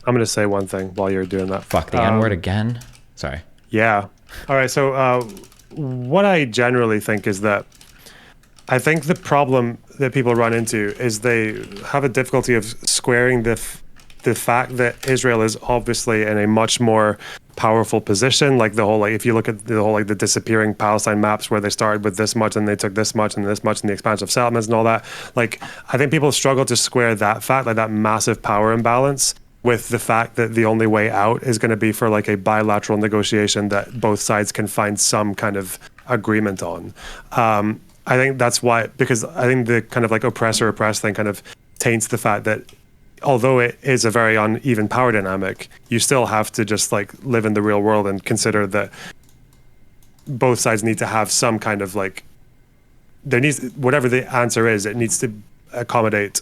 gonna say one thing while you're doing that. Fuck the N-word again. Sorry. Yeah. All right. So what I generally think is that I think the problem that people run into is they have a difficulty of squaring the fact that Israel is obviously in a much more powerful position. Like the whole, like if you look at the whole, like the disappearing Palestine maps where they started with this much and they took this much and this much and the expansion of settlements and all that. Like I think people struggle to square that fact, like that massive power imbalance, with the fact that the only way out is going to be for like a bilateral negotiation that both sides can find some kind of agreement on. I think that's why, because I think the kind of like oppressor-oppressed thing kind of taints the fact that although it is a very uneven power dynamic, you still have to just like live in the real world and consider that both sides need to have some kind of like, there needs, whatever the answer is, it needs to accommodate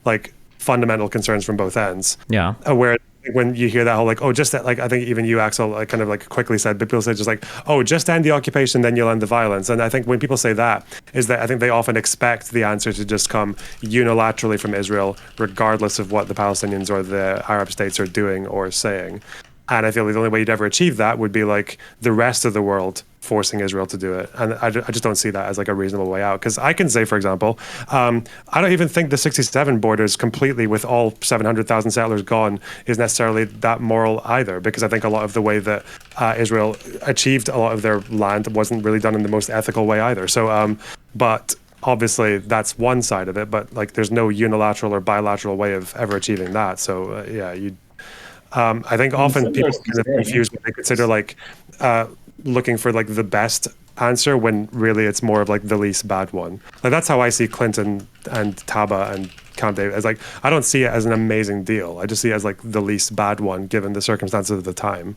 like fundamental concerns from both ends. Yeah. Where when you hear that whole like, oh, just that, like I think even you, Axel, like kind of like quickly said, but people say just like, oh, just end the occupation, then you'll end the violence. And I think when people say that, is that I think they often expect the answer to just come unilaterally from Israel, regardless of what the Palestinians or the Arab states are doing or saying. And I feel like the only way you'd ever achieve that would be like the rest of the world forcing Israel to do it. And I just don't see that as like a reasonable way out. Because I can say, for example, I don't even think the 67 borders completely with all 700,000 settlers gone is necessarily that moral either. Because I think a lot of the way that Israel achieved a lot of their land wasn't really done in the most ethical way either. So, but obviously that's one side of it. But like there's no unilateral or bilateral way of ever achieving that. So I think often people kind of confuse what they consider like looking for like the best answer when really it's more of like the least bad one. Like that's how I see Clinton and Taba and Camp David as like, I don't see it as an amazing deal. I just see it as like the least bad one given the circumstances of the time.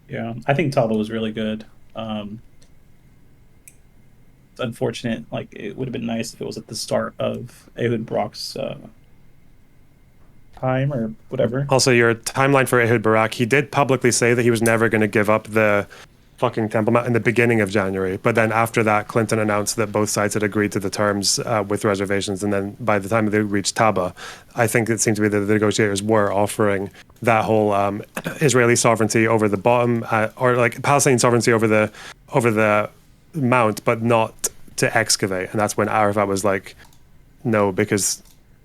Yeah, I think Taba was really good. It's unfortunate. Like it would have been nice if it was at the start of Ehud Barak's time or whatever. Also, your timeline for Ehud Barak, he did publicly say that he was never going to give up the fucking Temple Mount in the beginning of January. But then after that, Clinton announced that both sides had agreed to the terms with reservations. And then by the time they reached Taba, I think it seemed to be that the negotiators were offering that whole Israeli sovereignty over the bottom, or like Palestinian sovereignty over the mount, but not to excavate. And that's when Arafat was like, no, because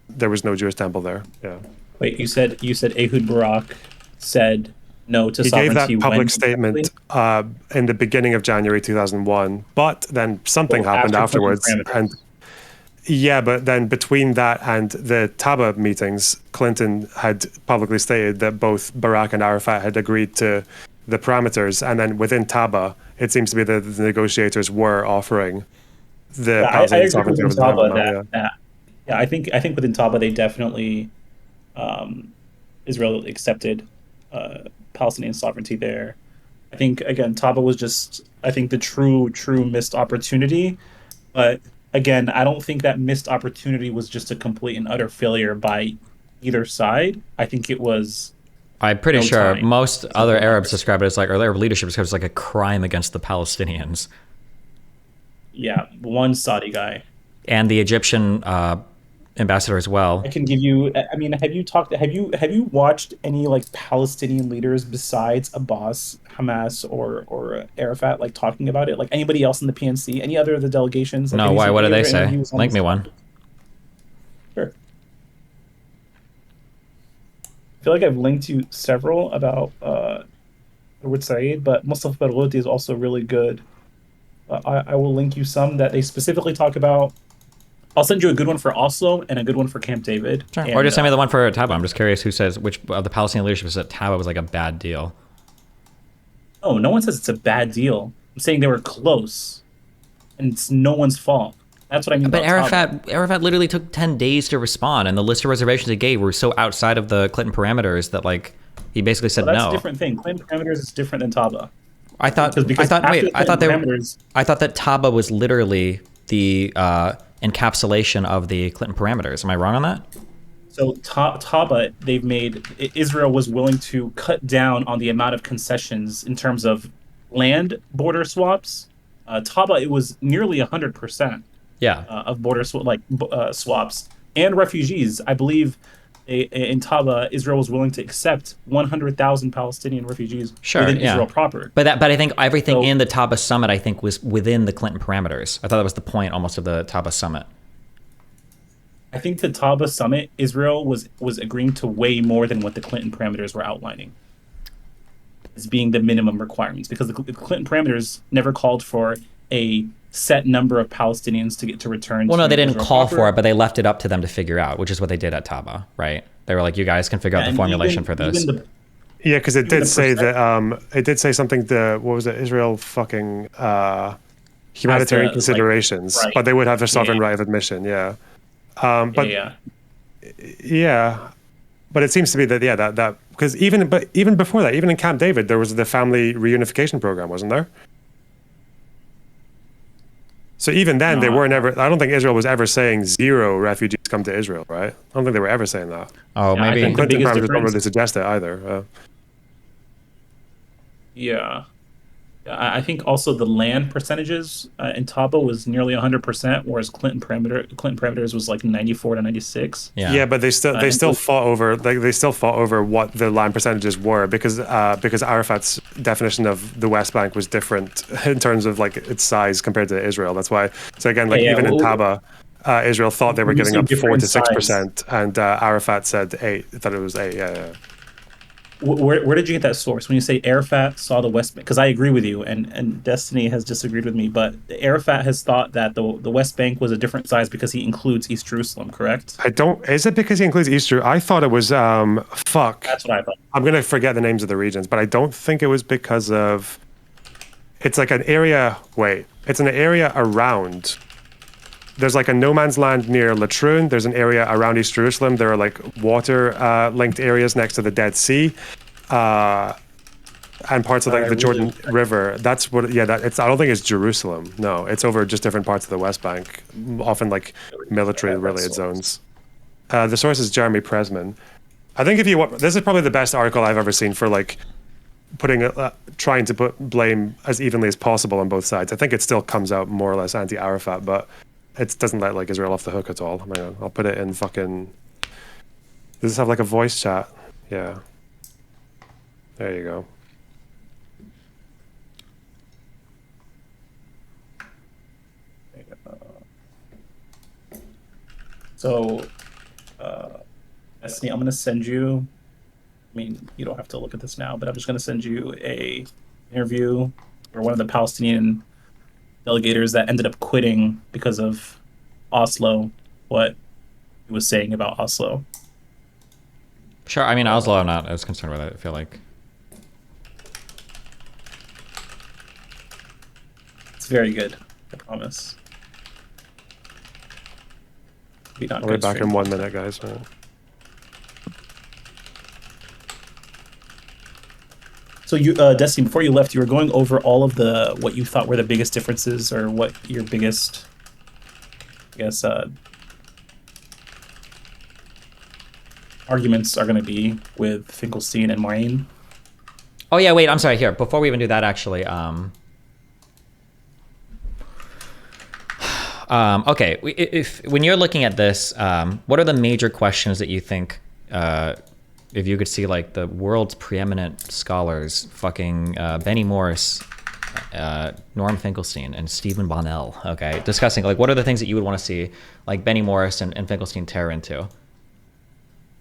there was no Jewish temple there. Yeah. Wait, you said Ehud Barak said no to He gave sovereignty that public when statement in the beginning of January 2001, but then something happened after Clinton afterwards. parameters. And yeah, but then between that and the Taba meetings, Clinton had publicly stated that both Barak and Arafat had agreed to the parameters. And then within Taba, it seems to be that the negotiators were offering the Yeah, I Palestinian agree sovereignty within over the temple. Taba No, that yeah, I think within Taba they definitely Israel accepted Palestinian sovereignty there. I think again Taba was just I think the true missed opportunity, but again I don't think that missed opportunity was just a complete and utter failure by either side. I think it was I'm pretty no sure time. most other Something Arabs else. describe it as like, or their leadership describes it as like a crime against the Palestinians. Yeah, one Saudi guy. And the Egyptian ambassador as well. I can give you. I mean, have you watched any like Palestinian leaders besides Abbas, Hamas, or Arafat like talking about it? Like anybody else in the PNC, any other of the delegations? Like, No, have you why? seen What do any of they their say? interviews on Link this me one. topic? Sure. I feel like I've linked you several about Edward Said, but Mustafa Barghouti is also really good. I will link you some that they specifically talk about. I'll send you a good one for Oslo and a good one for Camp David. Sure. And, Or just send me the one for Taba. I'm just curious who says which of the Palestinian leadership says that Taba was like a bad deal. Oh, no one says it's a bad deal. I'm saying they were close, and it's no one's fault. That's what I mean. But about Taba. Arafat literally took 10 days to respond, and the list of reservations he gave were so outside of the Clinton parameters that like he basically said Well, that's no. a different thing. Clinton parameters is different than Taba. I thought Because after the I thought Clinton parameters, I thought that Taba was literally the encapsulation of the Clinton parameters. Am I wrong on that? so Taba, they've made Israel was willing to cut down on the amount of concessions in terms of land border swaps. Taba, it was nearly 100%. Yeah. Of border swaps and refugees. I believe in Taba, Israel was willing to accept 100,000 Palestinian refugees within Israel proper. But I think everything in the Taba summit, I think, was within the Clinton parameters. I thought that was the point almost of the Taba summit. I think the Taba summit, Israel was agreeing to way more than what the Clinton parameters were outlining as being the minimum requirements, because the Clinton parameters never called for a set number of Palestinians to get to return. Well, no, they didn't Israel call proper. for it, but they left it up to them to figure out, which is what they did at Taba, right? They were like, "You guys can figure out the formulation for this." Yeah, because it did say percent- that. It did say something. What was it? Israel fucking humanitarian like, considerations, right. but they would have their sovereign Yeah. right of admission. Yeah. But yeah. yeah, but it seems to be that that because even before that, even in Camp David, there was the family reunification program, wasn't there? So even then, they were never. I don't think Israel was ever saying 0 refugees come to Israel, right? I don't think they were ever saying that. Oh, Yeah, I maybe. think the Clinton biggest parameters don't difference- really suggest it either. Yeah. I think also the land percentages in Taba was nearly 100%, whereas Clinton parameters was like 94 to 96. Yeah, but they still fought over what the land percentages were because Arafat's definition of the West Bank was different in terms of like its size compared to Israel. That's why. So again, like even in Taba, Israel thought they were giving up 4 to 6%, and Arafat said 8. Thought it was 8. Yeah. Where did you get that source? When you say Arafat saw the West Bank, because I agree with you, and Destiny has disagreed with me, but Arafat has thought that the West Bank was a different size because he includes East Jerusalem, correct? I don't. Is it because he includes East Jerusalem? I thought it was fuck. That's what I thought. I'm gonna forget the names of the regions, but I don't think it was because of. It's like an area. Wait, it's an area around. There's like a no man's land near Latrun. There's an area around East Jerusalem. There are like water linked areas next to the Dead Sea, and parts of like the Jordan River. That's what. Yeah, it's. I don't think it's Jerusalem. No, it's over just different parts of the West Bank, often like military related zones. The source is Jeremy Presman. I think if you want, this is probably the best article I've ever seen for like trying to put blame as evenly as possible on both sides. I think it still comes out more or less anti-Arafat, but it doesn't let like Israel off the hook at all. Hang on, I'll put it in fucking. Does this have like a voice chat? Yeah. There you go. So, Destiny, I'm going to send you. I mean, you don't have to look at this now, but I'm just going to send you a interview where one of the Palestinian delegators that ended up quitting because of Oslo, what he was saying about Oslo. Sure. I mean, Oslo, I'm not as concerned with it. I feel like. It's very good, I promise. Be not I'll be good back in stream. 1 minute, guys. So you, Destiny, before you left, you were going over all of the what you thought were the biggest differences, or what your biggest, I guess, arguments are going to be with Finkelstein and Maureen. Oh yeah, wait. I'm sorry. Here, before we even do that, actually, okay. If when you're looking at this, what are the major questions that you think? If you could see like the world's preeminent scholars, fucking Benny Morris, Norm Finkelstein, and Stephen Bonnell, okay, discussing like what are the things that you would want to see like Benny Morris and Finkelstein tear into,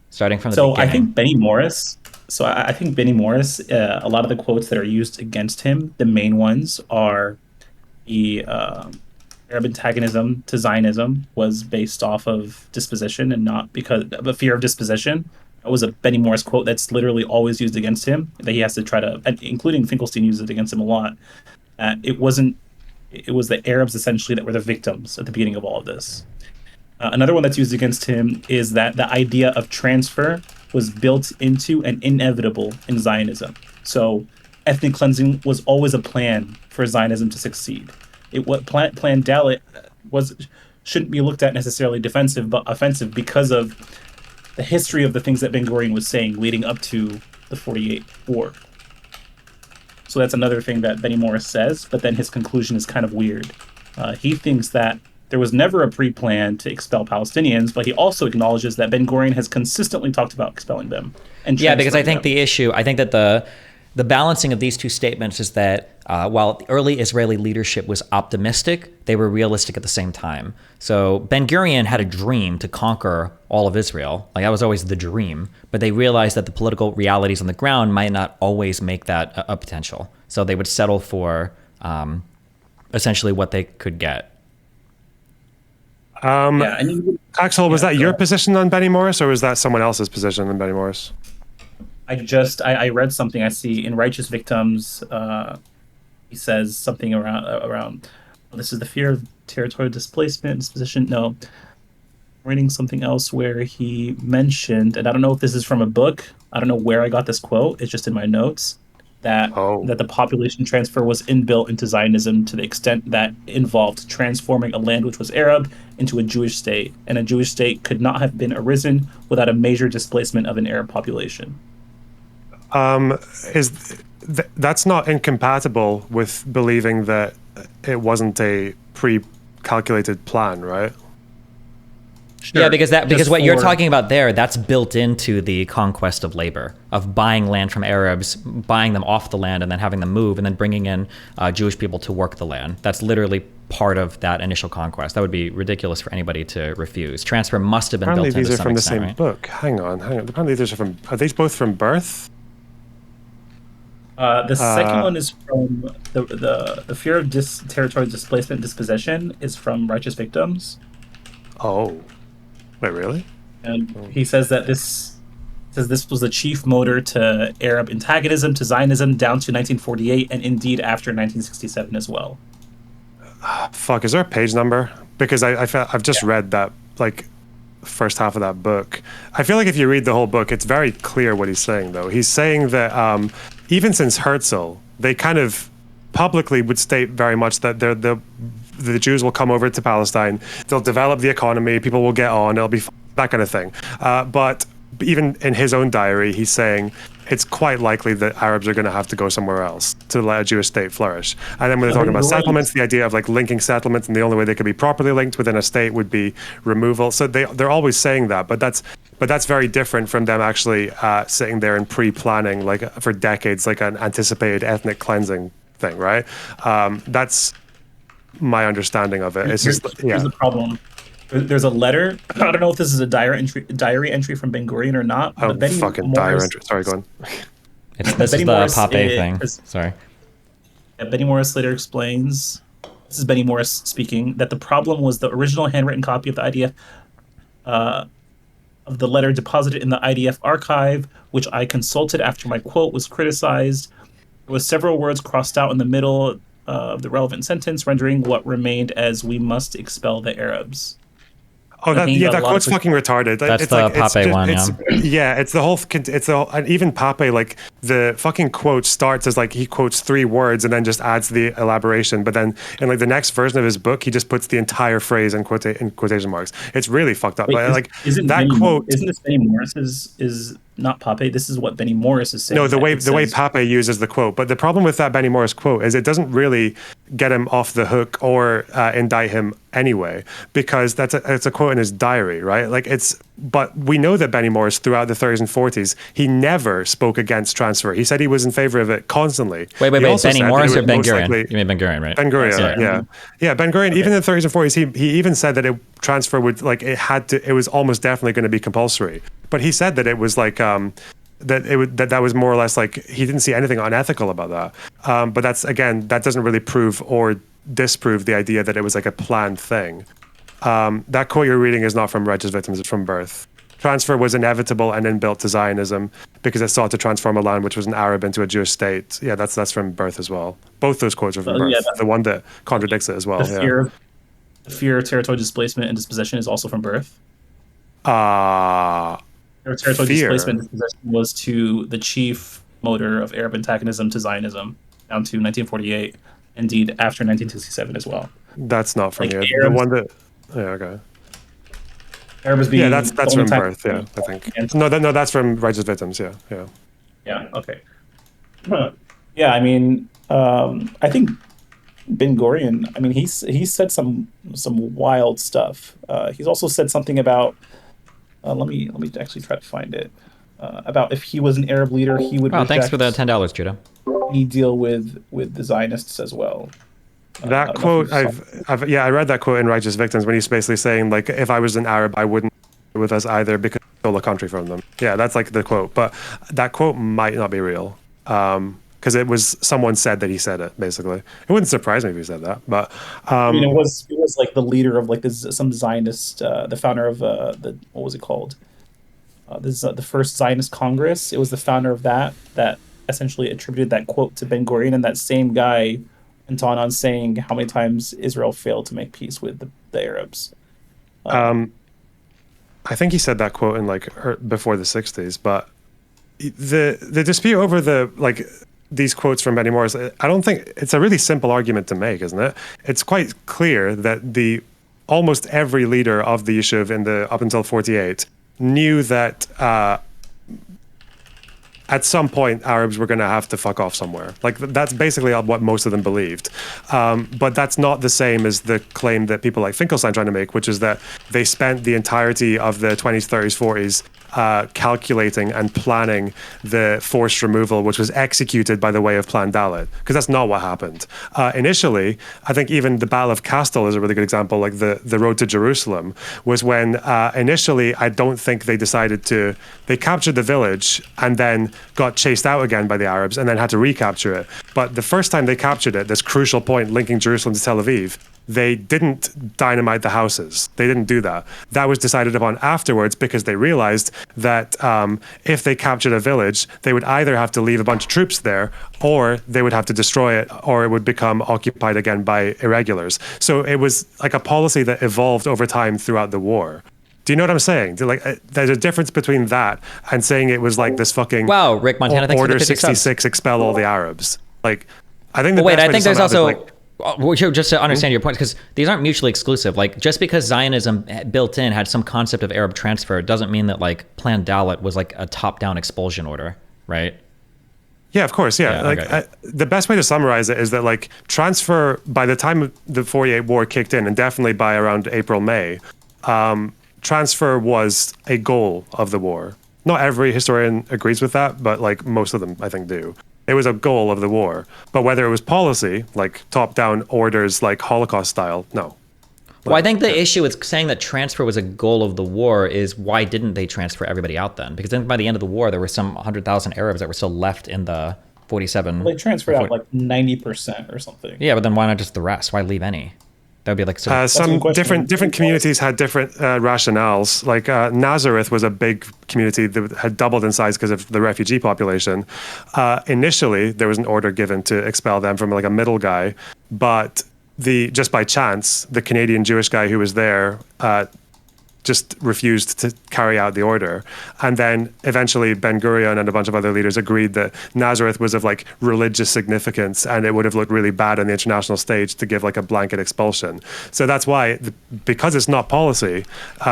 starting from the So beginning. I think Benny Morris. So I think Benny Morris. A lot of the quotes that are used against him, the main ones are the Arab antagonism to Zionism was based off of disposition and not because of a fear of disposition. That was a Benny Morris quote that's literally always used against him. That he has to try to, including Finkelstein, used it against him a lot. It wasn't. It was the Arabs essentially that were the victims at the beginning of all of this. Another one that's used against him is that the idea of transfer was built into and inevitable in Zionism. So ethnic cleansing was always a plan for Zionism to succeed. What Plan Dalit was shouldn't be looked at necessarily defensive but offensive because of the history of the things that Ben Gurion was saying leading up to the 48 war. So that's another thing that Benny Morris says, but then his conclusion is kind of weird. He thinks that there was never a pre-plan to expel Palestinians, but he also acknowledges that Ben Gurion has consistently talked about expelling them. And yeah, because I think them. the issue, I think that the balancing of these two statements is that while the early Israeli leadership was optimistic, they were realistic at the same time. So Ben Gurion had a dream to conquer all of Israel. Like that was always the dream, but they realized that the political realities on the ground might not always make that a potential. So they would settle for essentially what they could get. Yeah, and Axel, was that your position on Benny Morris, or was that someone else's position on Benny Morris? I read something I see in Righteous Victims. He says something around this is the fear of territorial displacement, disposition. No, reading something else where he mentioned, and I don't know if this is from a book. I don't know where I got this quote. It's just in my notes that the population transfer was inbuilt into Zionism to the extent that involved transforming a land which was Arab into a Jewish state, and a Jewish state could not have been arisen without a major displacement of an Arab population. That's not incompatible with believing that it wasn't a pre-calculated plan, right? Sure. Yeah, because what you're talking about there, that's built into the conquest of labor, of buying land from Arabs, buying them off the land, and then having them move, and then bringing in Jewish people to work the land. That's literally part of that initial conquest. That would be ridiculous for anybody to refuse. Transfer must have been built into some extent. Apparently these are from the same book. Hang on. Apparently these are these both from Birth? The second one is from the fear of territorial displacement dispossession is from Righteous Victims. Oh. Wait, really? And he says that this was the chief motor to Arab antagonism to Zionism down to 1948 and indeed after 1967 as well. Fuck, is there a page number? Because I've just read that, like, first half of that book. I feel like if you read the whole book, it's very clear what he's saying, though. He's saying that even since Herzl, they kind of publicly would state very much that the Jews will come over to Palestine, they'll develop the economy, people will get on, it'll be that kind of thing. But even in his own diary, he's saying it's quite likely that Arabs are going to have to go somewhere else to let a Jewish state flourish. And then when they're talking about settlements, the idea of like linking settlements, and the only way they could be properly linked within a state would be removal. So they're always saying that, but that's very different from them actually sitting there and pre-planning like for decades, like an anticipated ethnic cleansing thing, right? That's my understanding of it. It's Here's the problem. There's a letter. I don't know if this is a diary entry from Ben Gurion or not. Oh, But Benny fucking Morris, dire entry. Sorry, go on. This Benny is the Morris Pape thing. Sorry. Benny Morris later explains. This is Benny Morris speaking, that the problem was the original handwritten copy of the IDF of the letter deposited in the IDF archive, which I consulted after my quote was criticized. There was several words crossed out in the middle of the relevant sentence, rendering what remained as "we must expel the Arabs." Oh, I think that quote's fucking retarded. That's it's the like, Pape one, yeah. It's the whole, and even Pape, like the fucking quote starts as like he quotes 3 words and then just adds the elaboration. But then in like the next version of his book, he just puts the entire phrase in quotation marks. It's really fucked up. Wait, But isn't this Benny Morris's? Is not Pape? This is what Benny Morris is saying. No, the way Pape uses the quote. But the problem with that Benny Morris quote is it doesn't really get him off the hook or indict him anyway, because it's a quote in his diary, right? Like but we know that Benny Morris throughout the 30s and 40s, he never spoke against transfer. He said he was in favor of it constantly. Wait, Benny Morris or Ben Gurion? You mean Ben Gurion, right? Ben Gurion, yeah. Ben Gurion, even in the 30s and 40s, he even said that transfer would, like, it was almost definitely going to be compulsory. But he said that it was like that was more or less like he didn't see anything unethical about that. But that doesn't really prove or disprove the idea that it was like a planned thing. That quote you're reading is not from Righteous Victims, it's from Birth. Transfer was inevitable and inbuilt to Zionism because it sought to transform a land which was an Arab into a Jewish state. Yeah, that's from Birth as well. Both those quotes are from Birth. Yeah, the one that contradicts it as well. The fear of territorial displacement and dispossession is also from Birth. Territorial displacement and dispossession was to the chief motor of Arab antagonism to Zionism down to 1948. Indeed, after 1967 as well. That's not from here. The one that, okay. Arabs being that's from Birth. Yeah, I think. No, that's from Righteous Victims. Yeah. Yeah. Okay. Yeah, I mean, I think Ben Gurion. I mean, he said some wild stuff. He's also said something about. Let me actually try to find it. About if he was an Arab leader, he would. Oh, thanks for the $10, Judah. Any deal with the Zionists as well. That quote, I read that quote in Righteous Victims when he's basically saying, like, if I was an Arab, I wouldn't be with us either because I stole the country from them. Yeah, that's like the quote, but that quote might not be real because it was someone said that he said it. Basically, it wouldn't surprise me if he said that. But I mean, it was like the leader of like some Zionist, the founder of what was it called? This is the first Zionist Congress. It was the founder of that essentially attributed that quote to Ben Gurion, and that same guy went on saying how many times Israel failed to make peace with the Arabs. I think he said that quote in before the 60s, but the dispute over these quotes from Benny Morris, I don't think it's a really simple argument to make, isn't it? It's quite clear that almost every leader of the Yishuv up until 48 knew that at some point Arabs were going to have to fuck off somewhere. Like, that's basically what most of them believed. But that's not the same as the claim that people like Finkelstein trying to make, which is that they spent the entirety of the 20s, 30s, 40s calculating and planning the forced removal, which was executed by the way of Plan Dalet, because that's not what happened. Initially, I think even the Battle of Castle is a really good example, like the road to Jerusalem, was when initially I don't think they captured the village and then got chased out again by the Arabs and then had to recapture it. But the first time they captured it, this crucial point linking Jerusalem to Tel Aviv, they didn't dynamite the houses. They didn't do that. That was decided upon afterwards because they realized that if they captured a village, they would either have to leave a bunch of troops there or they would have to destroy it, or it would become occupied again by irregulars. So it was like a policy that evolved over time throughout the war. Do you know what I'm saying? There's a difference between that and saying it was like this fucking Rick Montana, thanks Order for the 66 expel all the Arabs. Like, I think I think there's also just to understand your point, because these aren't mutually exclusive. Like, just because Zionism built in had some concept of Arab transfer doesn't mean that like Plan Dalet was like a top-down expulsion order, right? Yeah, of course. Yeah, the best way to summarize it is that like transfer, by the time the 48 war kicked in, and definitely by around April, May, transfer was a goal of the war. Not every historian agrees with that, but like most of them, I think, do. It was a goal of the war. But whether it was policy, like top-down orders, like Holocaust style, no. Well, I think the issue with saying that transfer was a goal of the war is why didn't they transfer everybody out then? Because then by the end of the war, there were some 100,000 Arabs that were still left in the 47. They transferred out like 90% or something. Yeah, but then why not just the rest? Why leave any? That would be like some different communities had different rationales. Like Nazareth was a big community that had doubled in size because of the refugee population. Initially, there was an order given to expel them from like a middle guy, but just by chance, the Canadian Jewish guy who was there just refused to carry out the order. And then eventually Ben Gurion and a bunch of other leaders agreed that Nazareth was of like religious significance and it would have looked really bad on the international stage to give like a blanket expulsion. So that's why, because it's not policy,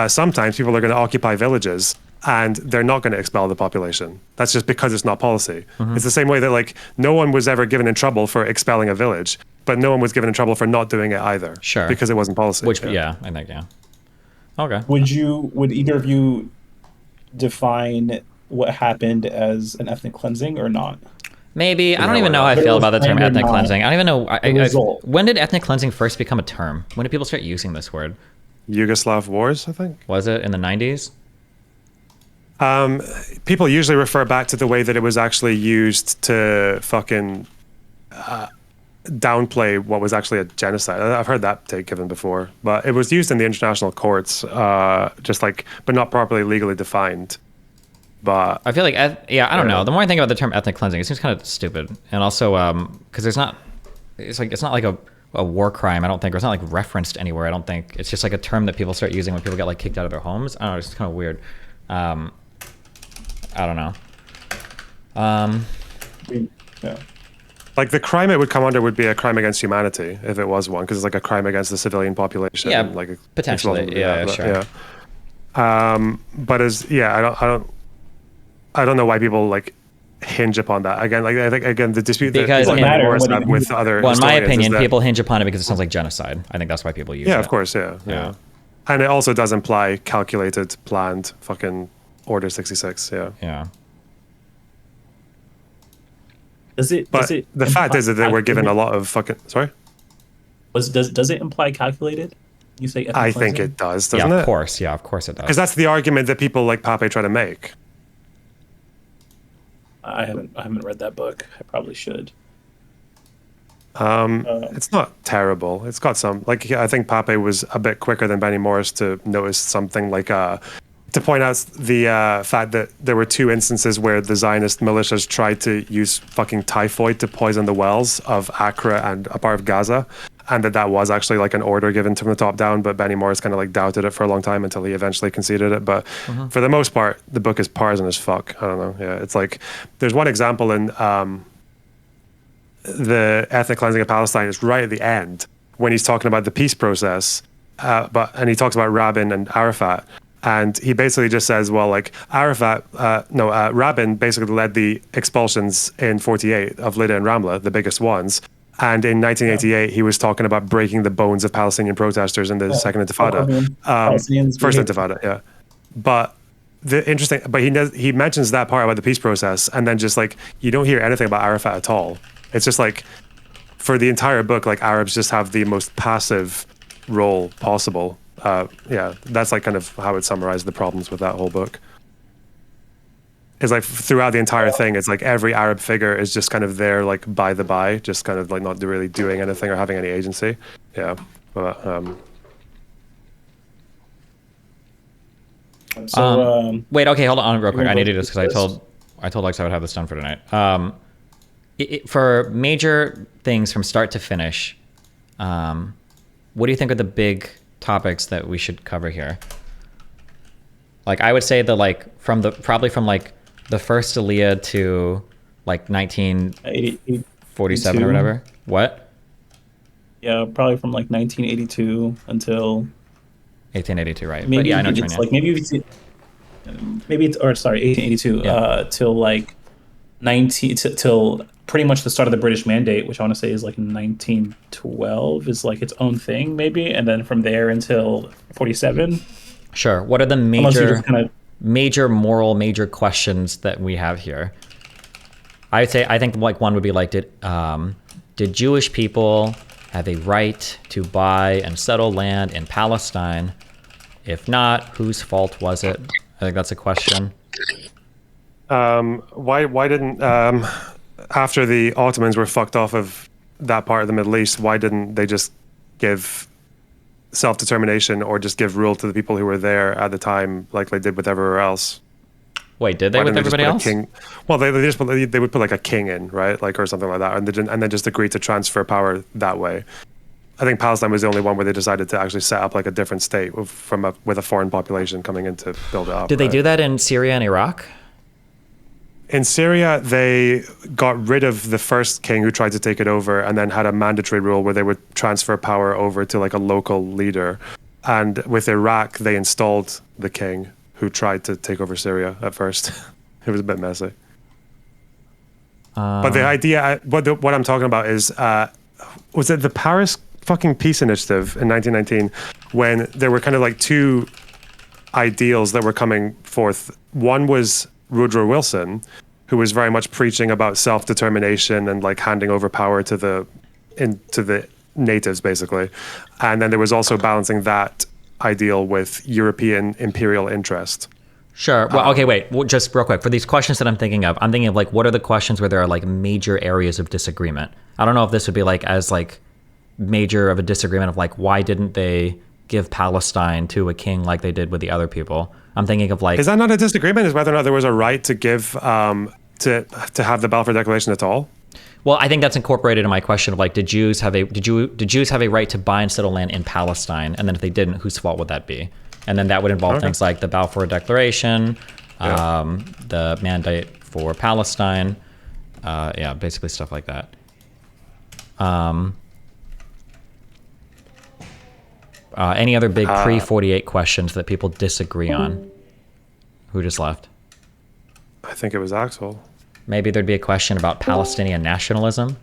sometimes people are going to occupy villages and they're not going to expel the population. That's just because it's not policy. It's the same way that like no one was ever given in trouble for expelling a village, but no one was given in trouble for not doing it either. Sure. Because it wasn't policy. Which, I think, yeah. Okay. Would either of you define what happened as an ethnic cleansing or not? Maybe. I don't even know how I feel about the term ethnic cleansing. I don't even know. When did ethnic cleansing first become a term? When did people start using this word? Yugoslav wars, I think. Was it in the 90s? People usually refer back to the way that it was actually used to fucking downplay what was actually a genocide. I've heard that take given before, but it was used in the international courts, just like, but not properly legally defined. But I feel like, I don't know. The more I think about the term ethnic cleansing, it seems kind of stupid, and also because it's not like a war crime. I don't think, or it's not like referenced anywhere. I don't think it's just like a term that people start using when people get like kicked out of their homes. I don't know. It's just kind of weird. I don't know. Yeah. Like the crime it would come under would be a crime against humanity if it was one, because it's like a crime against the civilian population. Yeah, like potentially. Yeah, sure. Yeah. But I don't know why people like hinge upon that. Again, like I think the dispute because that Morris have with other. Well, in my opinion, people hinge upon it because it sounds like genocide. I think that's why people use it. Yeah, of course. Yeah. And it also does imply calculated, planned, fucking Order 66. Yeah. Yeah. The fact is that they were given a lot of fucking. Sorry. Does it imply calculated? You say. I think it does. Doesn't it? Of course. Yeah, of course it does. Because that's the argument that people like Pape try to make. I haven't read that book. I probably should. It's not terrible. It's got some, like, I think Pape was a bit quicker than Benny Morris to notice something like to point out the fact that there were two instances where the Zionist militias tried to use fucking typhoid to poison the wells of Accra and a part of Gaza, and that was actually like an order given from the top down, but Benny Morris kind of like doubted it for a long time until he eventually conceded it. But for the most part, the book is partisan as fuck. I don't know. Yeah, it's like there's one example in the ethnic cleansing of Palestine. It's right at the end when he's talking about the peace process, and he talks about Rabin and Arafat. And he basically just says, well, like Rabin basically led the expulsions in 48 of Lida and Ramla, the biggest ones. And in 1988, he was talking about breaking the bones of Palestinian protesters in the Second Intifada, First Intifada, yeah. But he mentions that part about the peace process, and then just like you don't hear anything about Arafat at all. It's just like for the entire book, like Arabs just have the most passive role possible. That's like kind of how it summarized the problems with that whole book. It's like throughout the entire thing, it's like every Arab figure is just kind of there, like by the by, just kind of like not really doing anything or having any agency. Yeah, but wait, okay, hold on real quick. I need to do this because I told Lex I would have this done for tonight. For major things from start to finish, what do you think are the big topics that we should cover here? Like I would say from the first Aliyah to like 1947 or whatever. What? Yeah, probably from like 1982 until 1882, right? Maybe but yeah, I know it's like maybe it's 1882 till like 19 till pretty much the start of the British Mandate, which I want to say is like 1912, is like its own thing maybe, and then from there until 47. Sure. What are the major moral questions that we have here? I think like one would be like, did Jewish people have a right to buy and settle land in Palestine? If not, whose fault was it? I think that's a question. Why didn't after the Ottomans were fucked off of that part of the Middle East, why didn't they just give self-determination or just give rule to the people who were there at the time, like they did with everywhere else? Wait, did they with everybody else? Well, they would put like a king in, right, like or something like that, and then just agreed to transfer power that way. I think Palestine was the only one where they decided to actually set up like a different state with a foreign population coming in to build it up. Did they do that in Syria and Iraq? In Syria, they got rid of the first king who tried to take it over, and then had a mandatory rule where they would transfer power over to like a local leader. And with Iraq, they installed the king who tried to take over Syria at first. It was a bit messy. But the idea, what I'm talking about is, was it the Paris fucking Peace Initiative in 1919, when there were kind of like two ideals that were coming forth. One was Woodrow Wilson, who was very much preaching about self-determination and like handing over power to the natives, basically. And then there was also balancing that ideal with European imperial interest. Sure. Well, okay, wait. Well, just real quick. For these questions that I'm thinking of like, what are the questions where there are like major areas of disagreement? I don't know if this would be like as like major of a disagreement of like, why didn't they give Palestine to a king like they did with the other people? I'm thinking of like... Is that not a disagreement? Is whether or not there was a right to give, to have the Balfour Declaration at all? Well, I think that's incorporated in my question of like, did Jews have a right to buy and settle land in Palestine? And then if they didn't, whose fault would that be? And then that would involve things like the Balfour Declaration, the Mandate for Palestine, basically stuff like that. Any other big pre-48 questions that people disagree on? Who just left? I think it was Axel. Maybe there'd be a question about Palestinian nationalism.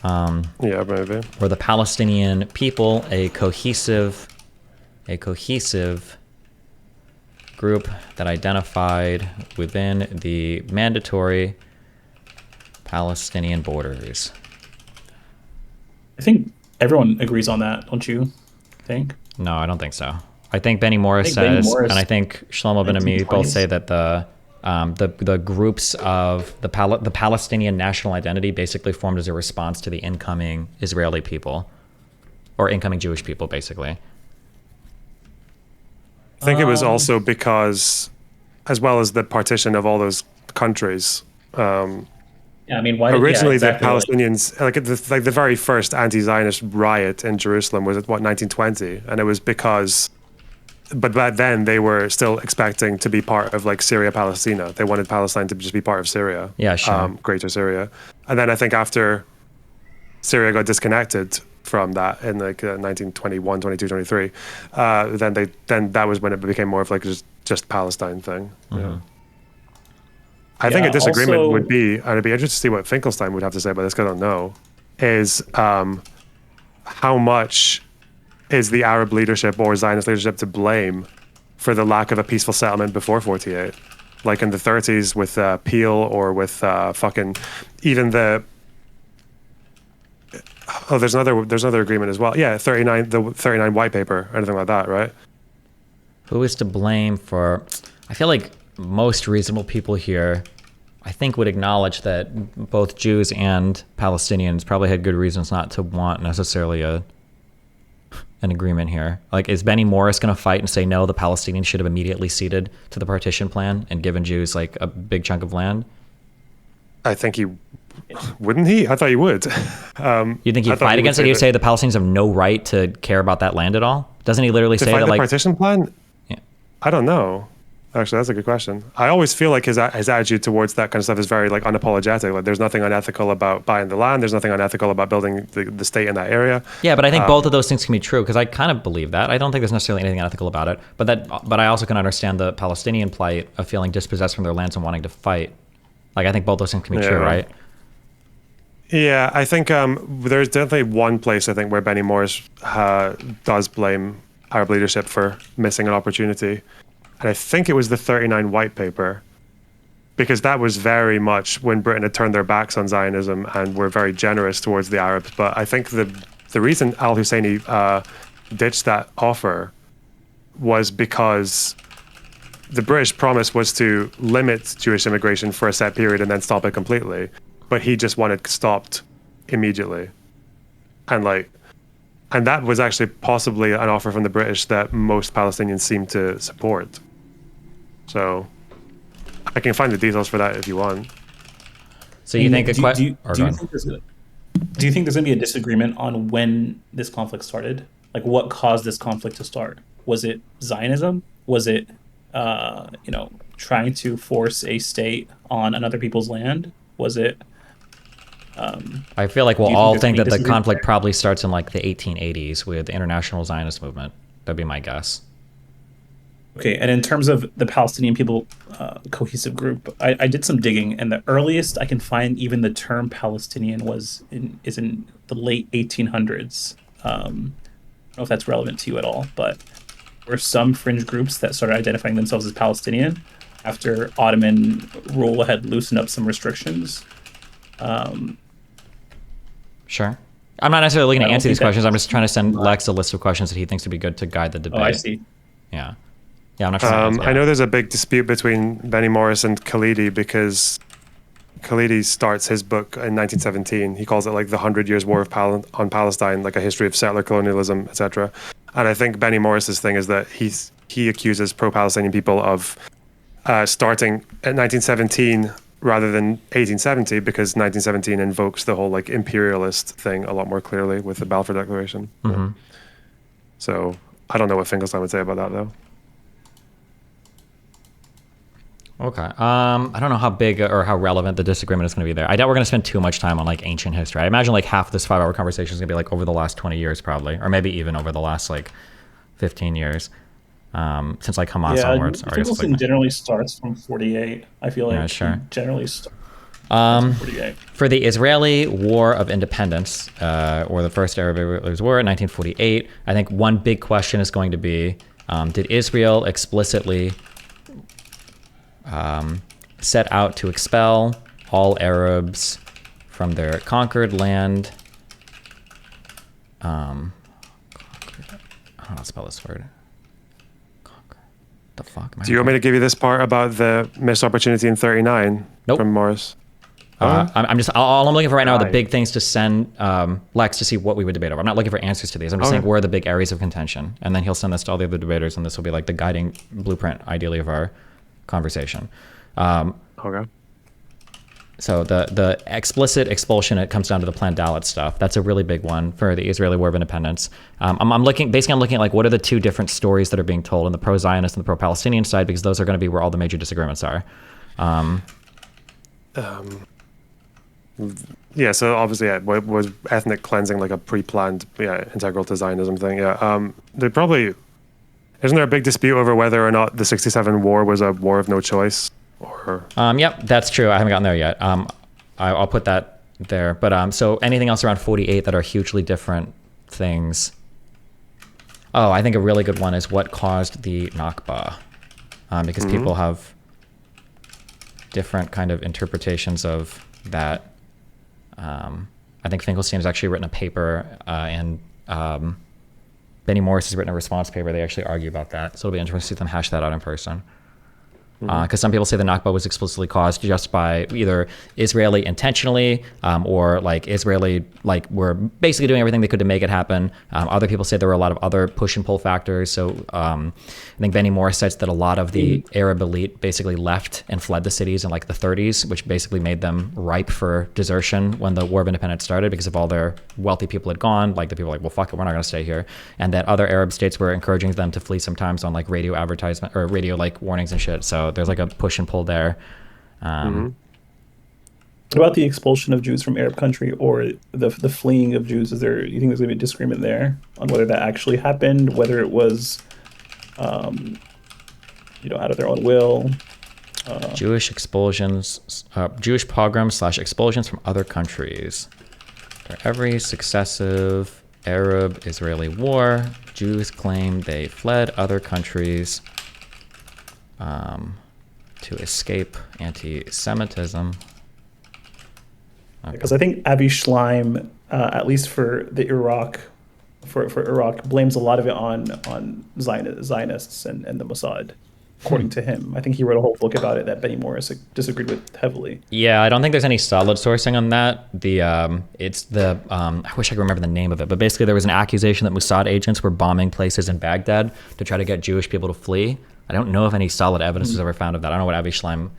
Yeah, maybe. Were the Palestinian people a cohesive group that identified within the mandatory Palestinian borders? I think everyone agrees on that, don't you think? No, I don't think so. I think Benny Morris says, and I think Shlomo Ben Ami both say that the groups of the Palestinian national identity basically formed as a response to the incoming Israeli people, or incoming Jewish people, basically. I think it was also because, as well as the partition of all those countries. Yeah, I mean, why? Originally, exactly, the Palestinians, like the very first anti-Zionist riot in Jerusalem was at 1920, and it was because, but back then they were still expecting to be part of like Syria, Palestina. They wanted Palestine to just be part of Syria. Yeah, sure. Greater Syria, and then I think after Syria got disconnected from that in like 1921, 22, 23, then that was when it became more of like just Palestine thing. Mm-hmm. Yeah. I think a disagreement also, would be, and I'd be interested to see what Finkelstein would have to say about this, because I don't know, is how much is the Arab leadership or Zionist leadership to blame for the lack of a peaceful settlement before 48? Like in the 30s with Peel, or with fucking even the... Oh, there's another agreement as well. Yeah, the 39 white paper, anything like that, right? Who is to blame for... I feel like most reasonable people here, I think, would acknowledge that both Jews and Palestinians probably had good reasons not to want necessarily an agreement here. Like, is Benny Morris going to fight and say, no, the Palestinians should have immediately ceded to the partition plan and given Jews like a big chunk of land? I think he... Wouldn't he? I thought he would. You think he'd fight against it? He'd say the Palestinians have no right to care about that land at all? Doesn't he literally say that, like... the partition plan? Yeah. I don't know. Actually, that's a good question. I always feel like his attitude towards that kind of stuff is very like unapologetic. Like, there's nothing unethical about buying the land. There's nothing unethical about building the state in that area. Yeah, but I think both of those things can be true, because I kind of believe that. I don't think there's necessarily anything unethical about it. But I also can understand the Palestinian plight of feeling dispossessed from their lands and wanting to fight. Like, I think both those things can be true, right? Yeah, I think there's definitely one place, I think, where Benny Morris does blame Arab leadership for missing an opportunity. And I think it was the 39 white paper, because that was very much when Britain had turned their backs on Zionism and were very generous towards the Arabs. But I think the the reason Al Husseini ditched that offer was because the British promise was to limit Jewish immigration for a set period and then stop it completely, but he just wanted stopped immediately. And that was actually possibly an offer from the British that most Palestinians seem to support. So I can find the details for that if you want. So you think do you think there's going to be a disagreement on when this conflict started? Like, what caused this conflict to start? Was it Zionism? Was it, trying to force a state on another people's land? Was it? I feel like we'll do you all think think there's that the gonna be conflict probably starts in like the 1880s with the International Zionist Movement. That'd be my guess. Okay, and in terms of the Palestinian people cohesive group, I did some digging, and the earliest I can find even the term Palestinian is in the late 1800s. I don't know if that's relevant to you at all, but there were some fringe groups that started identifying themselves as Palestinian after Ottoman rule had loosened up some restrictions. Sure. I'm not necessarily looking I to don't answer these think that- questions. I'm just trying to send Lex a list of questions that he thinks would be good to guide the debate. Oh, I see. Yeah. Yeah, I'm not trying to I know there's a big dispute between Benny Morris and Khalidi because Khalidi starts his book in 1917. He calls it like the 100 Years War on Palestine, like a history of settler colonialism, etc. And I think Benny Morris's thing is that he accuses pro-Palestinian people of starting at 1917 rather than 1870 because 1917 invokes the whole like imperialist thing a lot more clearly with the Balfour Declaration. Mm-hmm. So I don't know what Finkelstein would say about that though. Okay. I don't know how big or how relevant the disagreement is going to be there. I doubt we're going to spend too much time on like ancient history. I imagine like half of this 5-hour conversation is going to be like over the last 20 years probably, or maybe even over the last like 15 years. Since like Hamas onwards. Or I guess it's Finkelstein like, generally starts from 48. I feel like Yeah, sure. he generally starts from 48. for the Israeli War of Independence, or the First Arab-Israeli War in 1948, I think one big question is going to be, did Israel explicitly set out to expel all Arabs from their conquered land? I don't know how to spell this word. The fuck? Do you want me to give you this part about the missed opportunity in 39 Nope. from Morris? I'm just all I'm looking for right now are the Right. big things to send Lex to see what we would debate over. I'm not looking for answers to these. I'm just saying where are the big areas of contention, and then he'll send this to all the other debaters, and this will be like the guiding blueprint, ideally, of our conversation. Okay. So the explicit expulsion, it comes down to the planned Dalit stuff. That's a really big one for the Israeli War of Independence. I'm looking at like what are the two different stories that are being told on the pro-Zionist and the pro-Palestinian side, because those are going to be where all the major disagreements are. Yeah, so obviously, was ethnic cleansing like a pre-planned, integral to Zionism thing? Yeah. They probably isn't there a big dispute over whether or not the '67 war was a war of no choice? Or Yep, that's true. I haven't gotten there yet. I'll put that there. But so anything else around 48 that are hugely different things? Oh, I think a really good one is what caused the Nakba, because people have different kind of interpretations of that. I think Finkelstein has actually written a paper, and Benny Morris has written a response paper. They actually argue about that. So it'll be interesting to see them hash that out in person. Because some people say the Nakba was explicitly caused just by either Israeli intentionally, or like Israeli were basically doing everything they could to make it happen. Other people say there were a lot of other push and pull factors. So I think Benny Morris cites that a lot of the Arab elite basically left and fled the cities in like the 30s, which basically made them ripe for desertion when the War of Independence started, because if all their wealthy people had gone, like the people were like, well, fuck it, we're not going to stay here. And that other Arab states were encouraging them to flee sometimes on like radio advertisement or radio like warnings and shit. So there's like a push and pull there. What about the expulsion of Jews from Arab country, or the fleeing of Jews? You think there's going to be a disagreement there on whether that actually happened, whether it was, out of their own will? Jewish expulsions, Jewish pogroms / expulsions from other countries. For every successive Arab-Israeli war, Jews claim they fled other countries to escape anti-Semitism. Because I think Avi Schleim at least for the Iraq, for Iraq, blames a lot of it on Zionists and the Mossad. According to him, I think he wrote a whole book about it that Benny Morris disagreed with heavily. Yeah, I don't think there's any solid sourcing on that. It's the I wish I could remember the name of it, but basically there was an accusation that Mossad agents were bombing places in Baghdad to try to get Jewish people to flee. I don't know if any solid evidence was ever found of that. I don't know what Avi Schleim.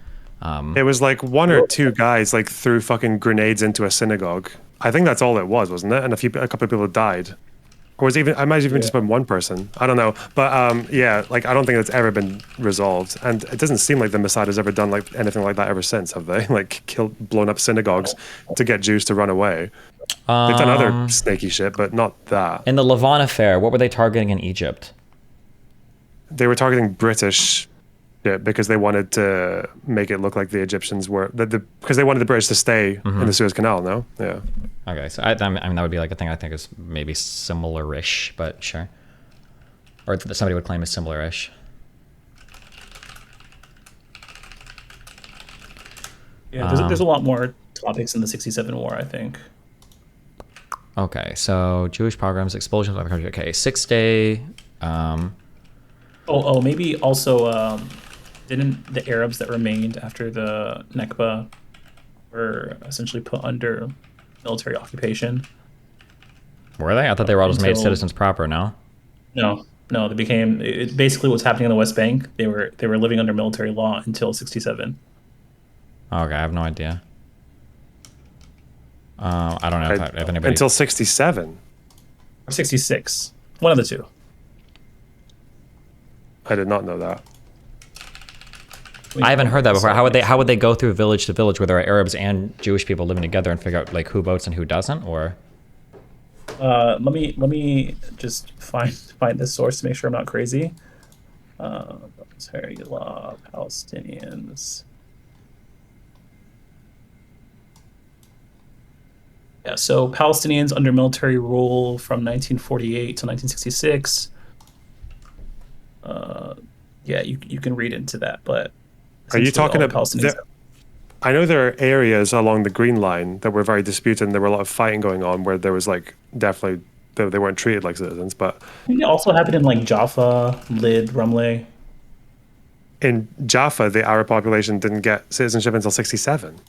It was like one or two guys like threw fucking grenades into a synagogue. I think that's all it was, wasn't it? And a couple of people died. Or was even I might have even just been one person. I don't know, but yeah, like I don't think it's ever been resolved, and it doesn't seem like the Mossad has ever done like anything like that ever since, have they? Like blown up synagogues to get Jews to run away. They've done other snaky shit, but not that. In the Levant affair, what were they targeting in Egypt? They were targeting British shit because they wanted to make it look like the Egyptians were because they wanted the British to stay in the Suez Canal. No, yeah. Okay, so I mean that would be like a thing I think is maybe similar-ish, but sure. Or that somebody would claim is similar-ish. Yeah, there's a lot more topics in the '67 war, I think. Okay, so Jewish pogroms, expulsions of the country. Okay, 6 Day. Maybe also didn't the Arabs that remained after the Nakba were essentially put under military occupation? Were they? I thought they were all just made citizens proper. No. No, they became basically what's happening on the West Bank. They were living under military law until '67. Okay, I have no idea. I don't know if anybody until '67 or '66, one of the two. I did not know that. I haven't heard that before. How would they go through village to village where there are Arabs and Jewish people living together and figure out like who votes and who doesn't? Or let me just find this source to make sure I'm not crazy. Military law, Palestinians. Yeah, so Palestinians under military rule from 1948 to 1966. Yeah, you can read into that, but are you talking about Palestinians? I know there are areas along the Green Line that were very disputed, and there were a lot of fighting going on where there was like definitely they weren't treated like citizens. But it also happened in like Jaffa, Lid, Ramleh. In Jaffa, the Arab population didn't get citizenship until '67.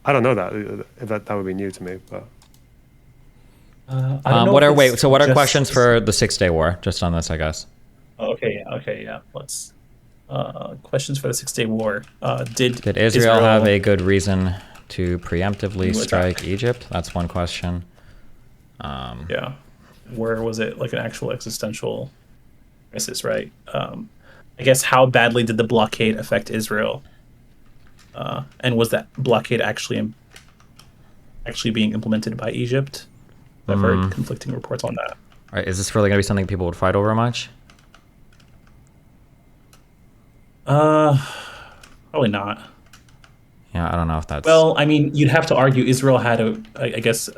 I don't know that. If that would be new to me, but. What are questions for the 6 Day War? Just on this, I guess. Okay, yeah. Let's questions for the 6 Day War. Did Israel have a good reason to preemptively strike Egypt? That's one question. Yeah, where was it like an actual existential crisis? Right. I guess how badly did the blockade affect Israel? And was that blockade actually being implemented by Egypt? I've heard conflicting reports on that. All right, is this really going to be something people would fight over much? Probably not. Yeah, I don't know if that's. Well, I mean, you'd have to argue Israel had I guess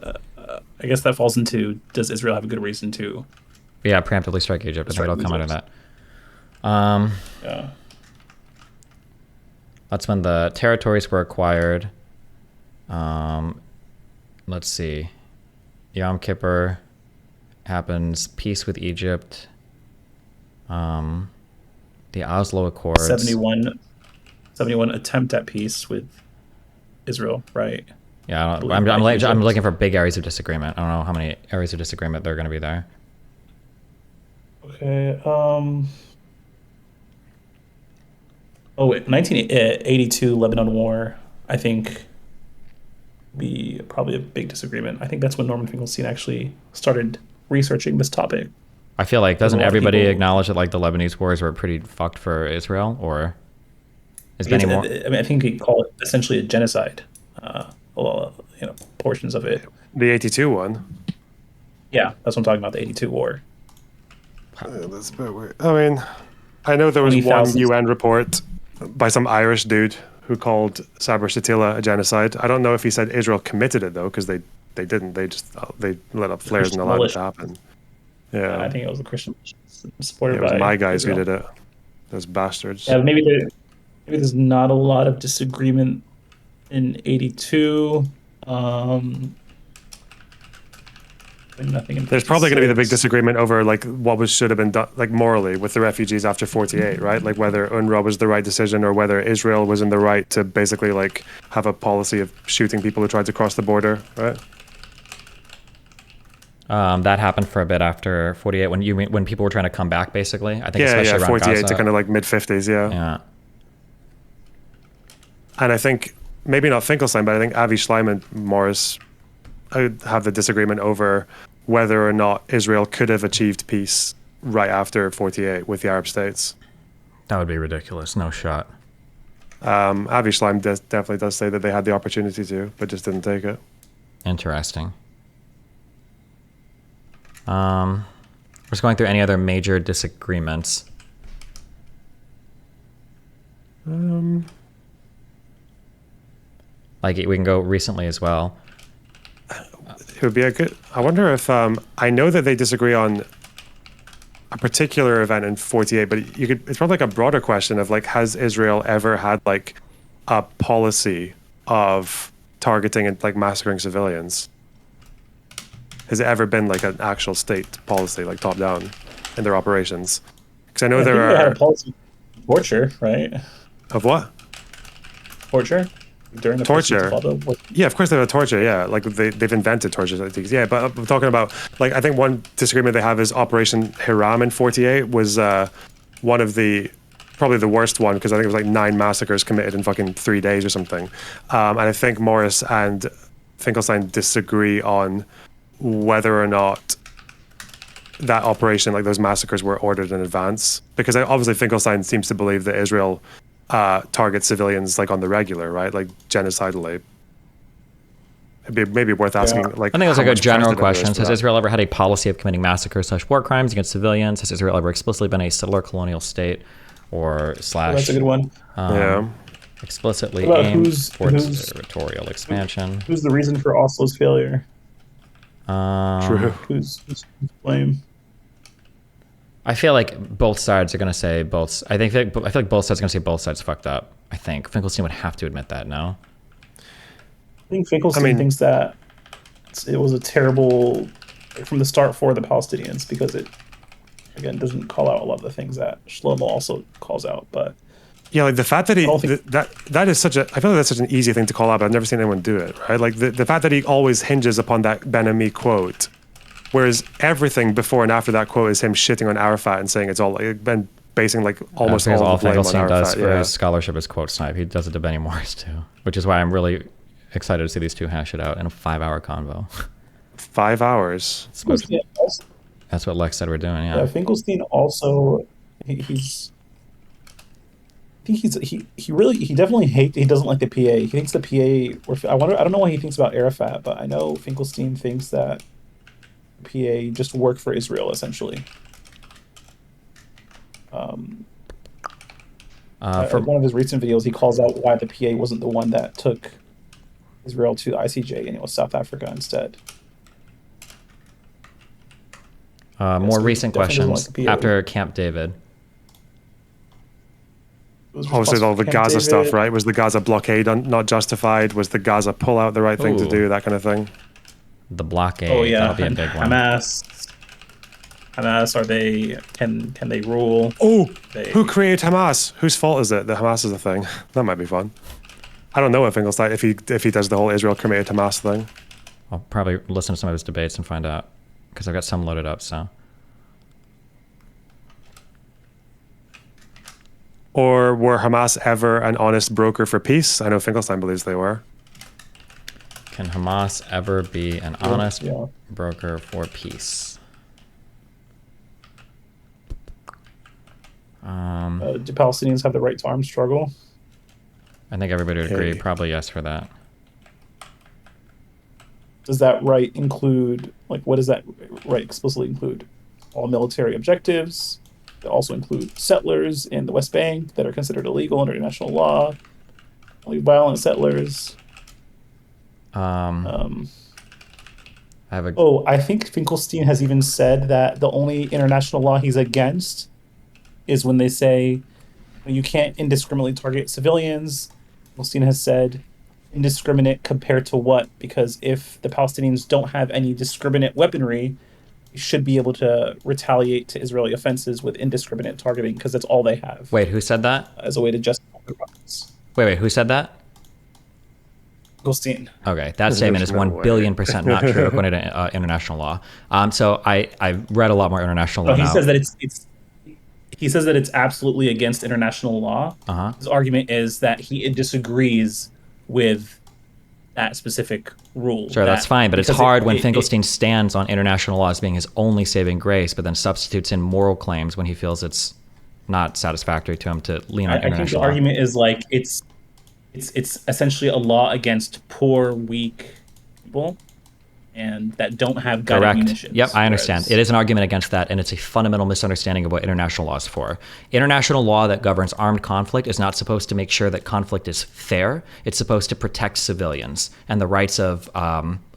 that falls into, does Israel have a good reason to? Yeah, preemptively strike Egypt. I think it'll come out of that. Yeah. That's when the territories were acquired. Let's see. Yom Kippur happens. Peace with Egypt. The Oslo Accords. 71 attempt at peace with Israel, right? Yeah, I'm looking for big areas of disagreement. I don't know how many areas of disagreement there are going to be there. Okay. 1982 Lebanon War, I think, be probably a big disagreement. I think that's when Norman Finkelstein actually started researching this topic. I feel like doesn't everybody acknowledge that like the Lebanese wars were pretty fucked for Israel, or is Benny more? I mean, I think he called it essentially a genocide. Portions of it. The 82 one. Yeah, that's what I'm talking about. The 82 war. That's a bit weird. I mean, I know there was one UN report by some Irish dude who called Sabra Shatila a genocide. I don't know if he said Israel committed it though, because they didn't. They let up flares and allowed it to happen. Yeah, I think it was the Christian supported it was by my guys Israel. who did it. Those bastards. Yeah, maybe there's not a lot of disagreement in 82. Um, nothing in There's probably going to be the big 56. disagreement over like what should have been done, like morally, with the refugees after 48, right? Like whether UNRWA was the right decision or whether Israel was in the right to basically like have a policy of shooting people who tried to cross the border, right? That happened for a bit after 48 when people were trying to come back, basically. I think Yeah, especially around 48 Gaza. to kind of like mid 50s, yeah. Yeah. And I think maybe not Finkelstein, but I think Avi Schleim and Morris have the disagreement over whether or not Israel could have achieved peace right after 48 with the Arab states. That would be ridiculous. No shot. Avi Schleim definitely does say that they had the opportunity to, but just didn't take it. Interesting. We're just going through any other major disagreements. Like we can go recently as well. It would be a good. I wonder if I know that they disagree on a particular event in 48, but you could. It's probably like a broader question of like, has Israel ever had like a policy of targeting and like massacring civilians? Has it ever been like an actual state policy, like top down, in their operations? Because I know I there think they had are a policy of torture, right? of what? Torture during the Torture. pursuit of all the- Yeah, of course they have torture. Yeah, like they've invented torture techniques. Yeah, but I'm talking about like I think one disagreement they have is Operation Hiram in 48 was one of the probably the worst one because I think it was like 9 massacres committed in fucking 3 days or something. And I think Morris and Finkelstein disagree on whether or not that operation, like those massacres, were ordered in advance. Because obviously Finkelstein seems to believe that Israel targets civilians like on the regular, right? Like genocidally. It'd be maybe worth asking. Yeah. Like, I think that's how like a much general precedent there is question. for Has that. Israel ever had a policy of committing massacres / war crimes against civilians? Has Israel ever explicitly been a settler colonial state or slash That's a good one. Yeah. explicitly What about aimed who's- towards who's- territorial expansion? Who's the reason for Oslo's failure? True. Who's to blame? I feel like both sides are going to say both. I feel like both sides are going to say both sides fucked up. I think Finkelstein would have to admit that. No. I think Finkelstein I mean- thinks that it was a terrible from the start for the Palestinians because it again doesn't call out a lot of the things that Shlomo also calls out. But Yeah, like the fact that he don't think- that is such a I feel like that's such an easy thing to call out, but I've never seen anyone do it, right? Like the fact that he always hinges upon that Ben Ami quote, whereas everything before and after that quote is him shitting on Arafat and saying it's all like been basing like almost That's all all the blame on Finkelstein Arafat. does for Yeah. his scholarship is quote snipe. He does it to Benny Morris too, which is why I'm really excited to see these two hash it out in a 5-hour convo. 5 hours. That's what Lex said we're doing. yeah, Yeah. Finkelstein also he's. I think he definitely he doesn't like the PA. He thinks the PA I don't know what he thinks about Arafat, but I know Finkelstein thinks that PA just worked for Israel essentially. For One of his recent videos, he calls out why the PA wasn't the one that took Israel to ICJ and it was South Africa instead. more he recent definitely doesn't questions like the PA. after Camp David. It was Obviously, all the Camp Gaza David. stuff, right? Was the Gaza blockade not justified? Was the Gaza pullout the right thing to Ooh. do? That kind of thing. The blockade. Oh yeah, That'll be a and big one. Hamas, are they can they rule? Oh, They- who created Hamas? Whose fault is it that Hamas is a thing? That might be fun. I don't know if Finkelstein if he does the whole Israel created Hamas thing. I'll probably listen to some of his debates and find out because I've got some loaded up. So Or were Hamas ever an honest broker for peace? I know Finkelstein believes they were. can Hamas ever be an honest yeah. broker for peace? Do Palestinians have the right to armed struggle? I think everybody would agree. Okay. Probably yes for that. Does that right include what does that right explicitly include? All military objectives that also include settlers in the West Bank that are considered illegal under international law, only violent settlers. I have a Oh, I think Finkelstein has even said that the only international law he's against is when they say you can't indiscriminately target civilians. Finkelstein has said indiscriminate compared to what? Because if the Palestinians don't have any discriminate weaponry, they should be able to retaliate to Israeli offenses with indiscriminate targeting because that's all they have Wait, who said that? as a way to justify the violence. Wait, who said that? Goldstein. Okay, that statement is no 1 way. billion percent not true according to international law. So I've read a lot more international law No, he now. says that he says that it's absolutely against international law. Uh-huh. His argument is that he disagrees with that specific rule. Sure, that's fine, but it's because hard when Finkelstein stands on international law as being his only saving grace, but then substitutes in moral claims when he feels it's not satisfactory to him to lean on I think the international law. argument is like it's essentially a law against poor, weak people, and that don't have guided Correct. munitions. Yep, I understand. Whereas- It is an argument against that, and it's a fundamental misunderstanding of what international law is for. International law that governs armed conflict is not supposed to make sure that conflict is fair. It's supposed to protect civilians and the rights of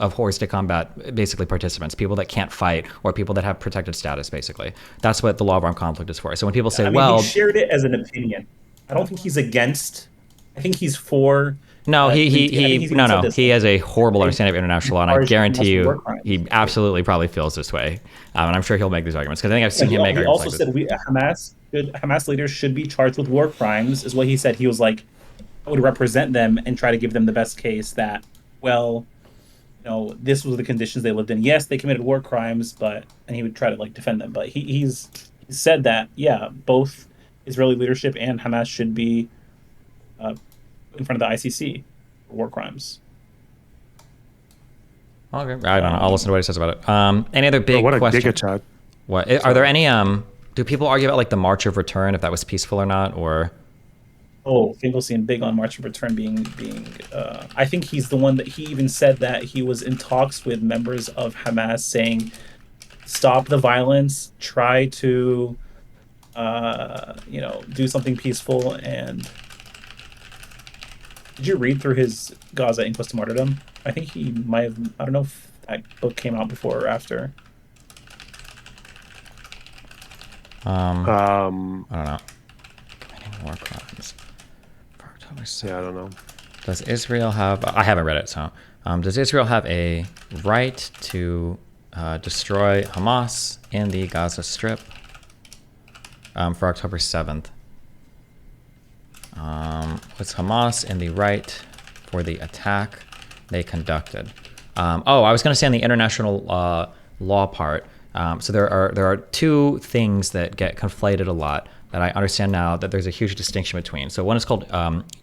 horse to combat, basically participants, people that can't fight or people that have protected status, basically. That's what the law of armed conflict is for. So when people say, I mean, well... he shared it as an opinion. I don't think he's against. I think he's for. No, I think he's even said this. he has a horrible understanding of international law, and I Harsh guarantee you war crimes. he absolutely probably feels this way. And I'm sure he'll make these arguments, because I think I've seen him make He arguments also like this. said Hamas leaders should be charged with war crimes, is what he said. He was like, I would represent them and try to give them the best case that, well, you know, this was the conditions they lived in. Yes, they committed war crimes, and he would try to like defend them. But he said that, yeah, both Israeli leadership and Hamas should be in front of the ICC for war crimes. Okay, I don't know. I'll listen to what he says about it. Any other big What a question? giga chat. What are there any? Do people argue about like the March of Return, if that was peaceful or not, or? Oh, Finkelstein big on March of Return being. I think he's the one that he even said that he was in talks with members of Hamas saying, stop the violence, try to, do something peaceful. And did you read through his Gaza Inquest to Martyrdom? I think he might have. I don't know if that book came out before or after. I don't know. Committing war crimes. For October 7th. Yeah, I don't know. Does Israel have? I haven't read it, so does Israel have a right to destroy Hamas in the Gaza Strip for October 7th? Was Hamas in the right for the attack they conducted? I was going to say on the international law part. So there are two things that get conflated a lot that I understand now that there's a huge distinction between. So one is called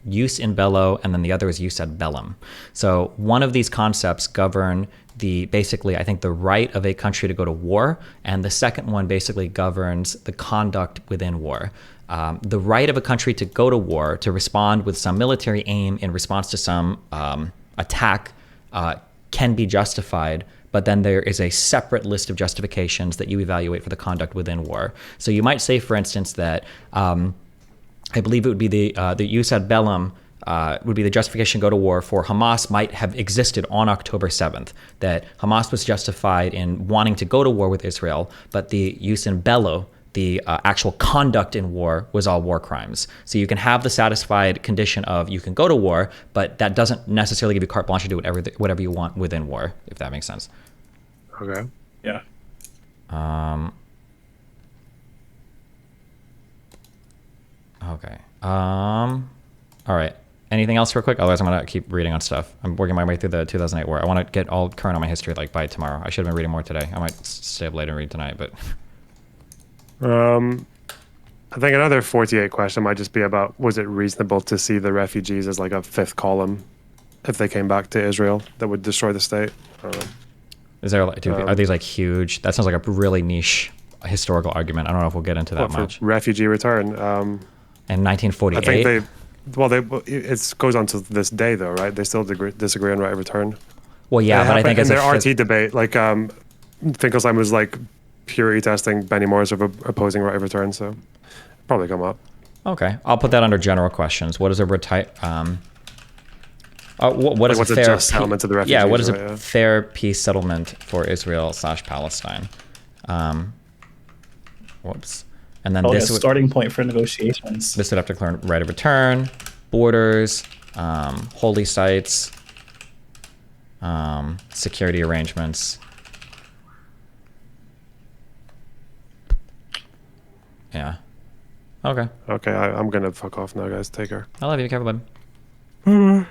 jus in bello, and then the other is jus ad bellum. So one of these concepts govern basically, I think, the right of a country to go to war, and the second one basically governs the conduct within war. The right of a country to go to war, to respond with some military aim in response to some attack, can be justified, but then there is a separate list of justifications that you evaluate for the conduct within war. So you might say, for instance, that I believe it would be the jus ad bellum would be the justification to go to war for Hamas might have existed on October 7th, that Hamas was justified in wanting to go to war with Israel, but the jus in bello, the actual conduct in war, was all war crimes. So you can have the satisfied condition of you can go to war, but that doesn't necessarily give you carte blanche to do whatever you want within war, if that makes sense. Okay. Yeah. Okay. All right. Anything else real quick? Otherwise, I'm going to keep reading on stuff. I'm working my way through the 2008 war. I want to get all current on my history like by tomorrow. I should have been reading more today. I might stay up late and read tonight, but... I think another 48 question might just be about, was it reasonable to see the refugees as like a fifth column if they came back to Israel that would destroy the state? I don't know. Is there are these like huge? That sounds like a really niche historical argument. I don't know if we'll get into that much. For refugee return. In 1948, I think it goes on to this day though, right? They still disagree on right of return. Well, yeah, but I think in their RT debate, like Finkelstein was like purely testing Benny Moore's of opposing right of return, so probably come up. Okay, I'll put that under general questions. What is a what is what's a a fair just settlement of the refugees? Yeah, what is right, a fair peace settlement for Israel/Palestine? Whoops. And then Starting point for negotiations. This would have to declare right of return, borders, holy sites, security arrangements. Yeah. Okay. Okay, I'm gonna fuck off now, guys. Take care. I love you. Careful, bud. Bye.